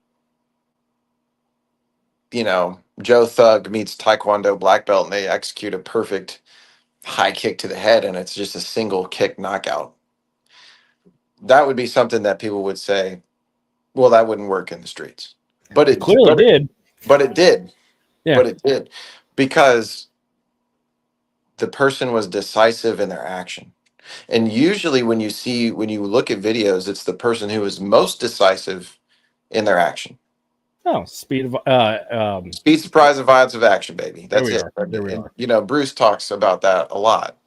Joe Thug meets Taekwondo black belt and they execute a perfect high kick to the head and it's just a single kick knockout. That would be something that people would say, well, that wouldn't work in the streets. But It clearly did. but it did. Yeah. But it did. Because the person was decisive in their action. And usually when you look at videos, it's the person who is most decisive in their action. Oh, speed of Speed, surprise, and violence of action, baby. there That's we it. are. There we And, are. Bruce talks about that a lot.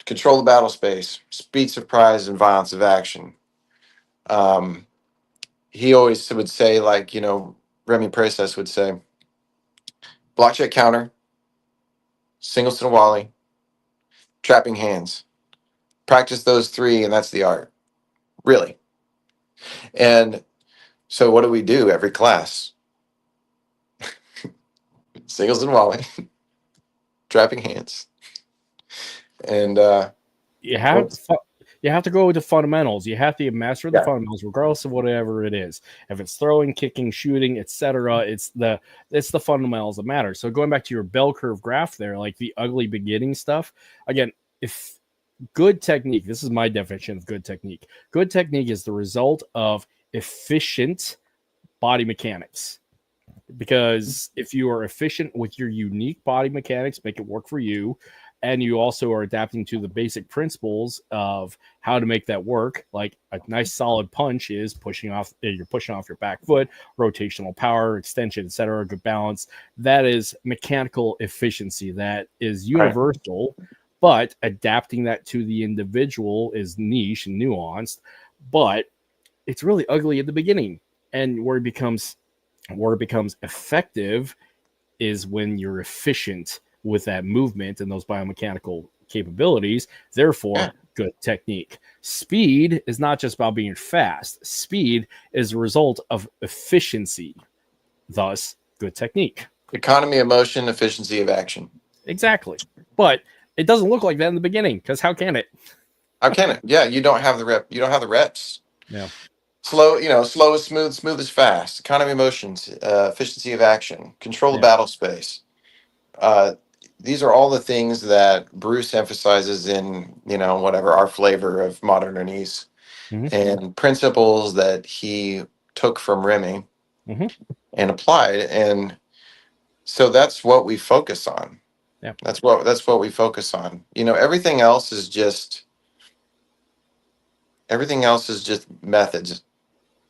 Control the battle space, speed, surprise, and violence of action. Um, he always would say, like, Remy Prestes would say, block check counter, single Sinawali, trapping hands. Practice those 3, and that's the art. Really. And so what do we do every class? Singles and Wally, trapping hands. And You have you have to go with the fundamentals. You have to master the yeah, fundamentals, regardless of whatever it is. If it's throwing, kicking, shooting, etc., it's the fundamentals that matter. So going back to your bell curve graph there, like the ugly beginning stuff. Again, if good technique, this is my definition of good technique. Good technique is the result of efficient body mechanics. Because if you are efficient with your unique body mechanics, make it work for you, and you also are adapting to the basic principles of how to make that work, like a nice solid punch is you're pushing off your back foot, rotational power, extension, etc., good balance. That is mechanical efficiency. That is right. universal, but adapting that to the individual is niche and nuanced. But it's really ugly at the beginning, and where it becomes effective is when you're efficient with that movement and those biomechanical capabilities. Therefore, Yeah. good technique. Speed is not just about being fast. Speed is a result of efficiency. Thus, good technique. Economy of motion, efficiency of action. Exactly. But it doesn't look like that in the beginning, because how can it? How can it? Yeah, you don't have the rep. You don't have the reps. Yeah. Slow, slow is smooth, smooth is fast. Economy of motions, efficiency of action, control the Yeah. battle space. Uh, these are all the things that Bruce emphasizes in, whatever our flavor of Modern Arnis, Mm-hmm. and principles that he took from Remy Mm-hmm. and applied. And so that's what we focus on. Yeah. That's what we focus on. Everything else is just methods.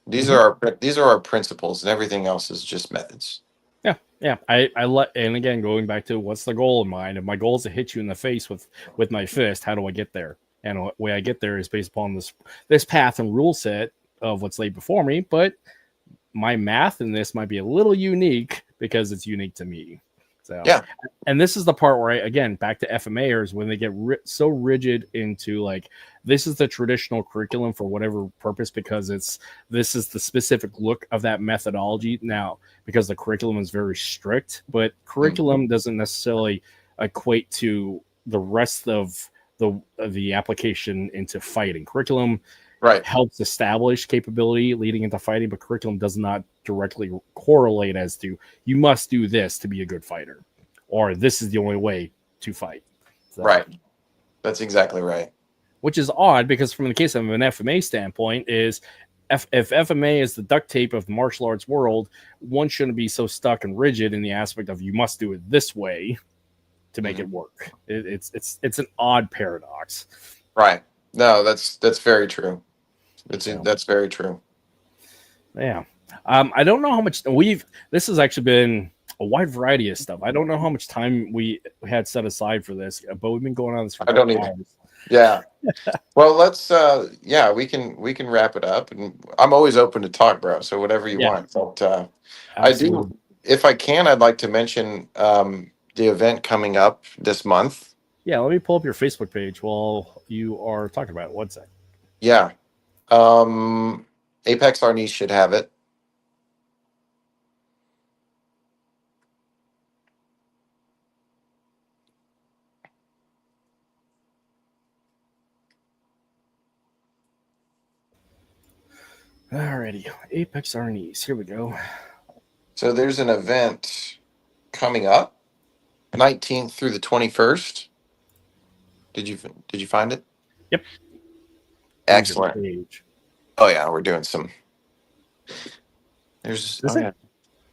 These Mm-hmm. are our principles, and everything else is just methods. Yeah. And again, going back to what's the goal in mind? If my goal is to hit you in the face with my fist, how do I get there? And the way I get there is based upon this path and rule set of what's laid before me, but my math in this might be a little unique because it's unique to me. So, Yeah. and this is the part where again, back to FMAers, when they get so rigid into like, this is the traditional curriculum for whatever purpose, because this is the specific look of that methodology. Now, because the curriculum is very strict, but curriculum doesn't necessarily equate to the rest of the application into fighting. Curriculum helps establish capability leading into fighting, but curriculum does not directly correlate as to you must do this to be a good fighter, or this is the only way to fight. So, right. That's exactly right. Which is odd, because from the case of an FMA standpoint, is if FMA is the duct tape of the martial arts world, one shouldn't be so stuck and rigid in the aspect of you must do it this way to make it work. It's an odd paradox. Right. No, that's very true. That's very true. Yeah. I don't know how much this has actually been a wide variety of stuff. I don't know how much time we had set aside for this, but we've been going on this for I don't even. Yeah. Well, let's we can wrap it up, and I'm always open to talk, bro. So whatever you want. But I do, if I can, I'd like to mention the event coming up this month. Yeah, let me pull up your Facebook page while you are talking about it. One sec. Yeah. AKST should have it. Alrighty, AKST. Here we go. So there's an event coming up, 19th through the 21st. Did you find it? Yep. Excellent. Oh yeah, we're doing some. There's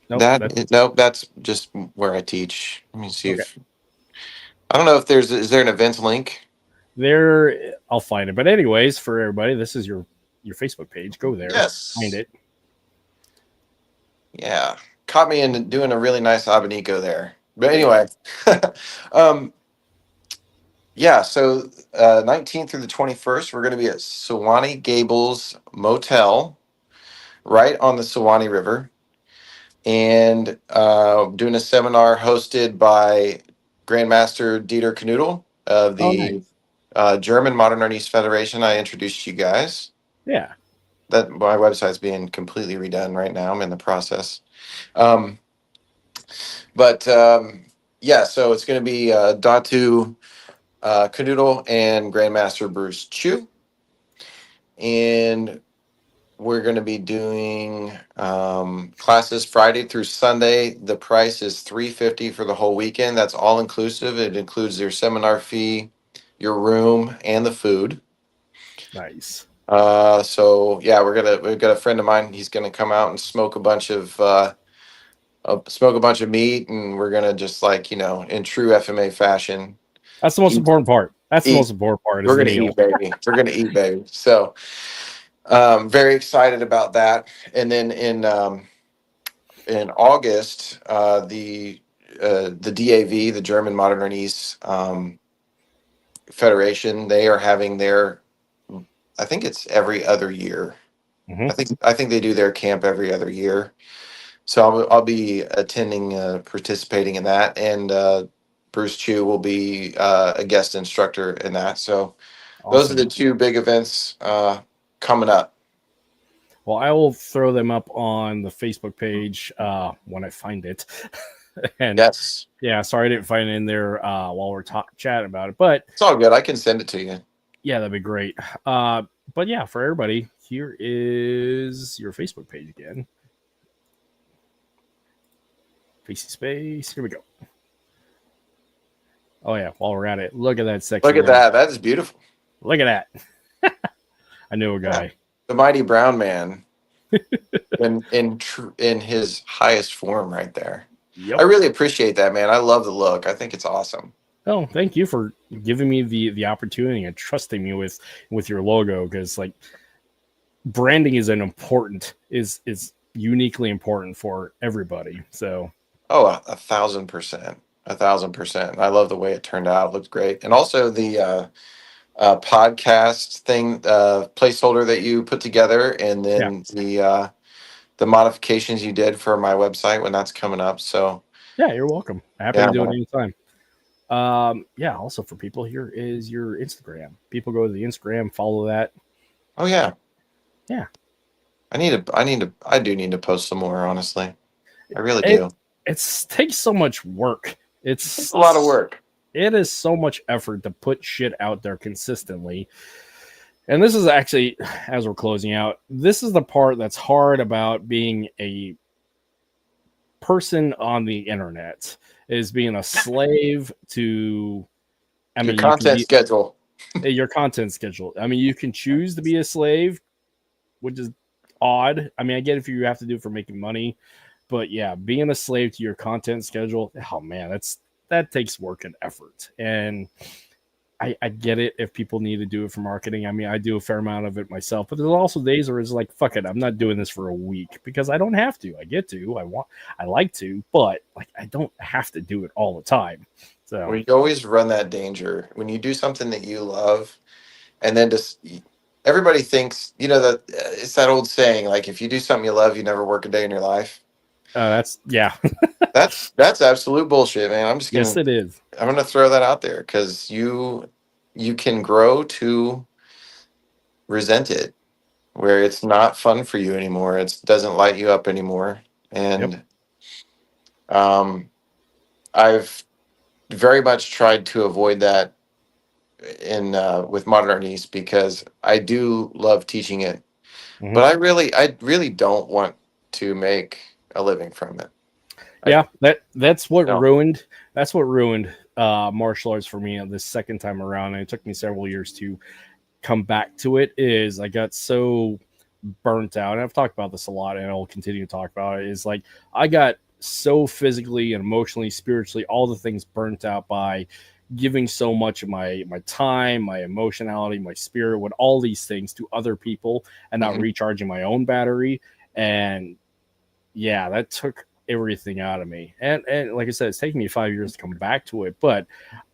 that's just where I teach. Let me see if I don't know if is there an events link? There, I'll find it. But anyways, for everybody, this is your Facebook page. Go there. Yes. Find it. Yeah. Caught me in doing a really nice abanico there. But anyway. Yeah, so 19th through the 21st, we're going to be at Sewanee Gables Motel, right on the Sewanee River, and doing a seminar hosted by Grandmaster Dieter Knudel of the German Modern Arnis Federation. I introduced you guys. Yeah. That my website's being completely redone right now. I'm in the process. Yeah, so it's going to be Datu Knudel and Grandmaster Bruce Chu. And we're going to be doing classes Friday through Sunday. The price is $350 for the whole weekend. That's all inclusive. It includes your seminar fee, your room, and the food. Nice. So yeah, we've got a friend of mine. He's gonna come out and smoke a bunch of meat, and we're gonna just in true FMA fashion. That's the most important part. The most important part. We're gonna eat, baby. We're gonna eat, baby. So, very excited about that. And then in August, the DAV, the German Modern Arnis Federation, they are having their, I think it's every other year. Mm-hmm. I think they do their camp every other year. So I'll be attending, participating in that, and Bruce Chu will be a guest instructor in that. So those are the two big events coming up. Well, I will throw them up on the Facebook page when I find it. And yes. Yeah, sorry I didn't find it in there while we're chatting about it, but it's all good. I can send it to you. Yeah, that'd be great. But yeah, for everybody, here is your Facebook page again. Facey space. Here we go. Oh yeah, while we're at it, look at that section. Look at that. That is beautiful. Look at that. I knew a guy. Yeah. The mighty brown man in his highest form right there. Yep. I really appreciate that, man. I love the look. I think it's awesome. Oh, thank you for giving me the opportunity and trusting me with your logo, because branding is is uniquely important for everybody. So 1,000%. 1,000%. I love the way it turned out. It looks great. And also the podcast thing placeholder that you put together, and Yeah. then the modifications you did for my website when that's coming up. So Yeah, you're welcome. Happy yeah, to do it man. anytime. Yeah, also for people, here is your Instagram. People go to the Instagram, follow that. Oh yeah, Yeah. I do need to post some more, honestly. I really It do. takes so much work. It's a lot of work. It is so much effort to put shit out there consistently. And this is actually, as we're closing out, this is the part that's hard about being a person on the internet, is being a slave to, I Your mean, you can content be schedule. your content schedule. I mean, you can choose to be a slave, which is odd. I mean, I get if you have to do it for making money, but yeah, being a slave to your content schedule, oh man, that takes work and effort. And I get it if people need to do it for marketing. I mean, I do a fair amount of it myself, but there's also days where it's like, fuck it, I'm not doing this for a week because I don't have to. I get to, I like to, but like I don't have to do it all the time. So We always run that danger when you do something that you love, and then just everybody thinks, that it's that old saying, like if you do something you love, you never work a day in your life. that's yeah, That's absolute bullshit, man. yes, it is. I'm gonna throw that out there because you can grow to resent it, where it's not fun for you anymore. It doesn't light you up anymore, Yep. and I've very much tried to avoid that in with Modern Arnis because I do love teaching it, Mm-hmm. but I really don't want to make a living from it. I Yeah, that's what don't. ruined martial arts for me this second time around. And it took me several years to come back to it. Is I got so burnt out, and I've talked about this a lot, and I'll continue to talk about it. Is like I got so physically and emotionally, spiritually, all the things burnt out by giving so much of my time, my emotionality, my spirit, with all these things to other people, and not Mhm. recharging my own battery. And yeah, that took everything out of me. And like I said, it's taken me 5 years to come back to it. But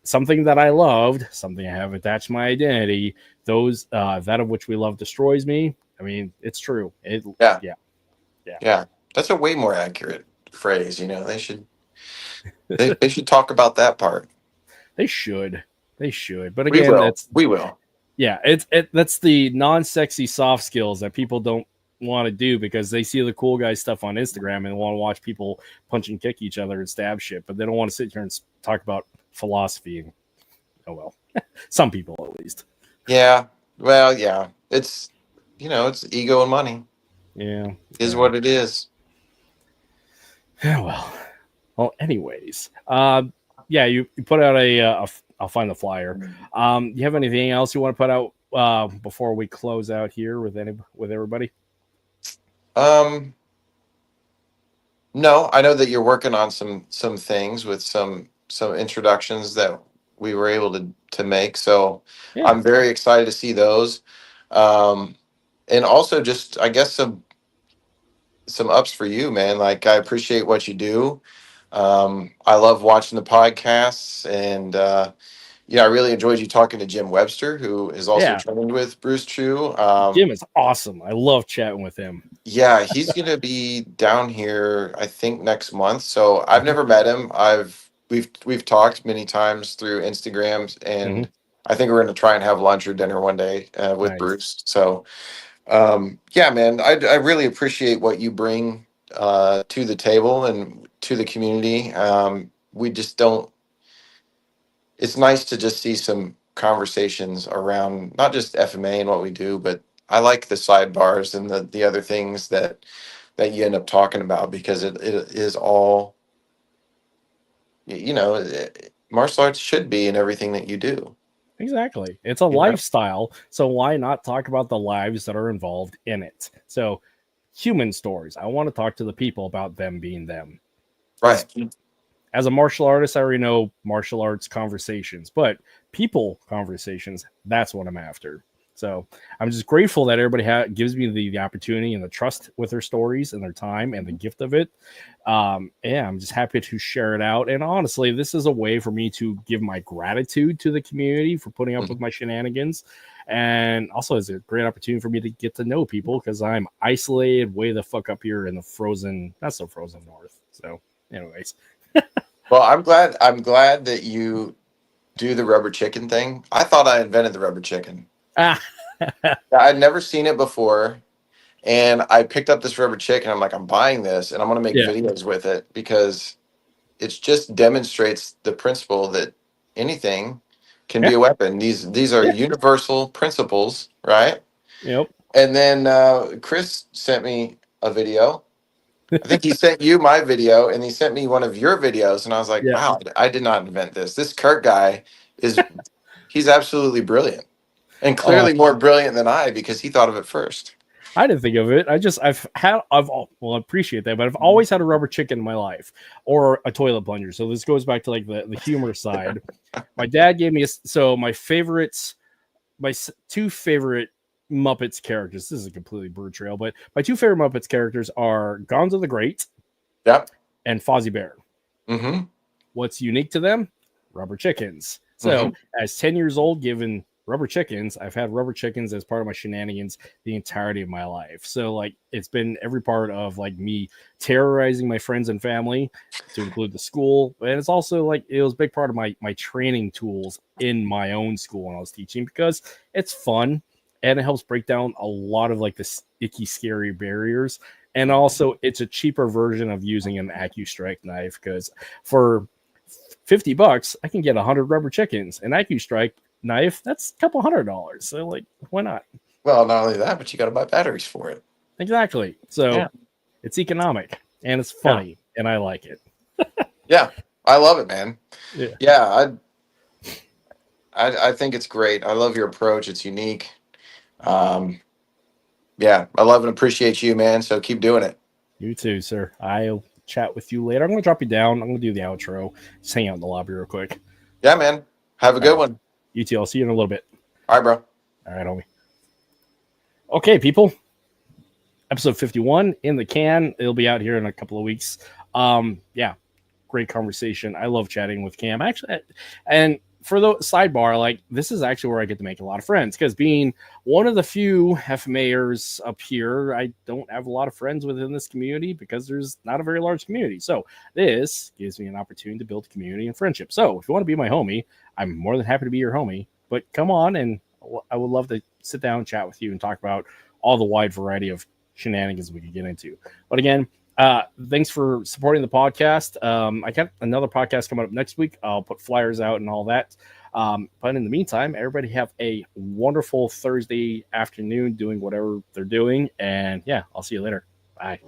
something that I loved, something I have attached to my identity, those that of which we love destroys me. I mean, it's true. Yeah, Yeah, yeah. yeah. That's a way more accurate phrase. They should talk about that part. They should. They should. But We again, will. that's We will. yeah, that's the non-sexy soft skills that people don't want to do because they see the cool guy stuff on Instagram and want to watch people punch and kick each other and stab shit, but they don't want to sit here and talk about philosophy. And oh well, some people at least. Yeah. Well, yeah. It's ego and money Yeah, is yeah, what it is. yeah. Well. Anyways, yeah, you put out I'll find the flyer. You have anything else you want to put out before we close out here with everybody? Um, no, I know that you're working on some things with some introductions that we were able to make. So Yeah, I'm very excited to see those. Um, and also just I guess some ups for you, man. Like I appreciate what you do. I love watching the podcasts, and yeah, I really enjoyed you talking to Jim Webster, who is also yeah. trained with Bruce Chu. Jim is awesome. I love chatting with him. Yeah, he's gonna be down here, I think, next month. So I've Mhm. never met him. We've talked many times through Instagrams, Mhm. and I think we're gonna try and have lunch or dinner one day with Nice. Bruce. So yeah, man, I really appreciate what you bring to the table and to the community. We just don't. It's nice to just see some conversations around not just FMA and what we do, but I like the sidebars and the other things that you end up talking about because it is all martial arts should be in everything that you do. Exactly. It's a You know? lifestyle, so why not talk about the lives that are involved in it? So, human stories. I want to talk to the people about them being them. Because Right. as a martial artist, I already know martial arts conversations, but people conversations, that's what I'm after. So I'm just grateful that everybody gives me the opportunity and the trust with their stories and their time and the gift of it. Yeah, I'm just happy to share it out. And honestly, this is a way for me to give my gratitude to the community for putting up with my shenanigans. And also it's a great opportunity for me to get to know people because I'm isolated way the fuck up here in the frozen, not so frozen north. So anyways. Well, I'm glad that you do the rubber chicken thing. I thought I invented the rubber chicken. I'd never seen it before. And I picked up this rubber chicken. I'm like, I'm buying this and I'm going to make videos with it because it just demonstrates the principle that anything can be a weapon. These are universal principles, right? Yep. And then Chris sent me a video. I think he sent you my video and he sent me one of your videos. And I was like, wow, I did not invent this. This Kurt guy he's absolutely brilliant and clearly more brilliant than I because he thought of it first. I didn't think of it. I appreciate that, but I've always had a rubber chicken in my life or a toilet plunger. So this goes back to like the humor side. My dad gave me my two favorite Muppets characters. This is a completely bird trail, but my two favorite Muppets characters are Gonzo the Great, and Fozzie Bear. Mm-hmm. What's unique to them? Rubber chickens. So as 10 years old, given rubber chickens, I've had rubber chickens as part of my shenanigans the entirety of my life. So like it's been every part of like me terrorizing my friends and family, to include the school, and it's also like it was a big part of my training tools in my own school when I was teaching because it's fun and it helps break down a lot of like the icky, scary barriers. And also it's a cheaper version of using an AccuStrike knife because for $50 I can get 100 rubber chickens. An AccuStrike knife, that's a couple $100. So like, why not? Well, not only that, but you got to buy batteries for it. Exactly. So it's economic and it's funny and I like it. Yeah, I love it, man. Yeah, I think it's great. I love your approach. It's unique. Yeah, I love and appreciate you, man. So keep doing it. You too, sir. I'll chat with you later. I'm going to drop you down. I'm going to do the outro. Just hang out in the lobby real quick. Yeah, man. Have a good one. You too. I'll see you in a little bit. All right, bro. All right, homie. Okay, people. Episode 51 in the can. It'll be out here in a couple of weeks. Yeah, great conversation. I love chatting with Cam. Actually, and for the sidebar, like this is actually where I get to make a lot of friends because being one of the few FMAers up here, I don't have a lot of friends within this community because there's not a very large community. So this gives me an opportunity to build community and friendship. So if you want to be my homie, I'm more than happy to be your homie. But come on, and I would love to sit down and chat with you and talk about all the wide variety of shenanigans we could get into. But again, thanks for supporting the podcast. I got another podcast coming up next week. I'll put flyers out and all that. But in the meantime, everybody have a wonderful Thursday afternoon doing whatever they're doing. And yeah, I'll see you later. Bye.